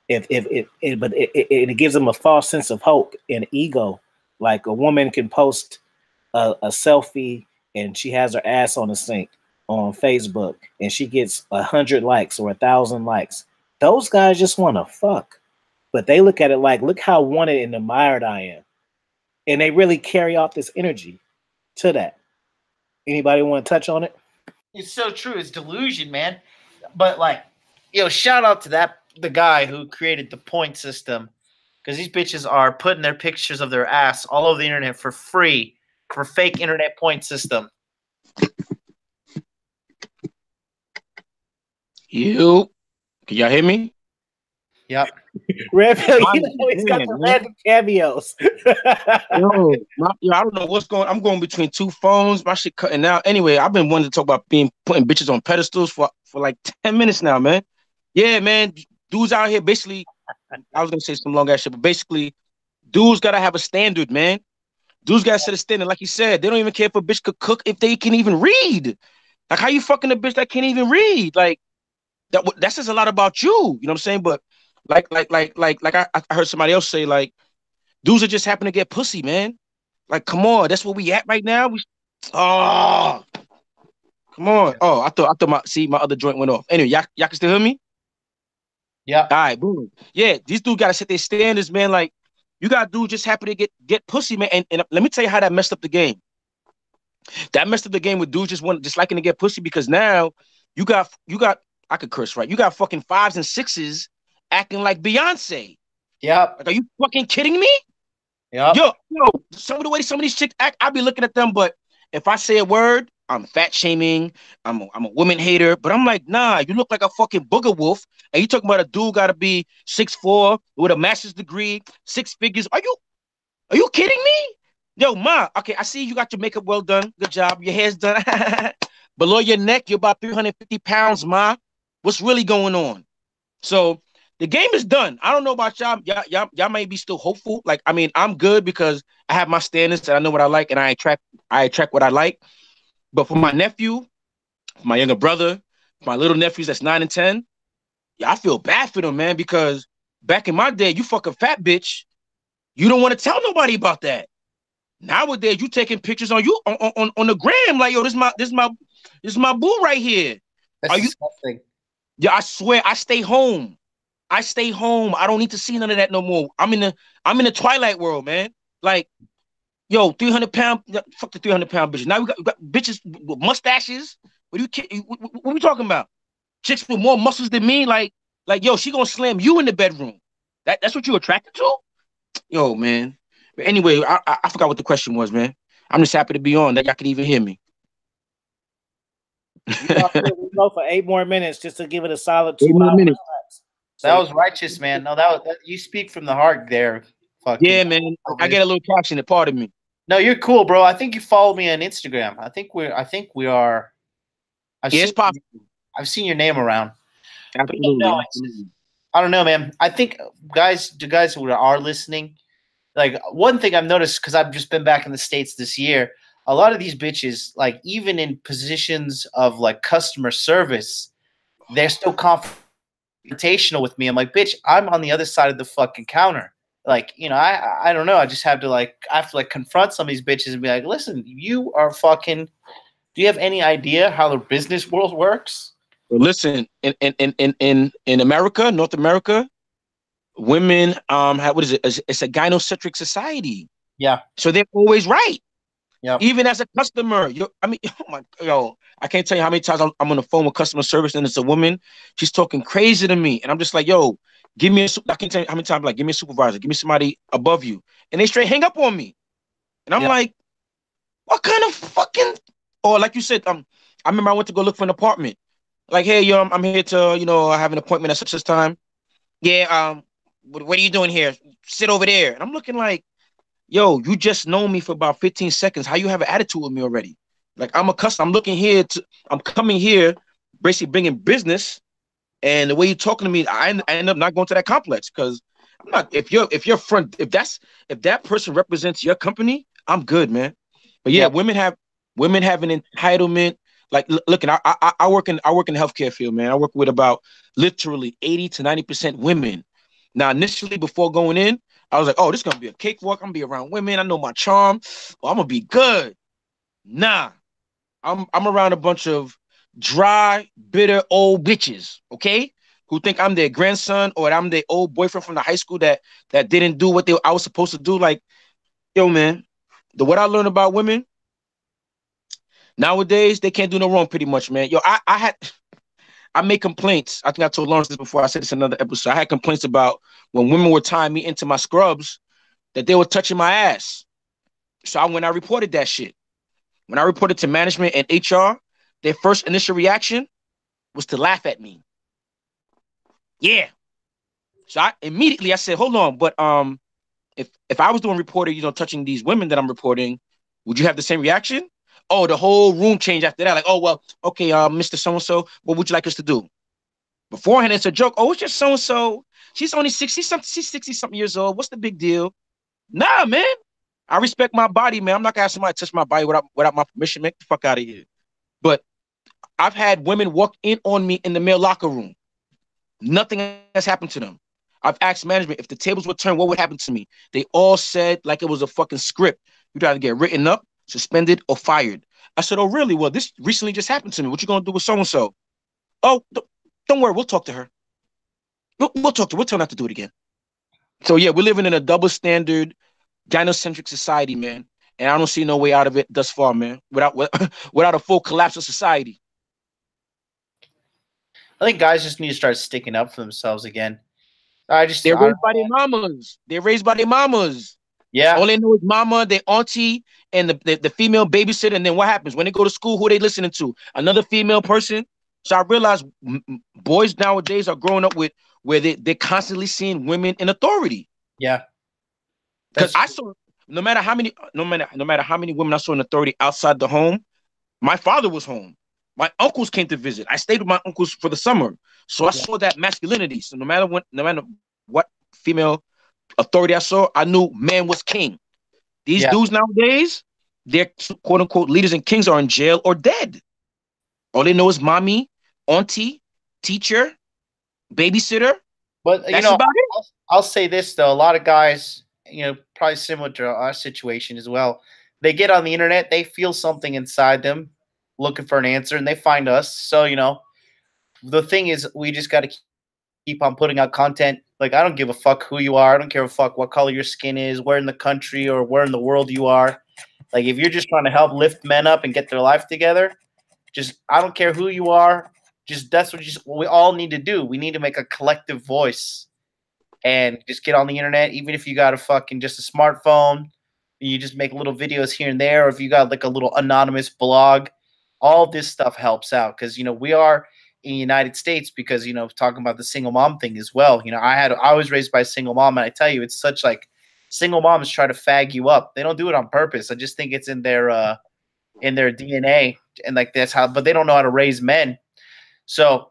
it gives them a false sense of hope and ego. Like a woman can post a selfie and she has her ass on the sink on Facebook and she gets 100 likes or 1,000 likes. Those guys just want to fuck. But they look at it like, look how wanted and admired I am. And they really carry off this energy to that. Anybody want to touch on it? It's so true. It's delusion, man. But like, shout out to the guy who created the point system, because these bitches are putting their pictures of their ass all over the internet for free for fake internet point system. Can y'all hear me? Yep. Red Pill, he's got the random cameos. I don't know what's going on. I'm going between two phones. My shit cutting out. Anyway, I've been wanting to talk about putting bitches on pedestals for like 10 minutes now, man. Yeah, man. Dudes out here basically, I was going to say some long ass shit, but basically, dudes got to have a standard, man. Dudes got to set a standard. Like you said, they don't even care if a bitch could cook if they can even read. Like, how you fucking a bitch that can't even read? Like, that says a lot about you. You know what I'm saying? But like I heard somebody else say, like, dudes are just happen to get pussy, man. Like, come on, that's where we at right now. Come on. Oh, I thought my other joint went off. Anyway, y'all can still hear me? Yeah. All right, boom. Yeah, these dudes gotta set their standards, man. Like, you got dudes just happy to get pussy, man. And let me tell you how that messed up the game. That messed up the game with dudes just liking to get pussy, because now you got I could curse, right? You got fucking 5s and 6s acting like Beyonce. Yep. Like, are you fucking kidding me? Yep. Yo, some of the way some of these chicks act, I be looking at them, but if I say a word, I'm fat shaming, I'm a woman hater, but I'm like, nah, you look like a fucking booger wolf, and you talking about a dude gotta be 6'4" with a master's degree, 6 figures. Are you kidding me? Yo, ma, okay, I see you got your makeup well done. Good job. Your hair's done. Below your neck, you're about 350 pounds, ma. What's really going on? So the game is done. I don't know about y'all. Y'all may be still hopeful. Like, I mean, I'm good because I have my standards and I know what I like, and I attract what I like. But for my nephew, my younger brother, my little nephews that's 9 and 10, yeah, I feel bad for them, man, because back in my day, you fuck a fat bitch, you don't want to tell nobody about that. Nowadays, you taking pictures on the gram, like, yo, this is my boo right here. That's disgusting. Yeah, I swear, I stay home. I don't need to see none of that no more. I'm in the twilight world, man. Like, yo, 300-pound, fuck the 300-pound bitches. Now we got bitches with mustaches. What are we talking about? Chicks with more muscles than me. Like, yo, she gonna slam you in the bedroom. That's what you attracted to? Yo, man. But anyway, I forgot what the question was, man. I'm just happy to be on that y'all can even hear me. We go for 8 more minutes just to give it a solid 2 hours. That was righteous, man. No, that you speak from the heart there. Yeah, man. I get a little passionate. Pardon me. No, you're cool, bro. I think you follow me on Instagram. I think we are. It's possible. I've seen your name around. Absolutely. No, I don't know, man. I think the guys who are listening, like, one thing I've noticed, because I've just been back in the States this year, a lot of these bitches, like, even in positions of like customer service, they're still confrontational with me. I'm like, bitch, I'm on the other side of the fucking counter. Like, I don't know. I just have to confront some of these bitches and be like, listen, you are fucking. Do you have any idea how the business world works? Well, listen, in America, North America, women what is it? It's a gynocentric society. Yeah. So they're always right. Yeah. Even as a customer, I can't tell you how many times I'm on the phone with customer service and it's a woman. She's talking crazy to me, and I'm just like, yo, give me I can't tell you how many times, like, give me a supervisor, give me somebody above you, and they straight hang up on me, and I'm like, what kind of fucking? Or like you said, I remember I went to go look for an apartment. Like, hey, yo, I'm here to, I have an appointment at such time. Yeah, what are you doing here? Sit over there. And I'm looking like, yo, you just know me for about 15 seconds. How you have an attitude with me already? Like, I'm a customer. I'm coming here, basically bringing business. And the way you're talking to me, I end up not going to that complex, because I'm not. If that person represents your company, I'm good, man. But yeah, women have an entitlement. Like, look, I work in the healthcare field, man. I work with about literally 80 to 90% women. Now, initially, before going in, I was like, oh, this is gonna be a cakewalk. I'm gonna be around women. I know my charm. Well, I'm gonna be good. Nah, I'm around a bunch of dry, bitter old bitches, okay? Who think I'm their grandson or I'm their old boyfriend from the high school that didn't do what I was supposed to do. Like, yo, man, what I learned about women, Nowadays, they can't do no wrong pretty much, man. Yo, I made complaints. I think I told Lawrence this before. I said this in another episode. I had complaints about when women were tying me into my scrubs that they were touching my ass. So when I reported that shit, when I reported to management and HR, their first initial reaction was to laugh at me. Yeah. So I said, hold on, but if I was doing reporting, touching these women that I'm reporting, would you have the same reaction? Oh, the whole room changed after that. Like, oh, well, okay, Mr. So-and-so, what would you like us to do? Beforehand, it's a joke. Oh, it's just so-and-so. She's only 60-something. She's 60-something years old. What's the big deal? Nah, man. I respect my body, man. I'm not going to have somebody touch my body without my permission. Make the fuck out of here. But I've had women walk in on me in the male locker room. Nothing has happened to them. I've asked management if the tables were turned, what would happen to me? They all said like it was a fucking script. You'd either get written up, suspended, or fired. I said, oh, really? Well, this recently just happened to me. What you going to do with so-and-so? Oh, don't worry. We'll talk to her. We'll talk to her. We'll tell her not to do it again. So, yeah, we're living in a double standard, gynocentric society, man. And I don't see no way out of it thus far, man, without a full collapse of society. I think guys just need to start sticking up for themselves again. They're raised by their mamas. They're raised by their mamas. Yeah. All they know is mama, their auntie, and the female babysitter. And then what happens? When they go to school, who are they listening to? Another female person. So I realized boys nowadays are growing up with where they're constantly seeing women in authority. Yeah. Because I saw no matter how many women I saw in authority outside the home, my father was home. My uncles came to visit. I stayed with my uncles for the summer. So I saw that masculinity. So no matter what female authority I saw, I knew man was king. These dudes nowadays, their quote unquote leaders and kings are in jail or dead. All they know is mommy, auntie, teacher, babysitter. But that's about it. I'll say this though, a lot of guys, probably similar to our situation as well. They get on the internet, they feel something inside them, looking for an answer, and they find us. So the thing is, we just got to keep on putting out content. Like, I don't give a fuck who you are. I don't care a fuck what color your skin is, where in the country or where in the world you are. Like, if you're just trying to help lift men up and get their life together, I don't care who you are. That's what we all need to do. We need to make a collective voice and just get on the internet. Even if you got just a smartphone, you just make little videos here and there, or if you got like a little anonymous blog, all this stuff helps out. Because, we are in the United States because, talking about the single mom thing as well. I was raised by a single mom, and I tell you, it's such like single moms try to fag you up. They don't do it on purpose. I just think it's in their DNA, and like that's how, but they don't know how to raise men. So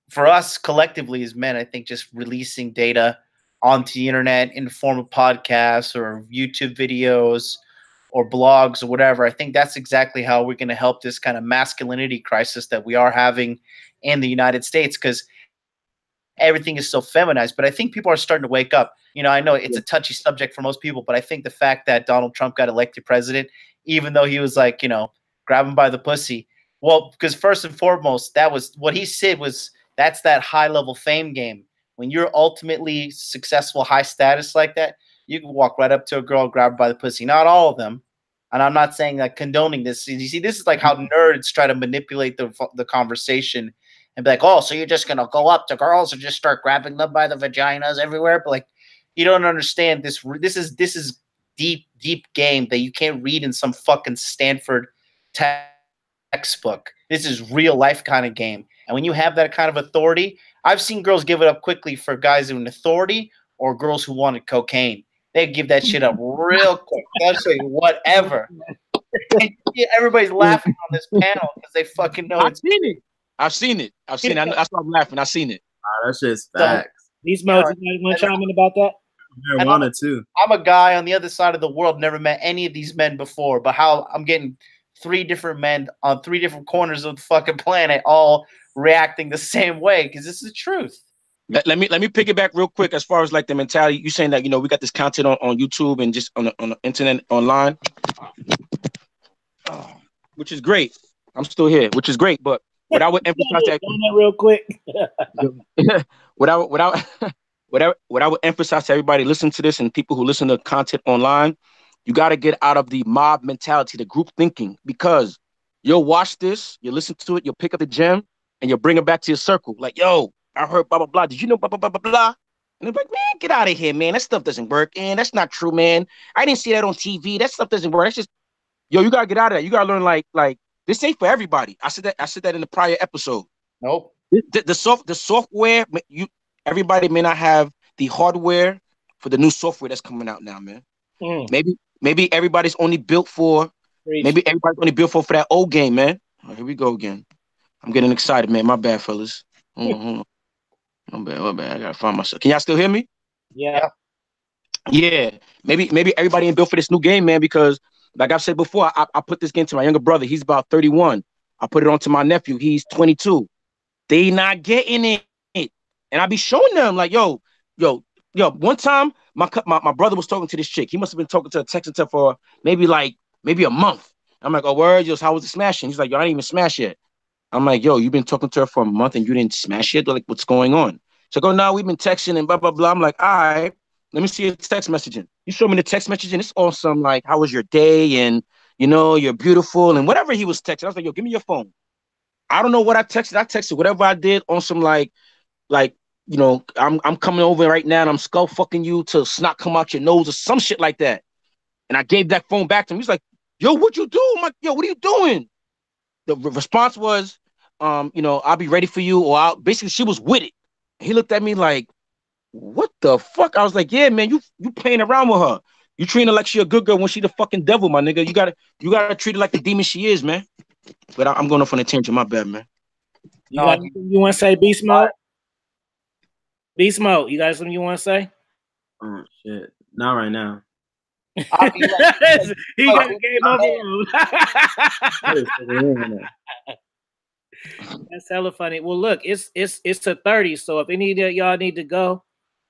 for us collectively as men, I think just releasing data onto the internet in the form of podcasts or YouTube videos or blogs or whatever, I think that's exactly how we're going to help this kind of masculinity crisis that we are having in the United States, because everything is so feminized. But I think people are starting to wake up. I know it's a touchy subject for most people, but I think the fact that Donald Trump got elected president, even though he was like, grab him by the pussy. Well, because first and foremost, that was what he said that's that high level fame game. When you're ultimately successful, high status like that, you can walk right up to a girl, grab her by the pussy. Not all of them. And I'm not saying that condoning this. You see, this is like how nerds try to manipulate the conversation and be like, oh, so you're just going to go up to girls and just start grabbing them by the vaginas everywhere. But like, you don't understand this. This is deep game that you can't read in some fucking Stanford textbook. This is real life kind of game. And when you have that kind of authority, I've seen girls give it up quickly for guys in authority or girls who wanted cocaine. They give that shit up real quick. They'll say whatever. Everybody's laughing on this panel because they fucking know. I've seen it. That's why I'm laughing. I've seen it. That shit's facts. These modes, you want to chime in about that? Marijuana too. I'm a guy on the other side of the world, never met any of these men before, but how I'm getting 3 different men on 3 different corners of the fucking planet all reacting the same way, because this is the truth. Let me pick it back real quick as far as like the mentality. You saying that we got this content on YouTube and just on the internet online, which is great. I'm still here, which is great. But what I would emphasize that real quick. what I would emphasize to everybody listen to this and people who listen to content online, you got to get out of the mob mentality, the group thinking, because you'll watch this, you listen to it, you'll pick up the gem, and you'll bring it back to your circle. Like, yo, I heard blah blah blah. Did you know blah blah blah blah blah? And they're like, man, get out of here, man. That stuff doesn't work. And that's not true, man. I didn't see that on TV. That stuff doesn't work. That's just, yo, you gotta get out of that. You gotta learn like this ain't for everybody. I said that in the prior episode. Nope. The software, everybody may not have the hardware for the new software that's coming out now, man. Maybe everybody's only built for for that old game, man. Oh, here we go again. I'm getting excited, man. My bad, fellas. Hold on. My bad. I gotta find myself. Can y'all still hear me? Yeah. Yeah. Maybe everybody ain't built for this new game, man, because like I've said before, I put this game to my younger brother. He's about 31. I put it on to my nephew. He's 22. They not getting it. And I be showing them like, yo. One time, my brother was talking to this chick. He must have been talking to her, texting to her for maybe a month. I'm like, oh, word, just how was it smashing? He's like, yo, I didn't even smash yet. I'm like, yo, you've been talking to her for a month and you didn't smash yet? They're like, what's going on? So go, no, we've been texting and blah, blah, blah. I'm like, all right, let me see your text messaging. You show me the text messaging. It's awesome. Like, how was your day? And, you're beautiful and whatever he was texting. I was like, yo, give me your phone. I don't know what I texted. I texted whatever I did on some like, I'm coming over right now and I'm skull fucking you till snot come out your nose or some shit like that. And I gave that phone back to him. He's like, yo, what you do? I'm like, yo, what are you doing? The response was, I'll be ready for you. Or basically she was with it. He looked at me like, what the fuck? I was like, yeah, man, you playing around with her. You treating her like she a good girl when she the fucking devil, my nigga. You gotta treat her like the demon she is, man. But I'm going off on a tangent, my bad, man. You got anything you want to say, Beast Mode? Beast Mode, you got something you want to say? Oh shit, not right now. He got a game over. That's hella funny. Well, look, it's to 30. So if any of y'all need to go,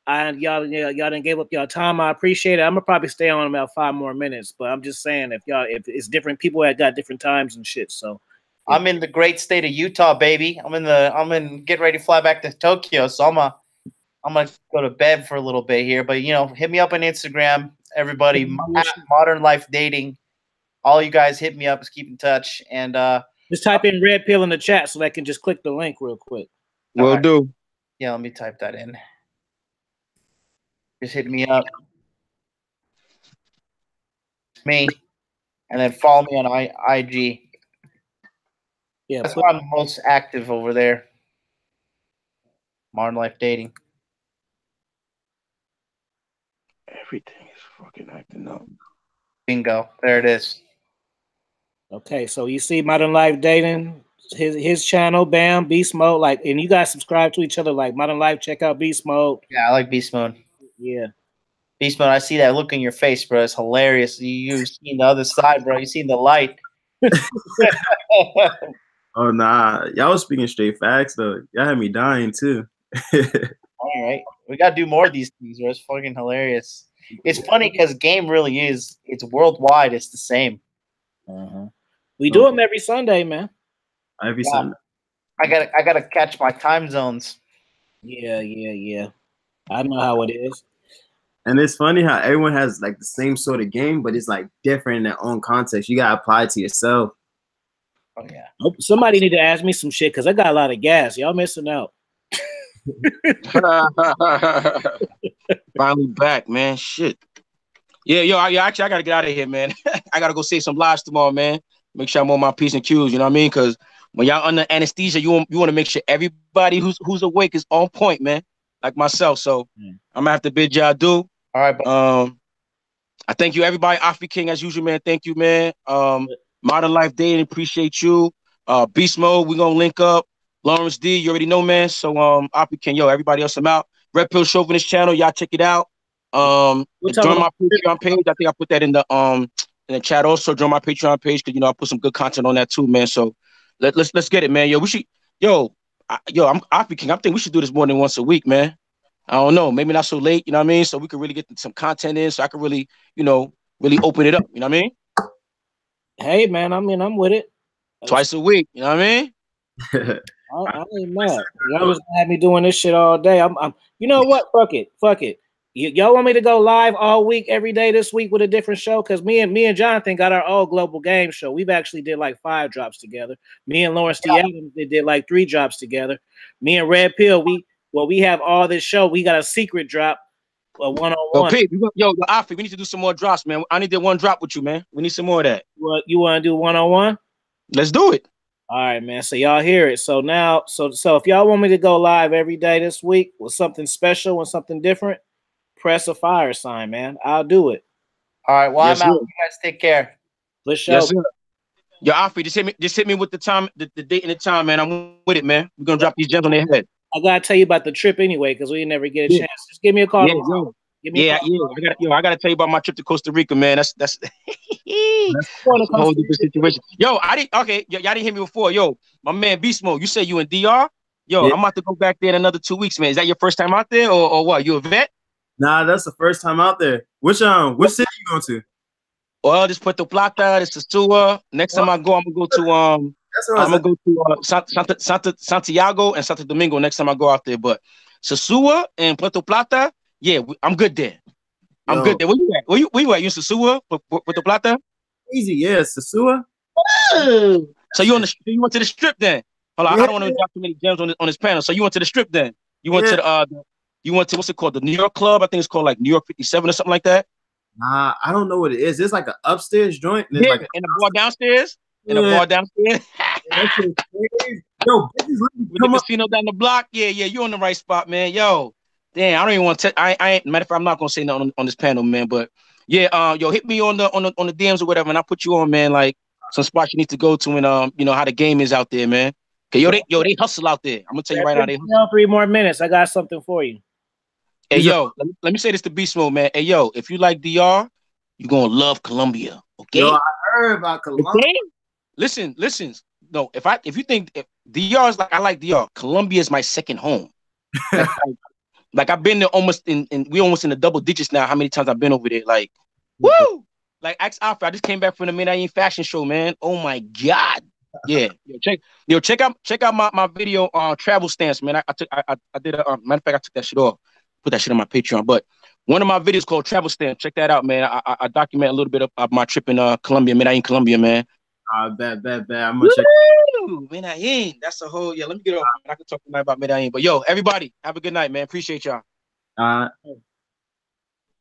and y'all didn't give up y'all time, I appreciate it. I'm gonna probably stay on about 5 more minutes, but I'm just saying if it's different people that got different times and shit. So I'm in the great state of Utah, baby. I'm in getting ready to fly back to Tokyo, so I'm gonna go to bed for a little bit here. But hit me up on Instagram, everybody. Modern Life Dating. All you guys hit me up. Just keep in touch and just type in Red Pill in the chat so they can just click the link real quick. Will do. Yeah, let me type that in. Just hit me up. Me. And then follow me on IG. Yeah, that's why I'm most active over there. Modern Life Dating. Everything is fucking acting up. Bingo. There it is. Okay, so you see Modern Life Dating, his channel, bam, Beast Mode, and you guys subscribe to each other, like Modern Life, check out Beast Mode. Yeah, I like Beast Mode. Yeah. Beast Mode, I see that look in your face, bro. It's hilarious. You've seen the other side, bro. You've seen the light. Oh, nah. Y'all was speaking straight facts, though. Y'all had me dying, too. All right. We got to do more of these things, bro. It's fucking hilarious. It's funny because game really is. It's worldwide. It's the same. We do them every Sunday, man. Every Sunday. I gotta catch my time zones. Yeah. I know how it is. And it's funny how everyone has like the same sort of game, but it's like different in their own context. You gotta apply it to yourself. Oh yeah. Somebody need to ask me some shit because I got a lot of gas. Y'all missing out. Finally back, man. Shit. Yeah, actually, I gotta get out of here, man. I gotta go save some lives tomorrow, man. Make sure I'm on my P's and Q's. You know what I mean? Because when y'all under anesthesia, you want to make sure everybody who's awake is on point, man. Like myself. So I'm gonna have to bid y'all do. All right. I thank you, everybody. Afi King, as usual, man. Thank you, man. Modern Life Dating, appreciate you. Beast Mode, we're gonna link up. Lawrence D, you already know, man. So Afi King, everybody else, I'm out. Red Pill Chauvinist channel, y'all check it out. Join my Patreon page. I think I put that in the chat also. Join my Patreon page because I put some good content on that too, man. So let's get it, man. We should I'm Afi King. I think we should do this more than once a week, man. I don't know, maybe not so late, you know what I mean? So we could really get some content in, so I could really, really open it up, you know what I mean? Hey man, I'm with it. Twice a week, you know what I mean? I ain't mad. Y'all was gonna have me doing this shit all day. I'm you know what? Fuck it. Y'all want me to go live all week, every day this week with a different show? Because me and Jonathan got our own global game show. We've actually did like 5 drops together. Me and Lawrence D. Adams did like 3 drops together. Me and Red Pill, we have all this show. We got a secret drop, a one-on-one. Yo, Alfie, we need to do some more drops, man. I need to 1 drop with you, man. We need some more of that. You want to do one-on-one? Let's do it. All right, man. So y'all hear it. So now, so if y'all want me to go live every day this week with something special and something different, press a fire sign, man. I'll do it. All right. Well, Yes, I'm out. sir. You guys take care. Let's show. Yes, sir. Yo, Alfie, just hit me with the time, the date and the time, man. I'm with it, man. We're gonna drop these gems on their head. I gotta tell you about the trip anyway, because we never get a chance. Just give me a call. Give me a call. I gotta tell you about my trip to Costa Rica, man. That's a whole different situation. Yo, y'all didn't hear me before. Yo, my man Beast Mode, you say you in DR? Yo, I'm about to go back there in another 2 weeks, man. Is that your first time out there, or what? You a vet? Nah, that's the first time out there. Which city you going to? Well, this Puerto Plata, this is Sua. Next time I go, I'm gonna go to Santiago and Santo Domingo next time I go out there. But Sosua and Puerto Plata, yeah, I'm good there. I'm good there. Where you at? Where you at? You in Sosua, Puerto Plata? Easy, yeah, Sosua. So you went to the strip then? Hold on, I don't want to drop too many gems on this panel. So you went to the strip then? You went to you went to what's it called? The New York Club? I think it's called like New York 57 or something like that. Nah, I don't know what it is. It's like an upstairs joint. And like and a bar downstairs. And a bar downstairs. Yo, with the casino down the block. Yeah, you on the right spot, man. Yo, damn, I don't even want to. I ain't. Matter of fact, I'm not gonna say nothing on this panel, man. But yeah, yo, hit me on the DMs or whatever, and I'll put you on, man. Like some spots you need to go to, and you know how the game is out there, man. Okay, they hustle out there. I'm gonna tell you right now, they hustle. 3 more minutes. I got something for you. Hey, yo, let me say this to Beast Mode, man. Hey, yo, if you like DR, you're gonna love Colombia. Okay. Yo, I heard about Colombia. Okay? Listen. No, if you think DR is like I like DR, Colombia is my second home. Like I've been there we almost in the double digits now. How many times I've been over there? Like, woo! Like Alfred, I just came back from the Medellin fashion show, man. Oh my god. Yeah. Check out my video on travel stance, man. I did a matter of fact, I took that shit off. Put that shit on my Patreon. But one of my videos called Travel Stamp. Check that out, man. I document a little bit of my trip in Colombia, Medellin, Colombia, man. Bet. I'm gonna check. Medellin. That's a whole let me get off. I can talk tonight about Medellin. But yo, everybody, have a good night, man. Appreciate y'all. Yeah,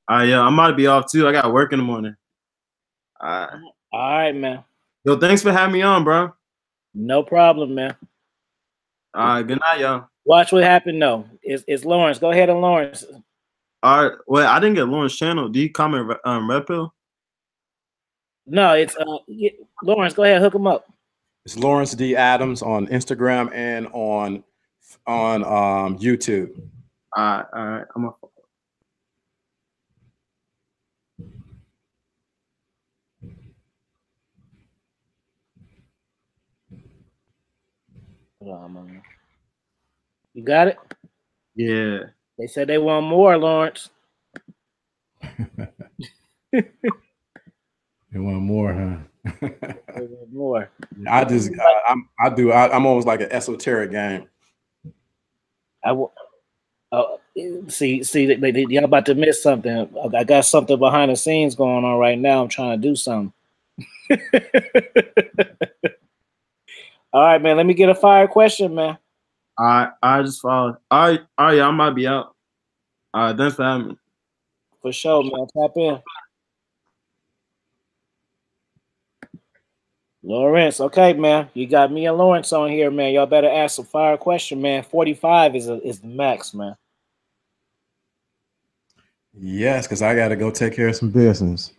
I'm about to be off too. I got work in the morning. All right, man. Yo, thanks for having me on, bro. No problem, man. Good night, y'all. Watch what happened though. It's Lawrence. Go ahead and Lawrence. All right. Well, I didn't get Lawrence's channel. Do you comment Red Pill? No, it's Lawrence. Go ahead, hook him up. It's Lawrence D. Adams on Instagram and on YouTube. All right. I'm Hold on, man. You got it? Yeah. They said they want more, Lawrence. They want more, huh? They want more. I'm almost like an esoteric game. See, y'all about to miss something. I got something behind the scenes going on right now. I'm trying to do something. All right, man. Let me get a fire question, man. I just followed. All right, yeah, I might be out. Thanks for having me. For sure, man. Tap in. Lawrence, okay, man. You got me and Lawrence on here, man. Y'all better ask a fire question, man. 45 is the max, man. Yes, because I got to go take care of some business.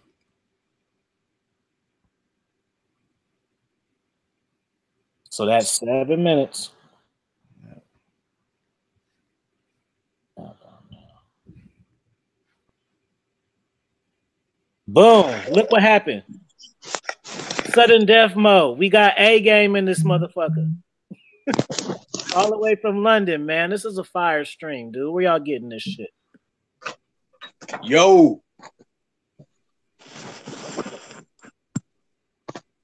So that's 7 minutes. Boom. Look what happened. Sudden death mode. We got Agame in this motherfucker. All the way from London, man. This is a fire stream, dude. Where y'all getting this shit? Yo,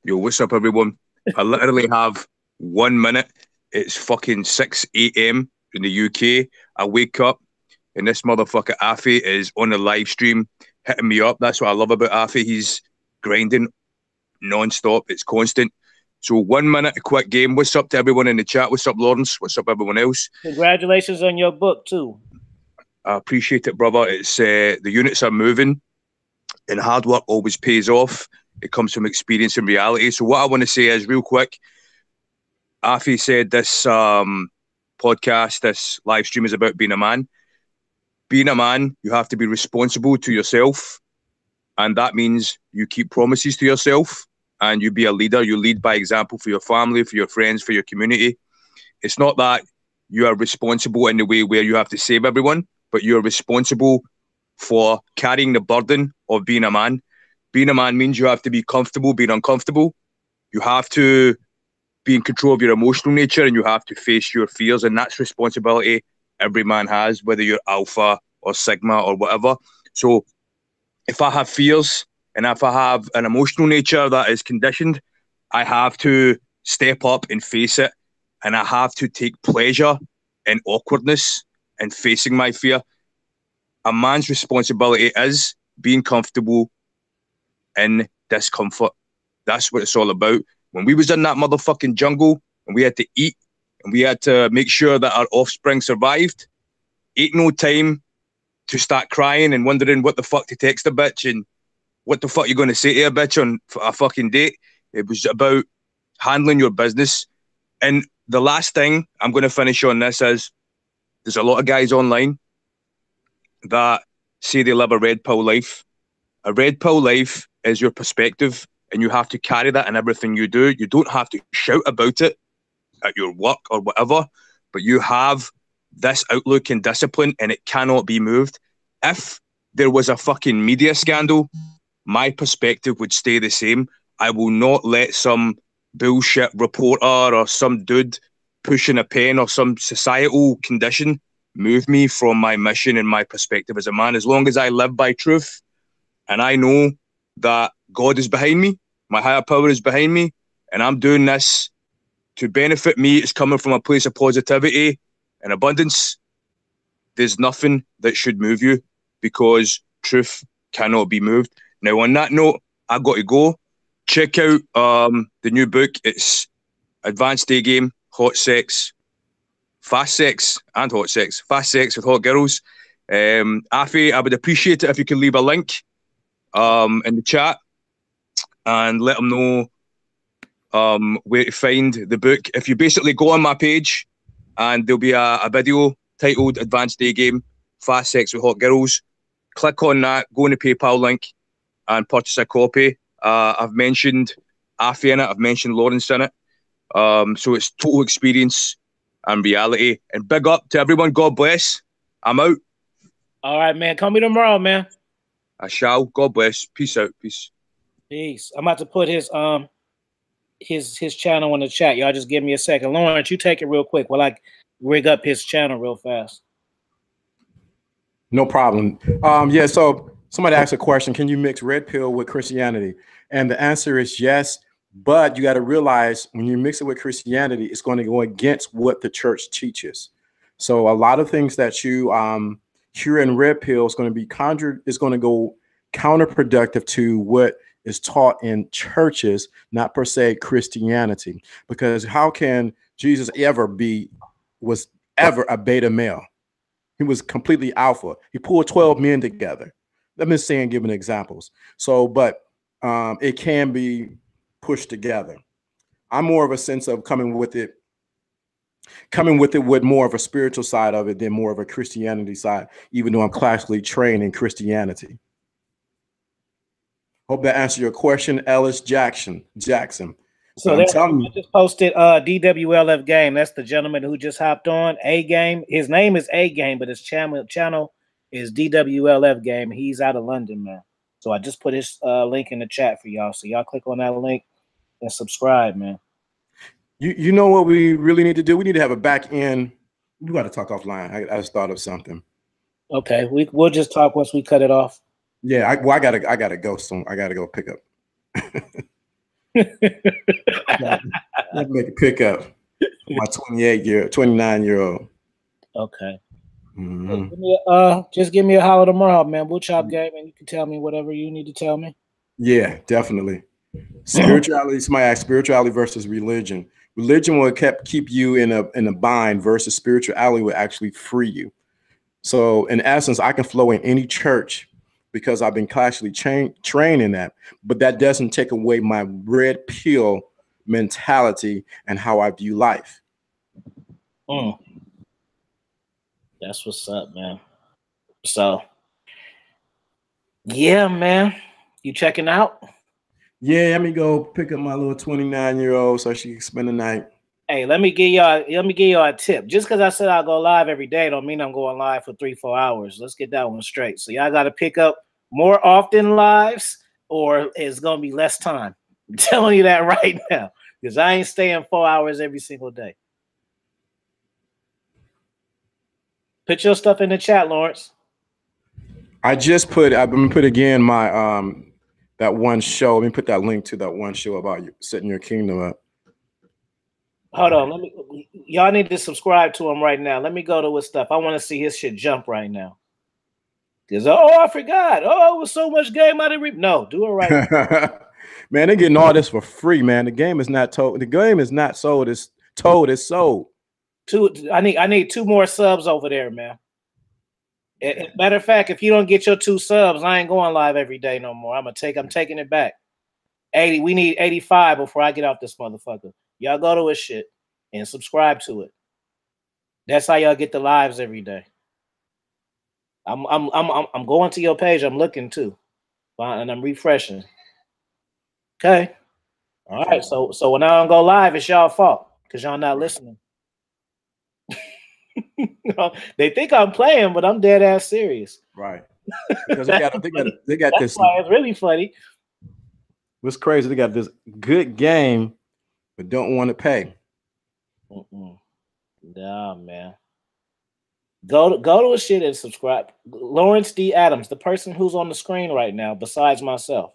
what's up, everyone? I literally have 1 minute. It's fucking 6 a.m. in the UK. I wake up, and this motherfucker Afi is on the live stream hitting me up. That's what I love about Afi. He's grinding non-stop. It's constant. So 1 minute, a quick game. What's up to everyone in the chat? What's up, Lawrence? What's up, everyone else? Congratulations on your book, too. I appreciate it, brother. It's the units are moving, and hard work always pays off. It comes from experience and reality. So what I want to say is, real quick, Afi said this podcast, this live stream is about being a man. Being a man, you have to be responsible to yourself, and that means you keep promises to yourself, and you be a leader. You lead by example for your family, for your friends, for your community. It's not that you are responsible in the way where you have to save everyone, but you're responsible for carrying the burden of being a man. Being a man means you have to be comfortable being uncomfortable. You have to be in control of your emotional nature, and you have to face your fears, and that's responsibility every man has, whether you're alpha or sigma or whatever. So if I have fears and if I have an emotional nature that is conditioned, I have to step up and face it, and I have to take pleasure in awkwardness and facing my fear. A man's responsibility is being comfortable in discomfort. That's what it's all about. When we was in that motherfucking jungle and we had to eat and we had to make sure that our offspring survived, ain't no time to start crying and wondering what the fuck to text a bitch and what the fuck you're going to say to a bitch on a fucking date. It was about handling your business. And the last thing I'm going to finish on this is, there's a lot of guys online that say they live a red pill life. A red pill life is your perspective, and you have to carry that in everything you do. You don't have to shout about it at your work or whatever, but you have this outlook and discipline, and it cannot be moved. If there was a fucking media scandal, my perspective would stay the same. I will not let some bullshit reporter or some dude pushing a pen or some societal condition move me from my mission and my perspective as a man. As long as I live by truth and I know that God is behind me, my higher power is behind me, and I'm doing this to benefit me, it's coming from a place of positivity and abundance, there's nothing that should move you, because truth cannot be moved. Now, on that note, I got to go. Check out the new book. It's Advanced Day Game, Hot Sex, Fast Sex and Hot Sex. Fast Sex with Hot Girls. Afi, I would appreciate it if you could leave a link in the chat and let them know where to find the book. If you basically go on my page, and there'll be a video titled Advanced Day Game, Fast Sex with Hot Girls. Click on that, go on the PayPal link and purchase a copy. I've mentioned Afi in it, I've mentioned Lawrence in it. So it's total experience and reality. And big up to everyone. God bless. I'm out. All right, man. Call me tomorrow, man. I shall. God bless. Peace out. Peace. Peace. I'm about to put his channel in the chat. Y'all just give me a second. Lawrence, you take it real quick while I rig up his channel real fast. No problem. Yeah, so somebody asked a question, can you mix red pill with Christianity? And the answer is yes, but you got to realize when you mix it with Christianity, it's going to go against what the church teaches. So a lot of things that you hear in red pill is going to be go counterproductive to what is taught in churches, not per se Christianity. Because how can Jesus was ever a beta male? He was completely alpha. He pulled 12 men together. I'm just saying, giving examples. So, but it can be pushed together. I'm more of a sense of coming with it with more of a spiritual side of it than more of a Christianity side, even though I'm classically trained in Christianity. Hope that answered your question, Ellis Jackson. So I just posted D.W.L.F game. That's the gentleman who just hopped on. Agame. His name is Agame, but his channel is D.W.L.F game. He's out of London, man. So I just put his link in the chat for y'all. So y'all click on that link and subscribe, man. You know what we really need to do? We need to have a back end. We got to talk offline. I just thought of something. Okay, we'll just talk once we cut it off. Yeah, I gotta go soon. I gotta go pick up. Make a pickup. My 29-year-old. Okay. Just give me a holler tomorrow, man. We'll chop game, and you can tell me whatever you need to tell me. Yeah, definitely. Spirituality. Somebody asked spirituality versus religion. Religion will keep you in a bind, versus spirituality will actually free you. So in essence, I can flow in any church because I've been classically trained in that. But that doesn't take away my red pill mentality and how I view life. That's what's up, man. So, yeah, man. You checking out? Yeah, let me go pick up my little 29-year-old so she can spend the night. Hey, let me give y'all a tip. Just because I said I'll go live every day don't mean I'm going live for 3-4 hours. Let's get that one straight. So y'all got to pick up more often lives, or it's gonna be less time. I'm telling you that right now, because I ain't staying 4 hours every single day. Put your stuff in the chat, Lawrence. I'm gonna put again my that one show. Let me put that link to that one show about you setting your kingdom up. Hold on, y'all need to subscribe to him right now. Let me go to his stuff. I want to see his shit jump right now. Because I forgot. Oh, it was so much game I didn't No, do it right now. Man, they're getting all this for free, man. The game is not told. The game is not sold. It's told. It's sold. I need 2 more subs over there, man. Matter of fact, if you don't get your 2 subs, I ain't going live every day no more. I'm taking it back. 80. We need 85 before I get off this motherfucker. Y'all go to his shit and subscribe to it. That's how y'all get the lives every day. I'm going to your page. I'm looking too, and I'm refreshing. Okay. All right. So when I don't go live, it's y'all fault because y'all not listening. They think I'm playing, but I'm dead ass serious. Right. Because they got That's this. Why it's really funny. What's crazy? They got this good game, but don't want to pay. Nah, man. Go to his shit and subscribe. Lawrence D. Adams, the person who's on the screen right now, besides myself.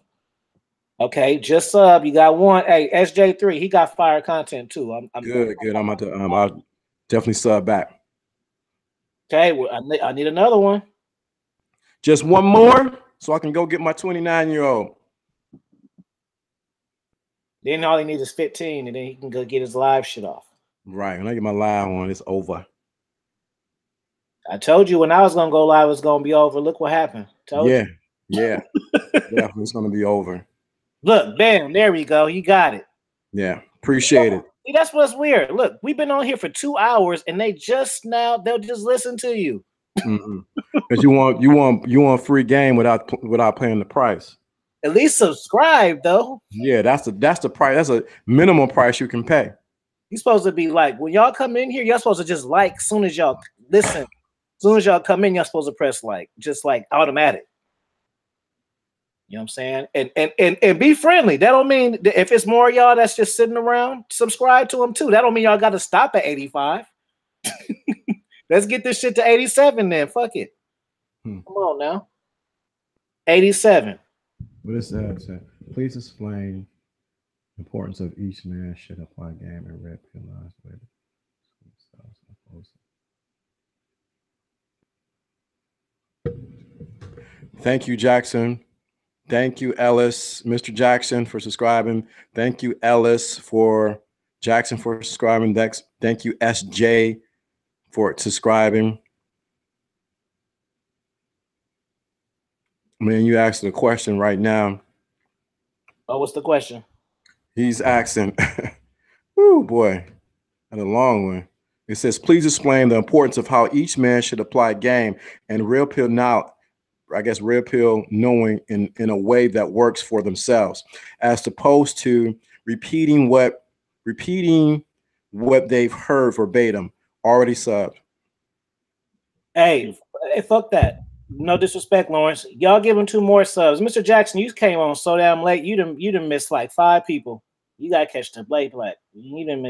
Okay, just sub. You got one. Hey, SJ3, he got fire content too. I'm good. I'm about to. I'll definitely sub back. Okay, well, I need another one. Just one more, so I can go get my 29-year-old. Then all he needs is 15, and then he can go get his live shit off. Right. When I get my live one, it's over. I told you when I was gonna go live, it's gonna be over. Look what happened. Yeah. Definitely, it's gonna be over. Look, bam, there we go. You got it. Yeah, appreciate it. See, that's what's weird. Look, we've been on here for 2 hours, and they'll just listen to you. Because you want free game without paying the price. At least subscribe though. Yeah, that's the price. That's a minimum price you can pay. You're supposed to be like, when y'all come in here, y'all supposed to just like as soon as y'all listen. As soon as y'all come in, y'all supposed to press like, just like automatic. You know what I'm saying? And be friendly. That don't mean if it's more y'all that's just sitting around, subscribe to them too. That don't mean y'all got to stop at 85. Let's get this shit to 87 then. Fuck it. Come on now. 87. What is that? Please explain the importance of each man should apply game and red pill lines with. Thank you, Jackson. Thank you, Ellis, Mr. Jackson, for subscribing. Thank you, Jackson for subscribing. Thank you, SJ, for subscribing. Man, you asked the question right now. Oh, what's the question? He's asking. Oh boy, that's a long one. It says, please explain the importance of how each man should apply game and red pill now. I guess red pill knowing in a way that works for themselves, as opposed to repeating what they've heard verbatim. Already subbed. Hey, fuck that. No disrespect, Lawrence. Y'all give him 2 more subs. Mr. Jackson, you came on so damn late. You done missed like 5 people. You gotta catch the Blade Black. You didn't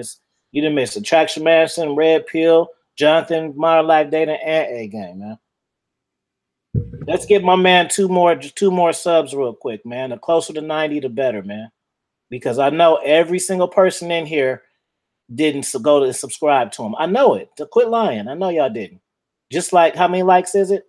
miss Attraction Madison, Red Pill, Jonathan, Modern Life Dating, and Agame, man. Let's get my man 2 more subs real quick, man. The closer to 90, the better, man. Because I know every single person in here didn't go to subscribe to him. I know it. To quit lying. I know y'all didn't. Just like, how many likes is it?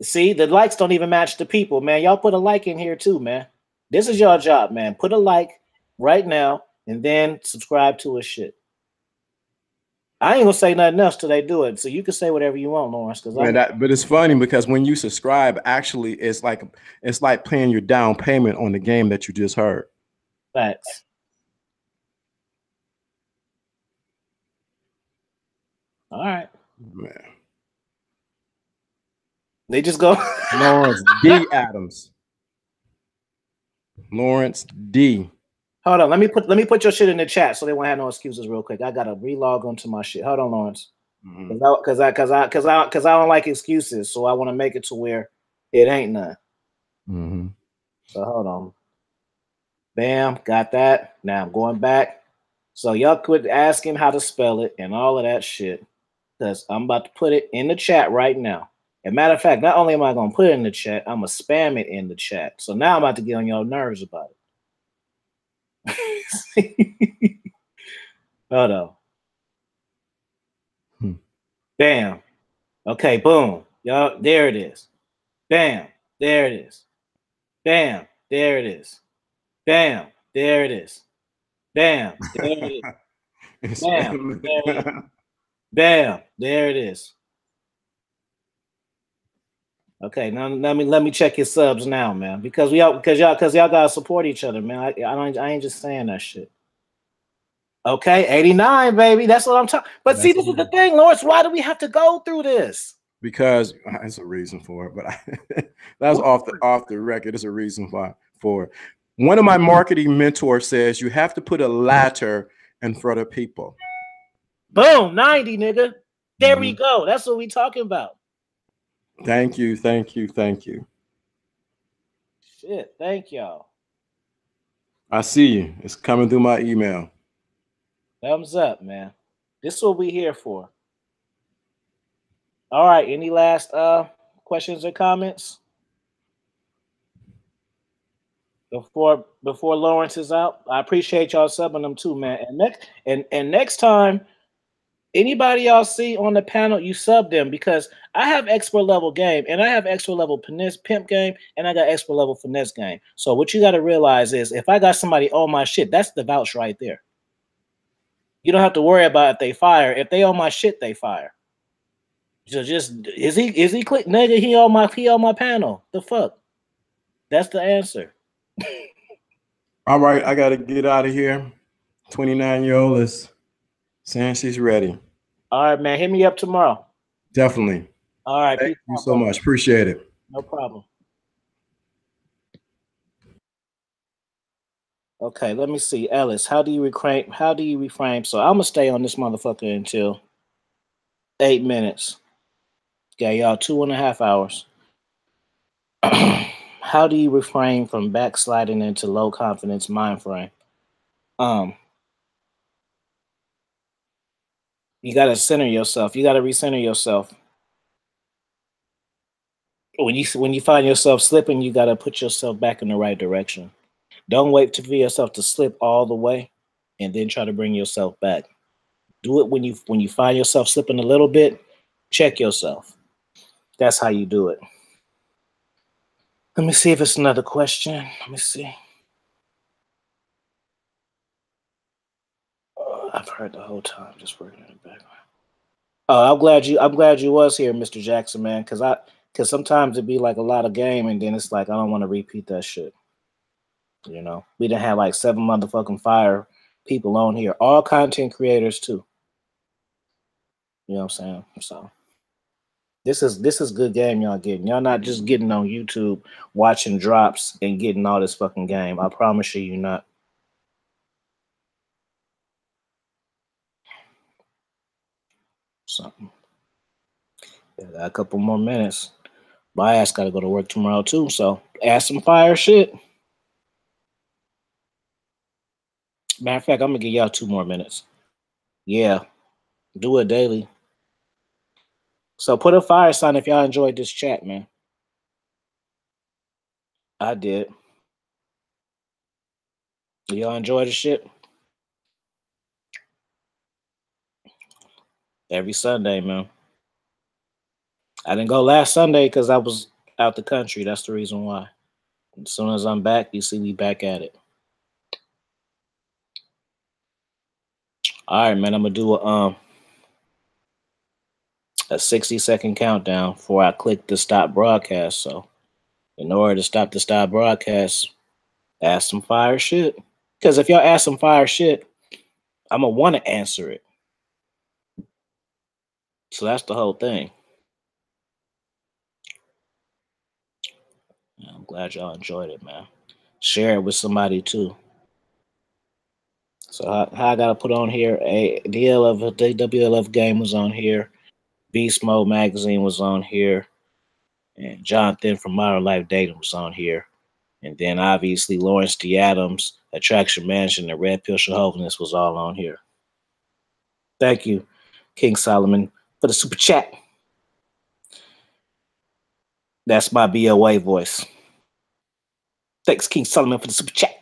See, the likes don't even match the people, man. Y'all put a like in here too, man. This is your job, man. Put a like right now and then subscribe to his shit. I ain't gonna say nothing else till they do it. So you can say whatever you want, Lawrence. But it's funny because when you subscribe, actually, it's like paying your down payment on the game that you just heard. Facts. All right, Man. they just go Lawrence D. Adams. Lawrence D. Hold on, let me put your shit in the chat so they won't have no excuses real quick. I gotta relog onto my shit. Hold on, Lawrence. Because I don't like excuses, so I want to make it to where it ain't none. So hold on. Bam, got that. Now I'm going back. So y'all quit asking how to spell it and all of that shit, because I'm about to put it in the chat right now. As a matter of fact, not only am I gonna put it in the chat, I'm gonna spam it in the chat. So now I'm about to get on your nerves about it. Hold on. Bam. Okay, boom. Y'all, there it is. Bam. There it is. Bam. There it is. Bam. There it is. Bam. There it is. Bam. There it is. Bam. There it is. Okay, now let me check your subs now, man. Because y'all gotta support each other, man. I ain't just saying that shit. Okay, 89, baby. That's what I'm talking. But see, this is the thing, Lawrence. Why do we have to go through this? Because there's a reason for it, but that's off the record. There's a reason for it. One of my marketing mentors says you have to put a ladder in front of people. Boom, 90, nigga. There we go. That's what we talking about. Thank you, thank you, thank you. Shit, thank y'all. I see you. It's coming through my email. Thumbs up, man. This is what we here for. All right. Any last questions or comments before Lawrence is out? I appreciate y'all subbing them too, man. And next time, anybody y'all see on the panel, you sub them, because I have expert level game and I have expert level pimp game and I got expert level finesse game. So what you got to realize is if I got somebody on my shit, that's the vouch right there. You don't have to worry about if they fire. If they on my shit, they fire. So just is he click nigga? He on my panel. The fuck? That's the answer. All right, I gotta get out of here. 29-year-old is saying she's ready. All right, man. Hit me up tomorrow. Definitely. All right. Thank you so much. Appreciate it. No problem. Okay, let me see. Ellis, how do you reframe? So I'm gonna stay on this motherfucker until 8 minutes. Okay, y'all, 2.5 hours. How do you refrain from backsliding into low confidence mind frame? You gotta center yourself. You gotta recenter yourself. When you find yourself slipping, you gotta put yourself back in the right direction. Don't wait for yourself to slip all the way and then try to bring yourself back. Do it when you find yourself slipping a little bit, check yourself. That's how you do it. Let me see if it's another question. Let me see. I've heard the whole time, just working in the background. Oh, I'm glad you was here, Mr. Jackson, man, because sometimes it'd be like a lot of game and then it's like I don't want to repeat that shit. You know, we done had like 7 motherfucking fire people on here, all content creators too. You know what I'm saying? So this is good game y'all getting. Y'all not just getting on YouTube watching drops and getting all this fucking game. I promise you, you're not. Something. Yeah, got a couple more minutes. My ass got to go to work tomorrow too. So ask some fire shit. Matter of fact, I'm gonna give y'all 2 more minutes. Yeah, do it daily. So put a fire sign if y'all enjoyed this chat, man. I did. Y'all enjoy the shit? Every Sunday, man. I didn't go last Sunday because I was out the country. That's the reason why. As soon as I'm back, you see me back at it. All right, man. I'm gonna do a 60-second countdown before I click the stop broadcast. So, in order to stop the stop broadcast, ask some fire shit. Because if y'all ask some fire shit, I'm gonna want to answer it. So that's the whole thing. Yeah, I'm glad y'all enjoyed it, man. Share it with somebody too. So how I gotta put on here? A D.W.L.F game was on here. Beast Mode magazine was on here, and Jonathan from Modern Life Dating was on here, and then obviously Lawrence D. Adams, Attraction Mansion, and Red Pill Chauvinist was all on here. Thank you, King Solomon, for the super chat. That's my BOA voice. Thanks, King Solomon, for the super chat.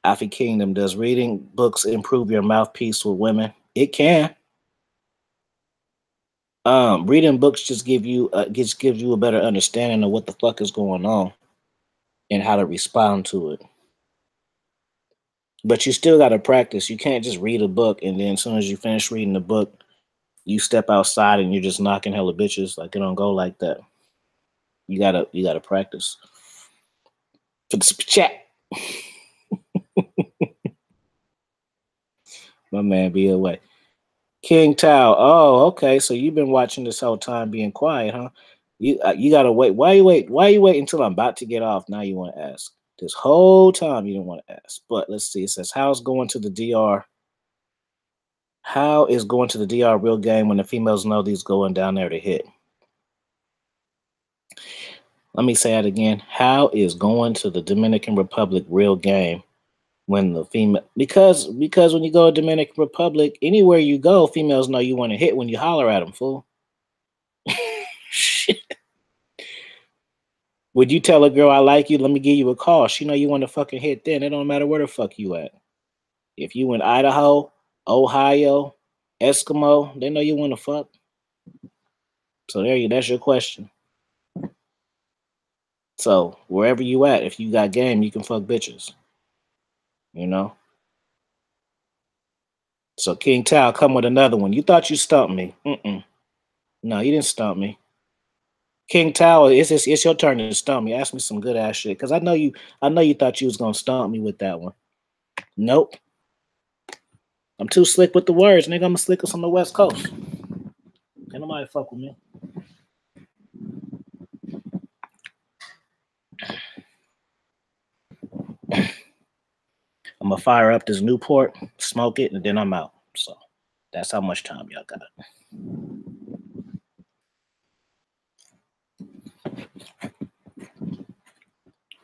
Alfie Kingdom, does reading books improve your mouthpiece with women? It can. Reading books just gives you a better understanding of what the fuck is going on and how to respond to it. But you still got to practice. You can't just read a book and then as soon as you finish reading the book, you step outside and you're just knocking hella bitches. Like, it don't go like that. You gotta practice. For the super chat. My man be away. King Tao. Oh, okay. So you've been watching this whole time being quiet, huh? You gotta wait. Why you wait until I'm about to get off? Now you want to ask. This whole time you didn't want to ask. But let's see. It says, how's going to the DR? How is going to the DR real game when the females know these going down there to hit? Let me say that again. How is going to the Dominican Republic real game when the female, because when you go to Dominican Republic, anywhere you go, females know you want to hit when you holler at them, fool. Shit. Would you tell a girl I like you? Let me give you a call. She know you want to fucking hit. Then it don't matter where the fuck you at. If you in Idaho, Ohio, Eskimo, they know you want to fuck. So that's your question. So wherever you at, if you got game, you can fuck bitches. You know. So King Tao, come with another one. You thought you stumped me? No, you didn't stump me. King Tower, it's your turn to stump me. Ask me some good ass shit. Cause I know you thought you was gonna stump me with that one. Nope. I'm too slick with the words, nigga. I'm the slickest on the West Coast. Ain't nobody fuck with me. I'm gonna fire up this Newport, smoke it, and then I'm out. So that's how much time y'all got.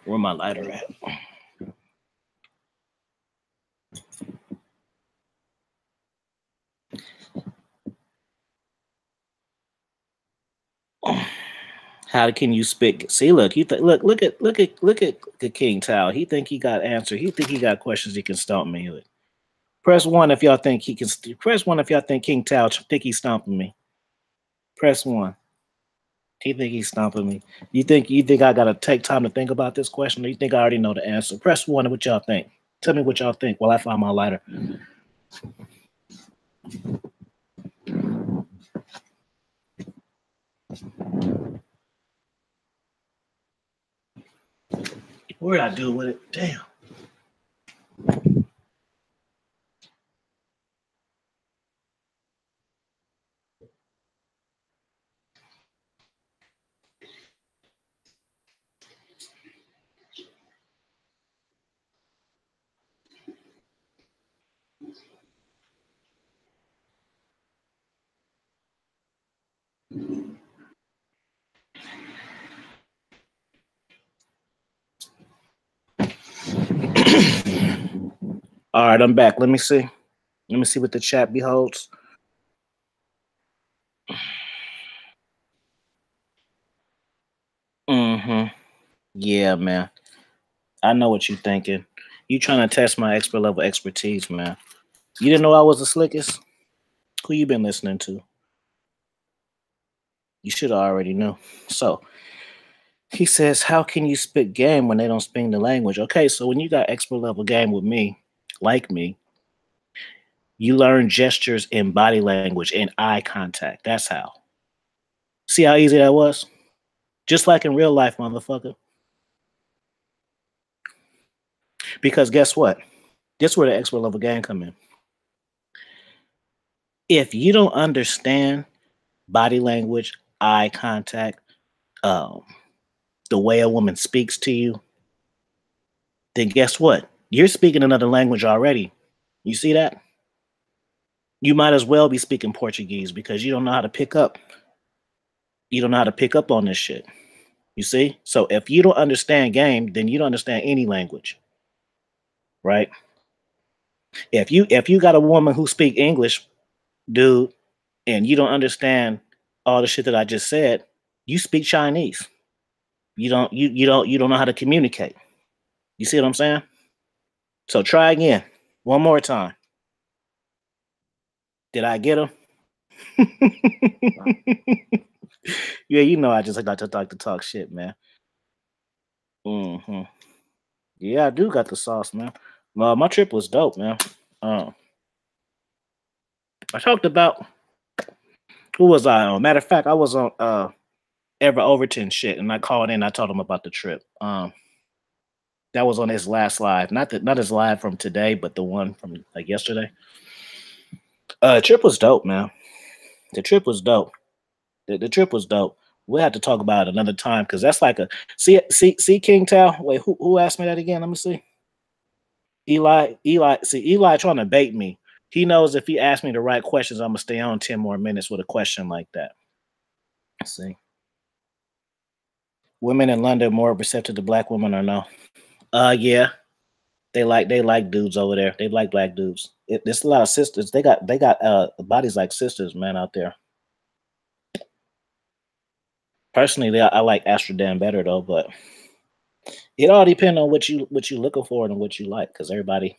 Where my lighter at? How can you spit? See, look, look at King Tao. He think he got answer. He think he got questions he can stump me with. Press 1 if y'all think he can. Press 1 if y'all think King Tao think he's stomping me. Press 1. He think he's stomping me. You think I gotta take time to think about this question, or you think I already know the answer? Press 1. What y'all think? Tell me what y'all think while I find my lighter. What did I do with it? Damn. All right, I'm back. Let me see. Let me see what the chat beholds. Yeah, man. I know what you're thinking. You trying to test my expert level expertise, man. You didn't know I was the slickest? Who you been listening to? You should have already knew. So he says, how can you spit game when they don't speak the language? Okay, so when you got expert level game with me, like me, you learn gestures in body language and eye contact. That's how. See how easy that was? Just like in real life, motherfucker. Because guess what? This where the expert level game come in. If you don't understand body language, eye contact, the way a woman speaks to you, then guess what? You're speaking another language already. You see that? You might as well be speaking Portuguese because you don't know how to pick up. You don't know how to pick up on this shit. You see? So if you don't understand game, then you don't understand any language. Right? If you got a woman who speak English, dude, and you don't understand all the shit that I just said, you speak Chinese. You don't know how to communicate. You see what I'm saying? So try again. One more time. Did I get him? Yeah, you know I just like to talk shit, man. Yeah, I do got the sauce, man. My trip was dope, man. I talked about who was I on? Matter of fact, I was on Ever Overton shit, and I called in. I told him about the trip. That was on his last live, not his live from today, but the one from like yesterday. Trip was dope, man. The trip was dope. The trip was dope. We'll have to talk about it another time because that's like a see King Tao. Wait, who asked me that again? Let me see. Eli. See, Eli trying to bait me. He knows if he asks me the right questions, I'm gonna stay on 10 more minutes with a question like that. Let's see. Women in London more receptive to black women or no? Yeah. They like dudes over there. They like black dudes. There's a lot of sisters. They got bodies like sisters, man, out there. Personally, I like Amsterdam better though, but it all depends on what you looking for and what you like. Because everybody,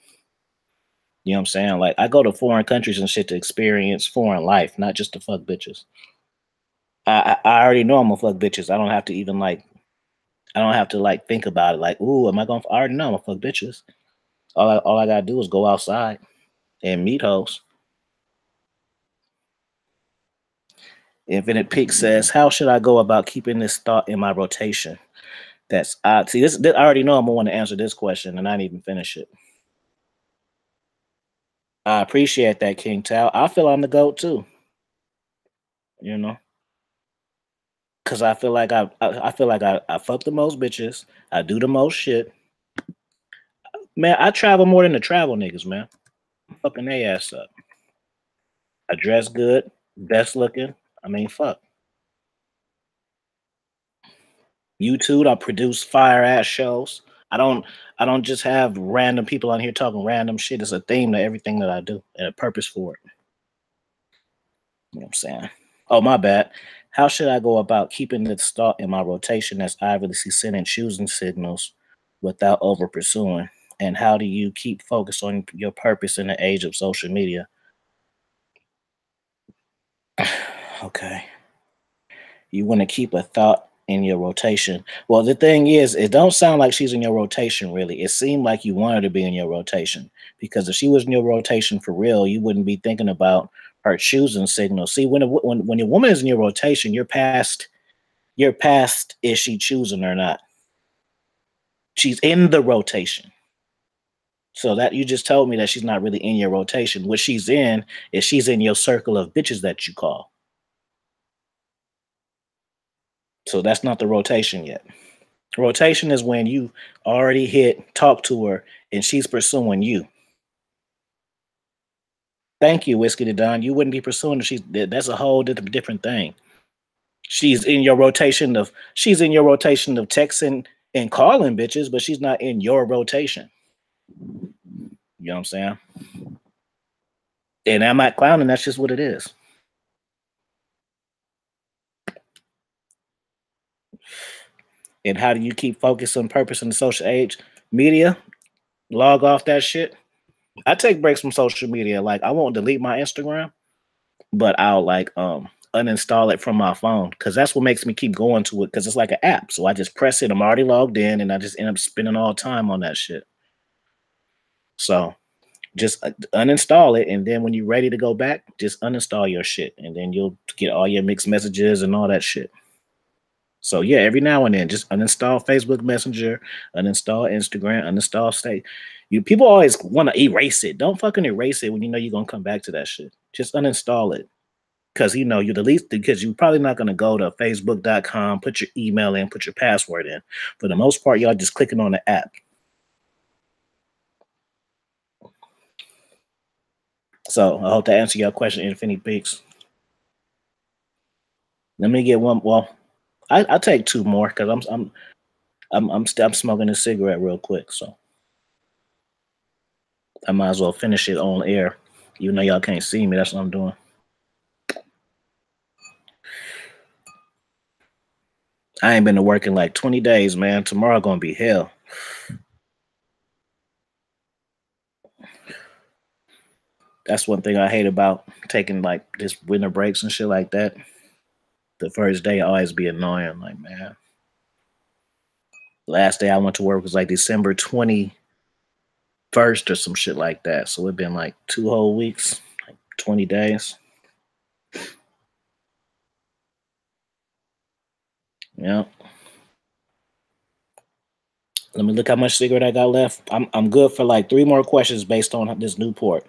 you know what I'm saying? Like I go to foreign countries and shit to experience foreign life, not just to fuck bitches. I already know I'm gonna fuck bitches. I don't have to even like. I don't have to like think about it. Like, ooh, am I gonna? I already know I'm gonna fuck bitches. All I gotta do is go outside and meet hoes. Infinite Peak says, "How should I go about keeping this thought in my rotation?" That's see. This I already know I'm gonna want to answer this question, and I didn't even finish it. I appreciate that, King Tao. I feel I'm the GOAT too. You know, because I feel like I feel like I fuck the most bitches. I do the most shit. Man, I travel more than the travel niggas, man. I'm fucking they ass up. I dress good, best looking. I mean, fuck. YouTube, I produce fire ass shows. I don't just have random people on here talking random shit. It's a theme to everything that I do and a purpose for it. You know what I'm saying? Oh, my bad. How should I go about keeping this thought in my rotation as I really see sending choosing signals without over pursuing? And how do you keep focused on your purpose in the age of social media? Okay. You want to keep a thought in your rotation. Well, the thing is, it don't sound like she's in your rotation, really. It seemed like you want her to be in your rotation, because if she was in your rotation for real, you wouldn't be thinking about her choosing signals. See, when your woman is in your rotation, you're past is she choosing or not. She's in the rotation. So that you just told me that she's not really in your rotation. What she's in is she's in your circle of bitches that you call. So that's not the rotation yet. Rotation is when you already talk to her, and she's pursuing you. Thank you, Whiskey to Don. You wouldn't be pursuing her. That's a whole different thing. She's in your rotation of texting and calling bitches, but she's not in your rotation. You know what I'm saying? And I'm not clowning. That's just what it is. And how do you keep focus on purpose in the social age? Media, log off that shit. I take breaks from social media. Like I won't delete my Instagram, but I'll uninstall it from my phone because that's what makes me keep going to it because it's like an app. So I just press it. I'm already logged in, and I just end up spending all time on that shit. So just uninstall it, and then when you're ready to go back, just uninstall your shit, and then you'll get all your mixed messages and all that shit. So yeah, every now and then, just uninstall Facebook Messenger, uninstall Instagram, uninstall Stay. People always want to erase it. Don't fucking erase it when you know you're gonna come back to that shit. Just uninstall it, because you know you're the least. Because you're probably not gonna go to Facebook.com, put your email in, put your password in. For the most part, y'all just clicking on the app. So I hope to answer your question, Infinity Peaks. Let me get one. Well, I'll take two more because I'm smoking a cigarette real quick, so I might as well finish it on air. Even though y'all can't see me, that's what I'm doing. I ain't been to work in like 20 days, man. Tomorrow gonna be hell. That's one thing I hate about taking like just winter breaks and shit like that. The first day always be annoying. Like, man. Last day I went to work was like December 21st or some shit like that. So it's been like 2 whole weeks, like 20 days. Yeah. Let me look how much cigarette I got left. I'm good for like 3 more questions based on this Newport.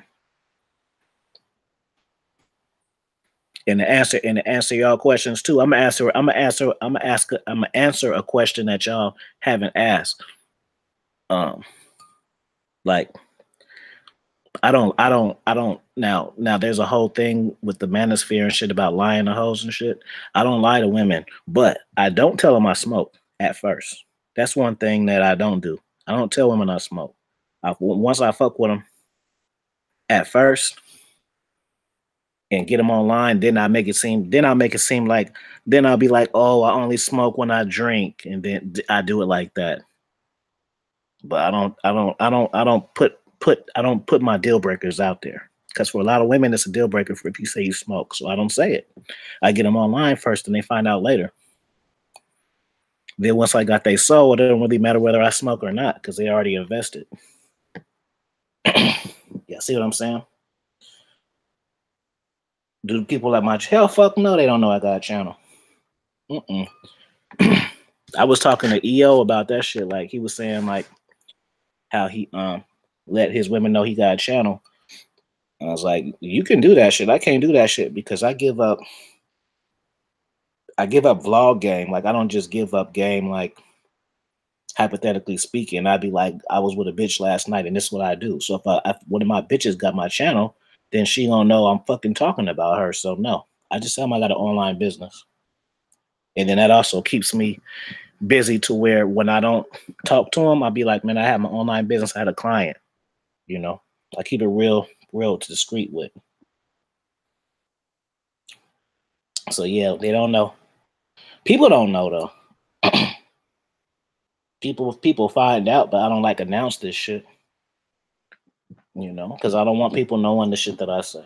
And to answer y'all questions too, I'm gonna answer a question that y'all haven't asked. Like I don't now there's a whole thing with the manosphere and shit about lying to hoes and shit. I don't lie to women, but I don't tell them I smoke at first. That's one thing that I don't do. I don't tell women I smoke. Once I fuck with them at first and get them online, then I'll make it seem like, then I'll be like, oh, I only smoke when I drink, and then I do it like that. But I don't put my deal breakers out there, because for a lot of women it's a deal breaker for if you say you smoke. So I don't say it. I get them online first, and they find out later. Then once I got they sold, it don't really matter whether I smoke or not, because they already invested. Yeah, see what I'm saying? Do people at my hell fuck no, they don't know I got a channel. I was talking to EO about that shit. Like, he was saying like how he let his women know he got a channel. And I was like, you can do that shit. I can't do that shit because I give up vlog game. Like, I don't just give up game, like, hypothetically speaking. I'd be like, I was with a bitch last night and this is what I do. So if one of my bitches got my channel, then she gonna know I'm fucking talking about her. So no, I just tell them I got an online business. And then that also keeps me busy to where when I don't talk to them, I'll be like, man, I have my online business. I had a client, you know. I keep it real discreet with. So yeah, they don't know. People don't know though. People find out, but I don't like announce this shit. You know, because I don't want people knowing the shit that I say.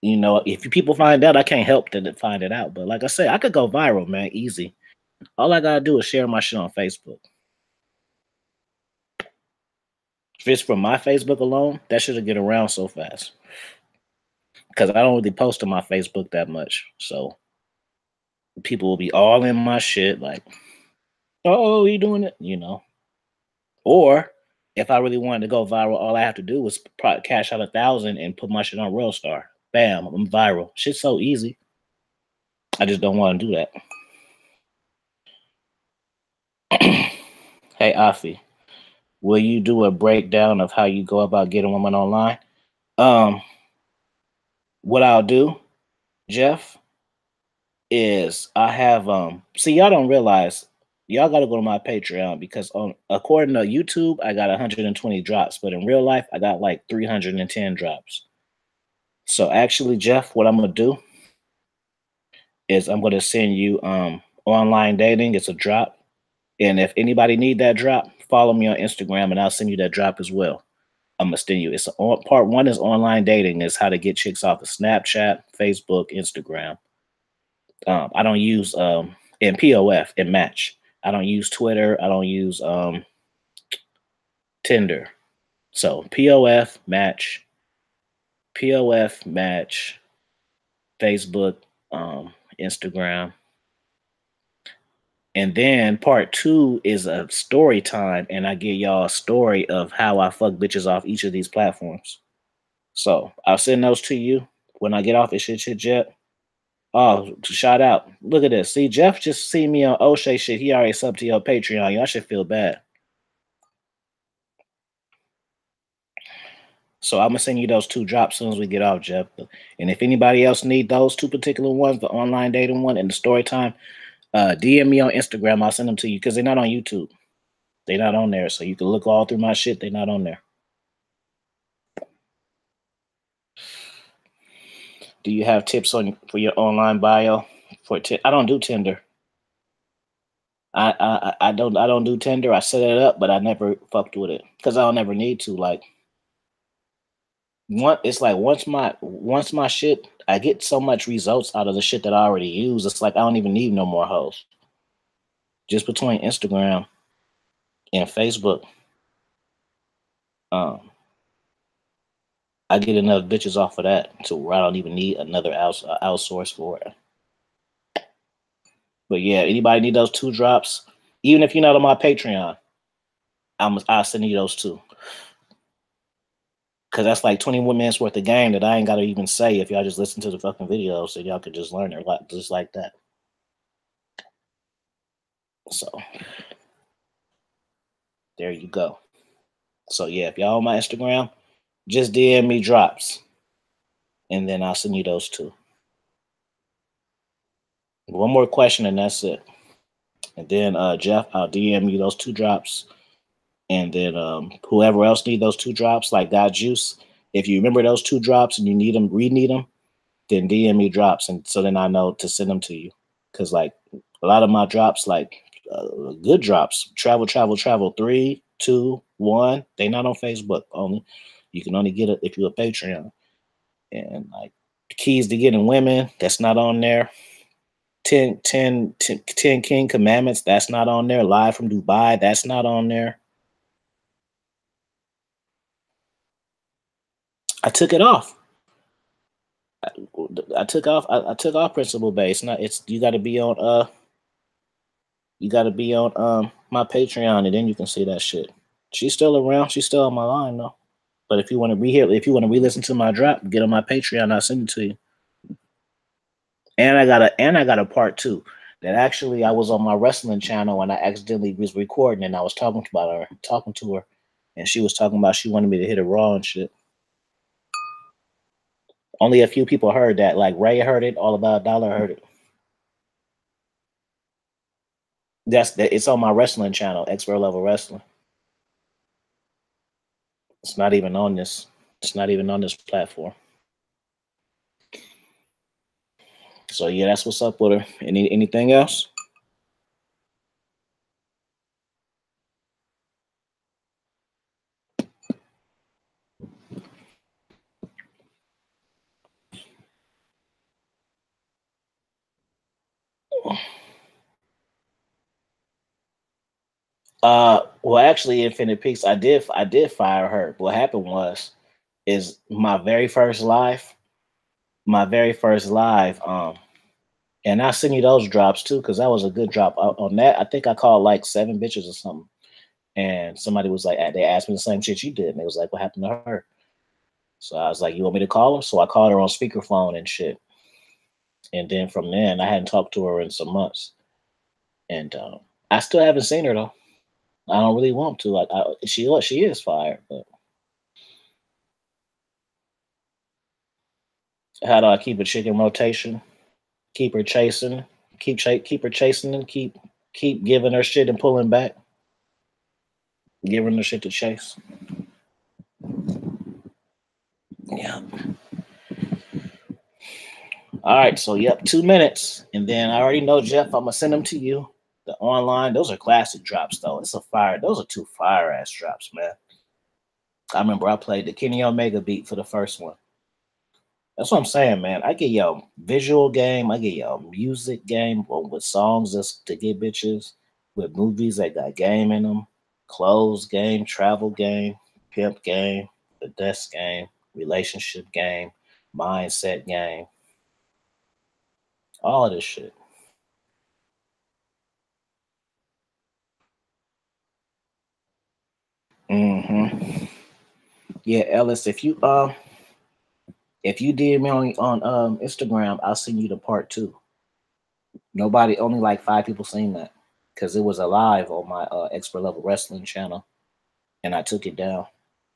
You know, if people find out, I can't help them to find it out. But like I say, I could go viral, man, easy. All I gotta do is share my shit on Facebook. If it's from my Facebook alone, that shit'll get around so fast. Because I don't really post on my Facebook that much. So people will be all in my shit like, oh, you doing it? You know. Or if I really wanted to go viral, all I have to do was probably cash out 1,000 and put my shit on Real Star. Bam, I'm viral. Shit's so easy. I just don't want to do that. Hey, Afi, will you do a breakdown of how you go about getting women online? What I'll do, Jeff, is I have see, y'all don't realize, y'all got to go to my Patreon, because according to YouTube, I got 120 drops, but in real life, I got like 310 drops. So actually, Jeff, what I'm gonna do is I'm gonna send you online dating. It's a drop, and if anybody need that drop, follow me on Instagram, and I'll send you that drop as well. I'm gonna send you. Part one is online dating, is how to get chicks off of Snapchat, Facebook, Instagram. I don't use in POF and Match. I don't use Twitter. I don't use Tinder. So POF, Match, Facebook, Instagram. And then part 2 is a story time, and I give y'all a story of how I fuck bitches off each of these platforms. So I'll send those to you when I get off this shit, Jeff. Oh, shout out. Look at this. See, Jeff just see me on O'Shea shit. He already subbed to your Patreon. Y'all should feel bad. So I'm gonna send you those 2 drops as soon as we get off, Jeff. And if anybody else need those 2 particular ones, the online dating one and the story time, DM me on Instagram. I'll send them to you because they're not on YouTube. They're not on there. So you can look all through my shit. They're not on there. Do you have tips for your online bio? I don't do Tinder. I don't do Tinder. I set it up, but I never fucked with it because I'll never need to. Like, it's like once my shit, I get so much results out of the shit that I already use. It's like I don't even need no more hoes. Just between Instagram and Facebook, I get enough bitches off of that to where I don't even need another outsource for it. But yeah, anybody need those 2 drops? Even if you're not on my Patreon, I'll send you those 2. Cause that's like 21 minutes worth of game that I ain't gotta even say if y'all just listen to the fucking videos, so y'all could just learn it just like that. So there you go. So yeah, if y'all on my Instagram, just DM me drops, and then I'll send you those 2. One more question, and that's it. And then Jeff, I'll DM you those 2 drops. And then whoever else need those 2 drops, like God Juice, if you remember those 2 drops and you need them, need them, then DM me drops, and so then I know to send them to you. Because like a lot of my drops, like good drops, travel 3, 2, 1. They not on Facebook only. You can only get it if you're a Patreon. And like keys to getting women, that's not on there. 10 King Commandments, that's not on there. Live from Dubai, that's not on there. I took it off. I took off principle base. Now you got to be on my Patreon, and then you can see that shit. She's still around. She's still on my line though. But if you want to re-listen to my drop, get on my Patreon. I'll send it to you. And I got a part 2 that actually I was on my wrestling channel and I accidentally was recording, and I was talking to her, and she was talking about she wanted me to hit a Raw and shit. Only a few people heard that. Like Ray heard it. All About a Dollar heard it. It's on my wrestling channel, Expert Level Wrestling. It's not even on this. It's not even on this platform. So yeah, that's what's up with her. Anything else? Well, actually, Infinite Peace, I did fire her. What happened is my very first live, and I'll send you those drops too, because that was a good drop. On that, I think I called like 7 bitches or something. And somebody was like, they asked me the same shit you did. And they was like, what happened to her? So I was like, you want me to call her? So I called her on speakerphone and shit. And then from then, I hadn't talked to her in some months. And I still haven't seen her though. I don't really want to. Like she is fired, but how do I keep a chick in rotation? Keep her chasing, keep her chasing, and keep giving her shit and pulling back, giving her shit to chase. Yeah. All right, so yep, 2 minutes, and then I already know, Jeff, I'm gonna send them to you. The online, those are classic drops though. It's a fire. Those are 2 fire ass drops, man. I remember I played the Kenny Omega beat for the first one. That's what I'm saying, man. I get y'all visual game. I get y'all music game with songs just to get bitches, with movies that got game in them, clothes game, travel game, pimp game, the desk game, relationship game, mindset game, all of this shit. Yeah, Ellis, if you DM me on Instagram, I'll send you the part 2. Nobody, only like 5 people seen that because it was alive on my expert level wrestling channel, and I took it down.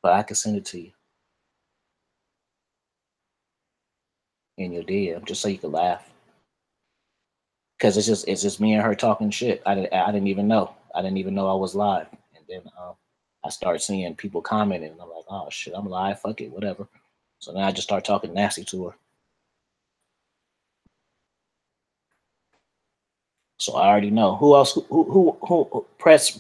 But I can send it to you in your DM just so you can laugh. Because it's just me and her talking shit. I didn't even know. I didn't even know I was live, and then I start seeing people commenting, and I'm like, oh shit, I'm live. Fuck it, whatever. So then I just start talking nasty to her. So I already know. Who else? Who press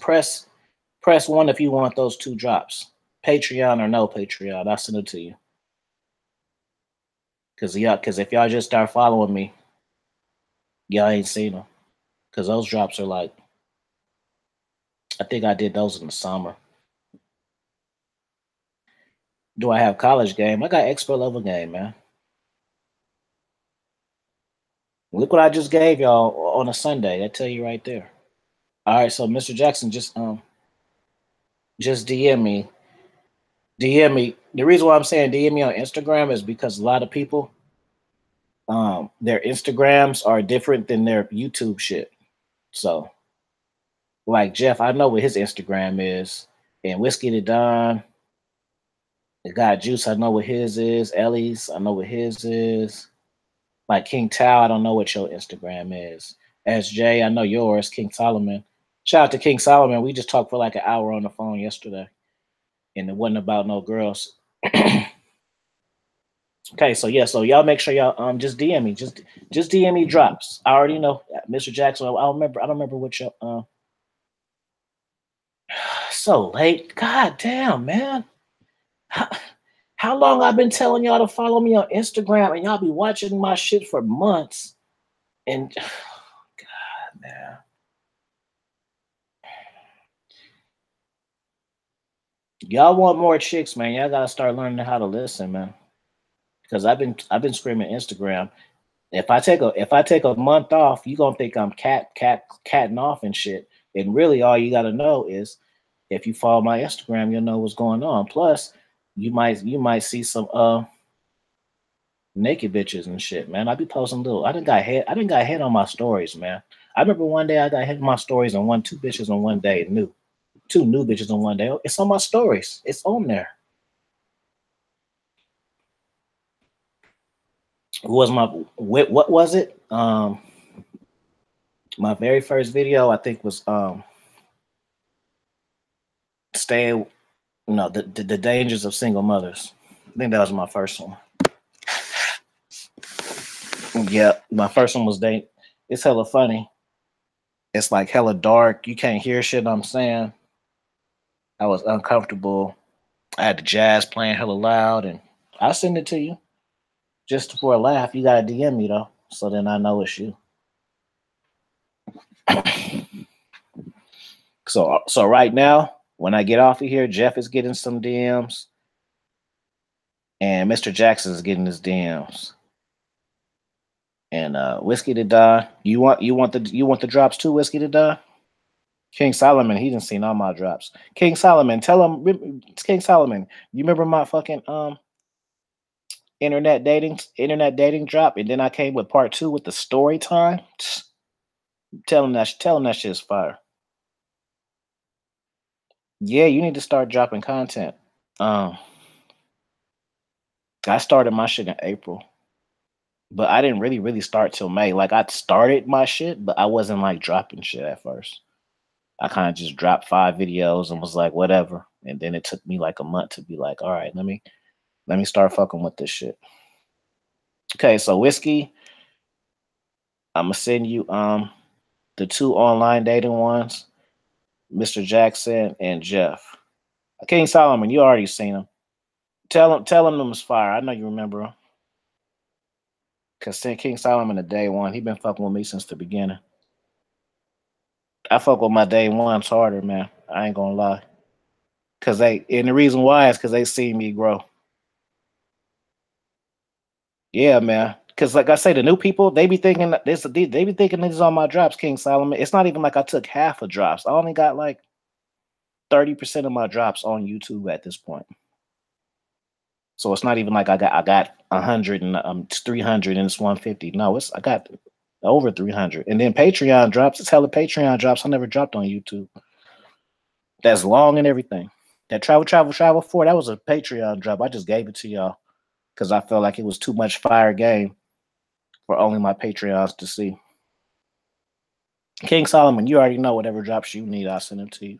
1 if you want those 2 drops. Patreon or no Patreon, I'll send it to you. Cause if y'all just start following me, y'all ain't seen them. Cause those drops are like, I think I did those in the summer. Do I have college game? I got expert level game, man. Look what I just gave y'all on a Sunday. I tell you right there. All right, so Mr. Jackson, just DM me. DM me. The reason why I'm saying DM me on Instagram is because a lot of people, their Instagrams are different than their YouTube shit. So, like Jeff, I know what his Instagram is, and Whiskey the Don, the guy Juice, I know what his is. Ellie's, I know what his is. Like King Tao, I don't know what your Instagram is. SJ, I know yours. King Solomon. Shout out to King Solomon. We just talked for like an hour on the phone yesterday, and it wasn't about no girls. Okay, so yeah, so y'all make sure y'all just DM me, just DM me drops. I already know, Mr. Jackson. I don't remember what your so late. God damn, man. How long I've been telling y'all to follow me on Instagram, and y'all be watching my shit for months, and God, man. Y'all want more chicks, man. Y'all gotta start learning how to listen, man. Because I've been screaming Instagram. If I take a month off, you gonna think I'm catting off and shit. And really, all you gotta know is if you follow my Instagram, you'll know what's going on. Plus, you might see some naked bitches and shit, man. I be posting little. I didn't got hit on my stories, man. I remember one day I got hit on my stories and 2 bitches on one day. 2 new bitches on one day. It's on my stories. It's on there. What was it? My very first video, I think, was the dangers of single mothers. I think that was my first one. Yeah, my first one was it's hella funny. It's like hella dark. You can't hear shit I'm saying. I was uncomfortable. I had the jazz playing hella loud, and I'll send it to you. Just for a laugh, you gotta DM me though, so then I know it's you. So right now, when I get off of here, Jeff is getting some DMs, and Mr. Jackson is getting his DMs. And Whiskey to Die. You want the drops too, Whiskey to Die? King Solomon, he didn't seen all my drops. King Solomon, tell him, King Solomon, you remember my fucking internet dating drop, and then I came with part 2 with the story time. Tell him that shit's fire. Yeah, you need to start dropping content. I started my shit in April, but I didn't really start till May. Like I started my shit, but I wasn't like dropping shit at first. I kind of just dropped 5 videos and was like, whatever. And then it took me like a month to be like, all right, let me start fucking with this shit. Okay, so Whiskey, I'm gonna send you the 2 online dating ones, Mr. Jackson and Jeff. King Solomon, you already seen them. Tell him them was fire. I know you remember them. Cause King Solomon the day one, he been fucking with me since the beginning. I fuck with my day ones harder, man. I ain't gonna lie. And the reason why is because they see me grow. Yeah, man. Cause like I say, the new people, they be thinking this is on my drops, King Solomon. It's not even like I took half of drops. I only got like 30% of my drops on YouTube at this point. So it's not even like I got 100 and 300 and it's 150. No, I got over 300. And then Patreon drops. It's hella Patreon drops I never dropped on YouTube. That's long and everything. That travel 4, that was a Patreon drop. I just gave it to y'all because I felt like it was too much fire game for only my Patreons to see. King Solomon, you already know whatever drops you need, I'll send them to you.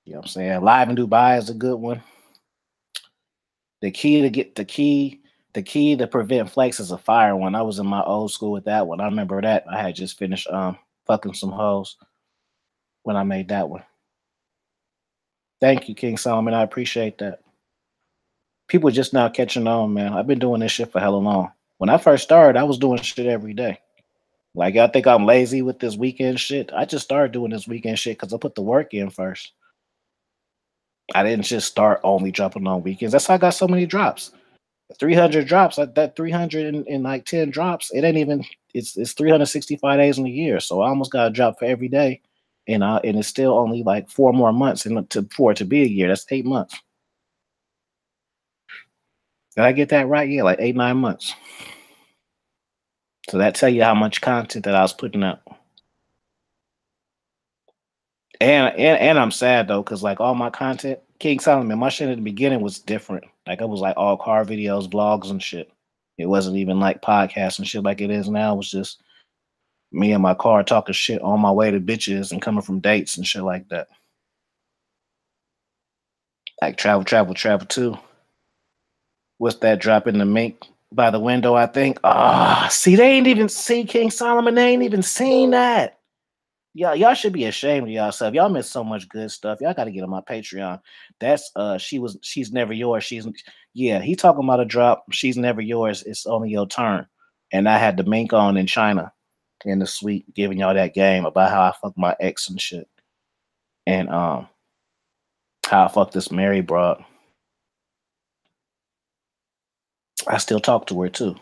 You know what I'm saying? Live in Dubai is a good one. The key to prevent flakes is a fire one. I was in my old school with that one. I remember that. I had just finished fucking some hoes when I made that one. Thank you, King Solomon. I appreciate that. People just now catching on, man. I've been doing this shit for hella long. When I first started, I was doing shit every day. Like, y'all think I'm lazy with this weekend shit? I just started doing this weekend shit because I put the work in first. I didn't just start only dropping on weekends. That's how I got so many drops. 300 drops, that 300 and like 10 drops, it ain't even, it's 365 days in a year. So I almost got a drop for every day. And it's still only like 4 more months for it to be a year. That's 8 months. Did I get that right? Yeah, like 8, 9 months. So that tell you how much content that I was putting out. And I'm sad though, because like all my content, King Solomon, my shit at the beginning was different. Like it was like all car videos, vlogs and shit. It wasn't even like podcasts and shit like it is now. It was just me in my car talking shit on my way to bitches and coming from dates and shit like that. Like travel too. What's that drop in the mink by the window, I think? See, they ain't even see King Solomon. They ain't even seen that. Y'all should be ashamed of yourself. Y'all miss so much good stuff. Y'all got to get on my Patreon. That's she's never yours. He talking about a drop. She's never yours. It's only your turn. And I had the mink on in China in the suite giving y'all that game about how I fucked my ex and shit. And how I fucked this Mary broad. I still talk to her too.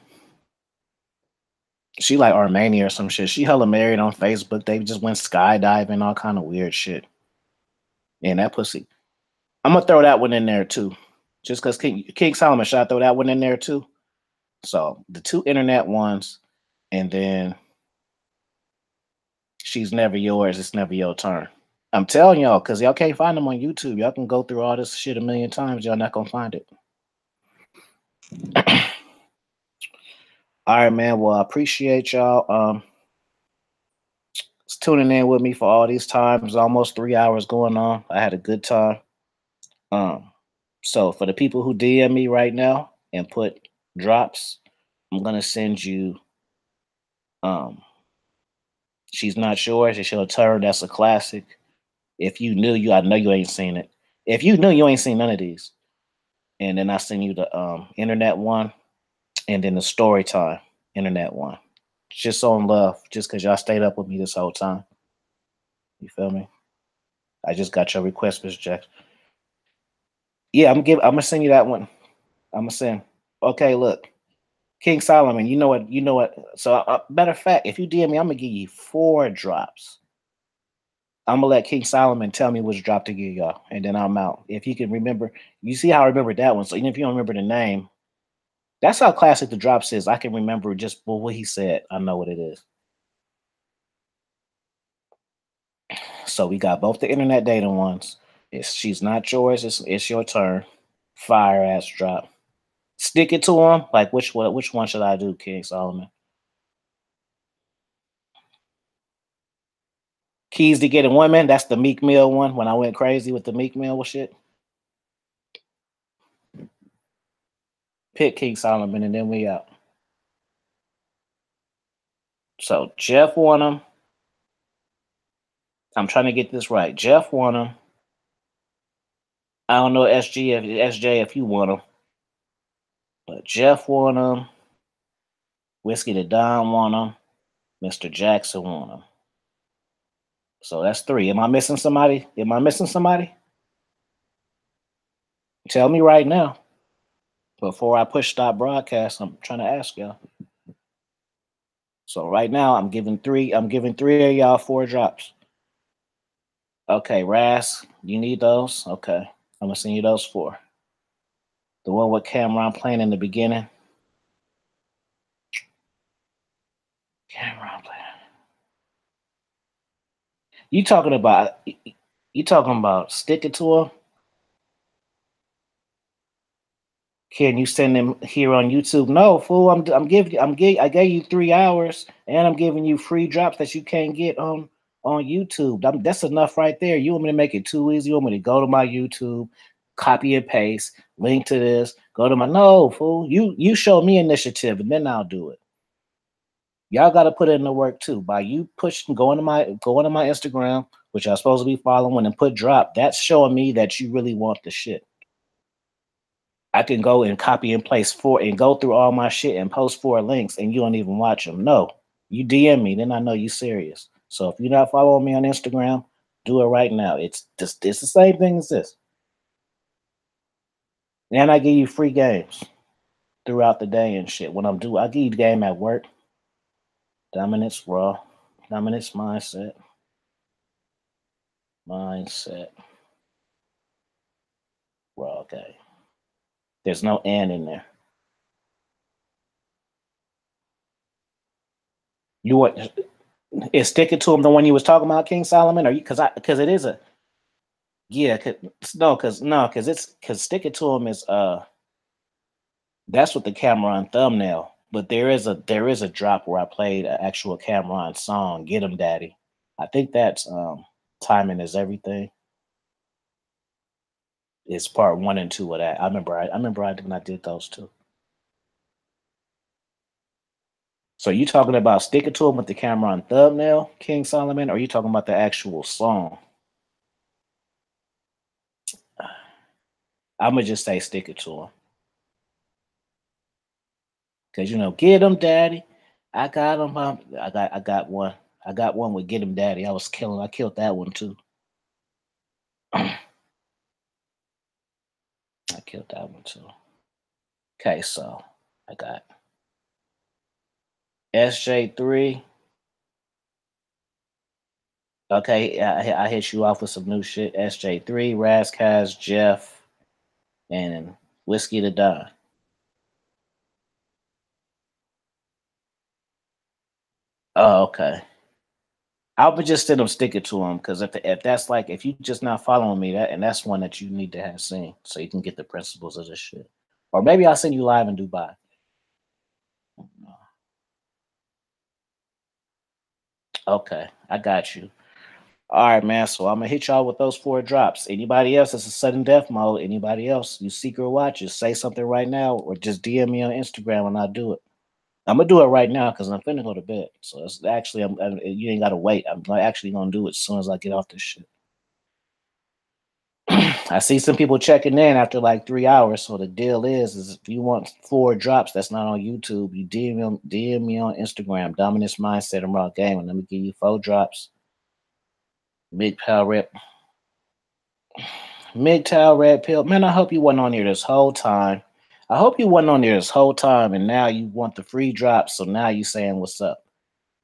She like Armenia or some shit. She hella married on Facebook. They just went skydiving, all kind of weird shit. And that pussy. I'm gonna throw that one in there too. Just because King Solomon, should I throw that one in there too? So the 2 internet ones, and then she's never yours, it's never your turn. I'm telling y'all, because y'all can't find them on YouTube. Y'all can go through all this shit a million times. Y'all not gonna find it. All right, man. Well, I appreciate y'all tuning in with me for all these times. Almost 3 hours going on. I had a good time. So for the people who DM me right now and put drops, I'm gonna send you She's Not Yours. It's your turn. That's a classic. If you knew I know you ain't seen it. If you knew, you ain't seen none of these. And then I send you the internet one, and then the story time internet one. Just on love, just because y'all stayed up with me this whole time. You feel me? I just got your request, Mr. Jackson. Yeah, I'm gonna send you that one. I'm gonna send. Okay, look, King Solomon. You know what? So, matter of fact, if you DM me, I'm gonna give you 4 drops. I'm gonna let King Solomon tell me which drop to give y'all, and then I'm out. If you can remember, you see how I remembered that one. So even if you don't remember the name, that's how classic the drops is. I can remember just what he said. I know what it is. So we got both the internet data ones. She's Not Yours. It's your turn. Fire ass drop. Stick it to him. Like which one should I do, King Solomon? Keys to Getting Women. That's the Meek Mill one. When I went crazy with the Meek Mill shit. Pick King Solomon and then we out. So Jeff won him. I'm trying to get this right. Jeff won him. I don't know SJ if you won him. But Jeff won him. Whiskey the Don want them. Mr. Jackson want them. So that's 3. Am I missing somebody? Am I missing somebody? Tell me right now. Before I push stop broadcast, I'm trying to ask y'all. So right now I'm giving 3 of y'all 4 drops. Okay, Ras, you need those? Okay. I'm gonna send you those 4. The one with Cameron playing in the beginning. Cameron playing. You talking about stick it to him? Can you send them here on YouTube? No, fool. I gave you 3 hours, and I'm giving you free drops that you can't get on YouTube. That's enough right there. You want me to make it too easy? You want me to go to my YouTube, copy and paste, link to this, go to my no, fool. You show me initiative, and then I'll do it. Y'all got to put in the work too. By you pushing, going to my Instagram, which I'm supposed to be following, and put drop. That's showing me that you really want the shit. I can go and copy and place 4 and go through all my shit and post 4 links, and you don't even watch them. No, you DM me, then I know you serious. So if you're not following me on Instagram, do it right now. It's the same thing as this. And I give you free games throughout the day and shit. When I give you the game at work. Dominance Raw. Dominance Mindset. Raw game. There's no and in there. You want is Stick It To Him the one you was talking about, King Solomon? Or you because it is a because Stick It To Him is that's with the Cameron thumbnail. But there is a drop where I played an actual Cameron song, Get 'Em Daddy. I think that's Timing Is Everything. It's part 1 and 2 of that. I remember I did those 2. So you talking about Stick It To Him with the Cameron thumbnail, King Solomon, or are you talking about the actual song? I'm gonna just say Stick It To Him. Cause Get 'Em Daddy. I got him. I got one. I got one with Get 'Em Daddy. I killed that one too. I killed that one too. Okay, so I got SJ3. Okay, I hit you off with some new shit. SJ3, Razzcast, Jeff, and Whiskey the Don. Oh, okay. I would just send them Stick It To him because if that's like if you just not following me, that's one that you need to have seen so you can get the principles of this shit. Or maybe I'll send you live in Dubai. Okay, I got you. All right, man. So I'm gonna hit y'all with those 4 drops. Anybody else that's a sudden death mode? Anybody else? You secret watchers? Say something right now, or just DM me on Instagram and I'll do it. I'm gonna do it right now because I'm finna go to bed. So it's actually, you ain't gotta wait. I'm actually gonna do it as soon as I get off this shit. I see some people checking in after like 3 hours. So the deal is if you want 4 drops that's not on YouTube, you DM me on Instagram, Dominance Mindset and Raw Gaming. Let me give you 4 drops. MGTOW Red Pill. Man, I hope you wasn't on here this whole time. And now you want the free drops. So now you saying what's up.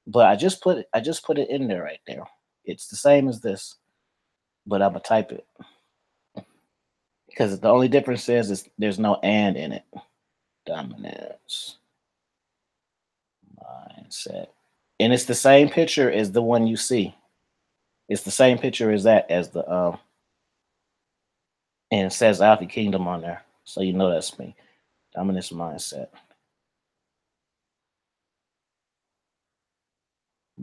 But I just put it in there right there. It's the same as this, but I'm gonna type it. Because the only difference is there's no and in it. Dominance Mindset. And it's the same picture as the one you see. It's the same picture as the and it says Alpha Kingdom on there. So you know that's me. Dominance Mindset.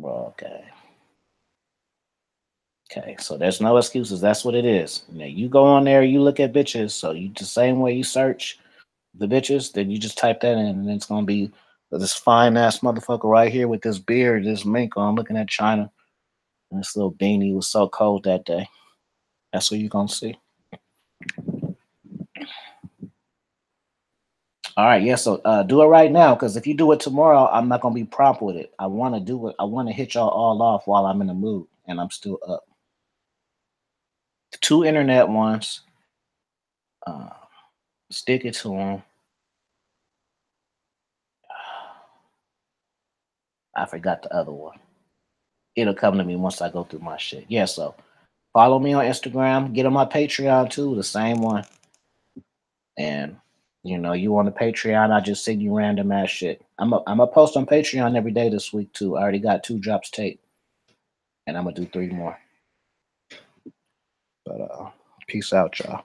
Okay. Okay, so there's no excuses. That's what it is. Now you go on there, you look at bitches. So you the same way you search the bitches, then you just type that in, and it's gonna be this fine ass motherfucker right here with this beard, this mink on, looking at China, and this little beanie was so cold that day. That's what you're gonna see. All right, yeah. So do it right now, because if you do it tomorrow, I'm not gonna be prompt with it. I want to do it. I want to hit y'all all off while I'm in the mood and I'm still up. 2 internet ones. Stick it to them. I forgot the other one. It'll come to me once I go through my shit. Yeah, so follow me on Instagram. Get on my Patreon too, the same one. And you know, you on the Patreon, I just send you random ass shit. I'm a post on Patreon every day this week too. I already got 2 drops taped, and I'm gonna do 3 more. But peace out, y'all.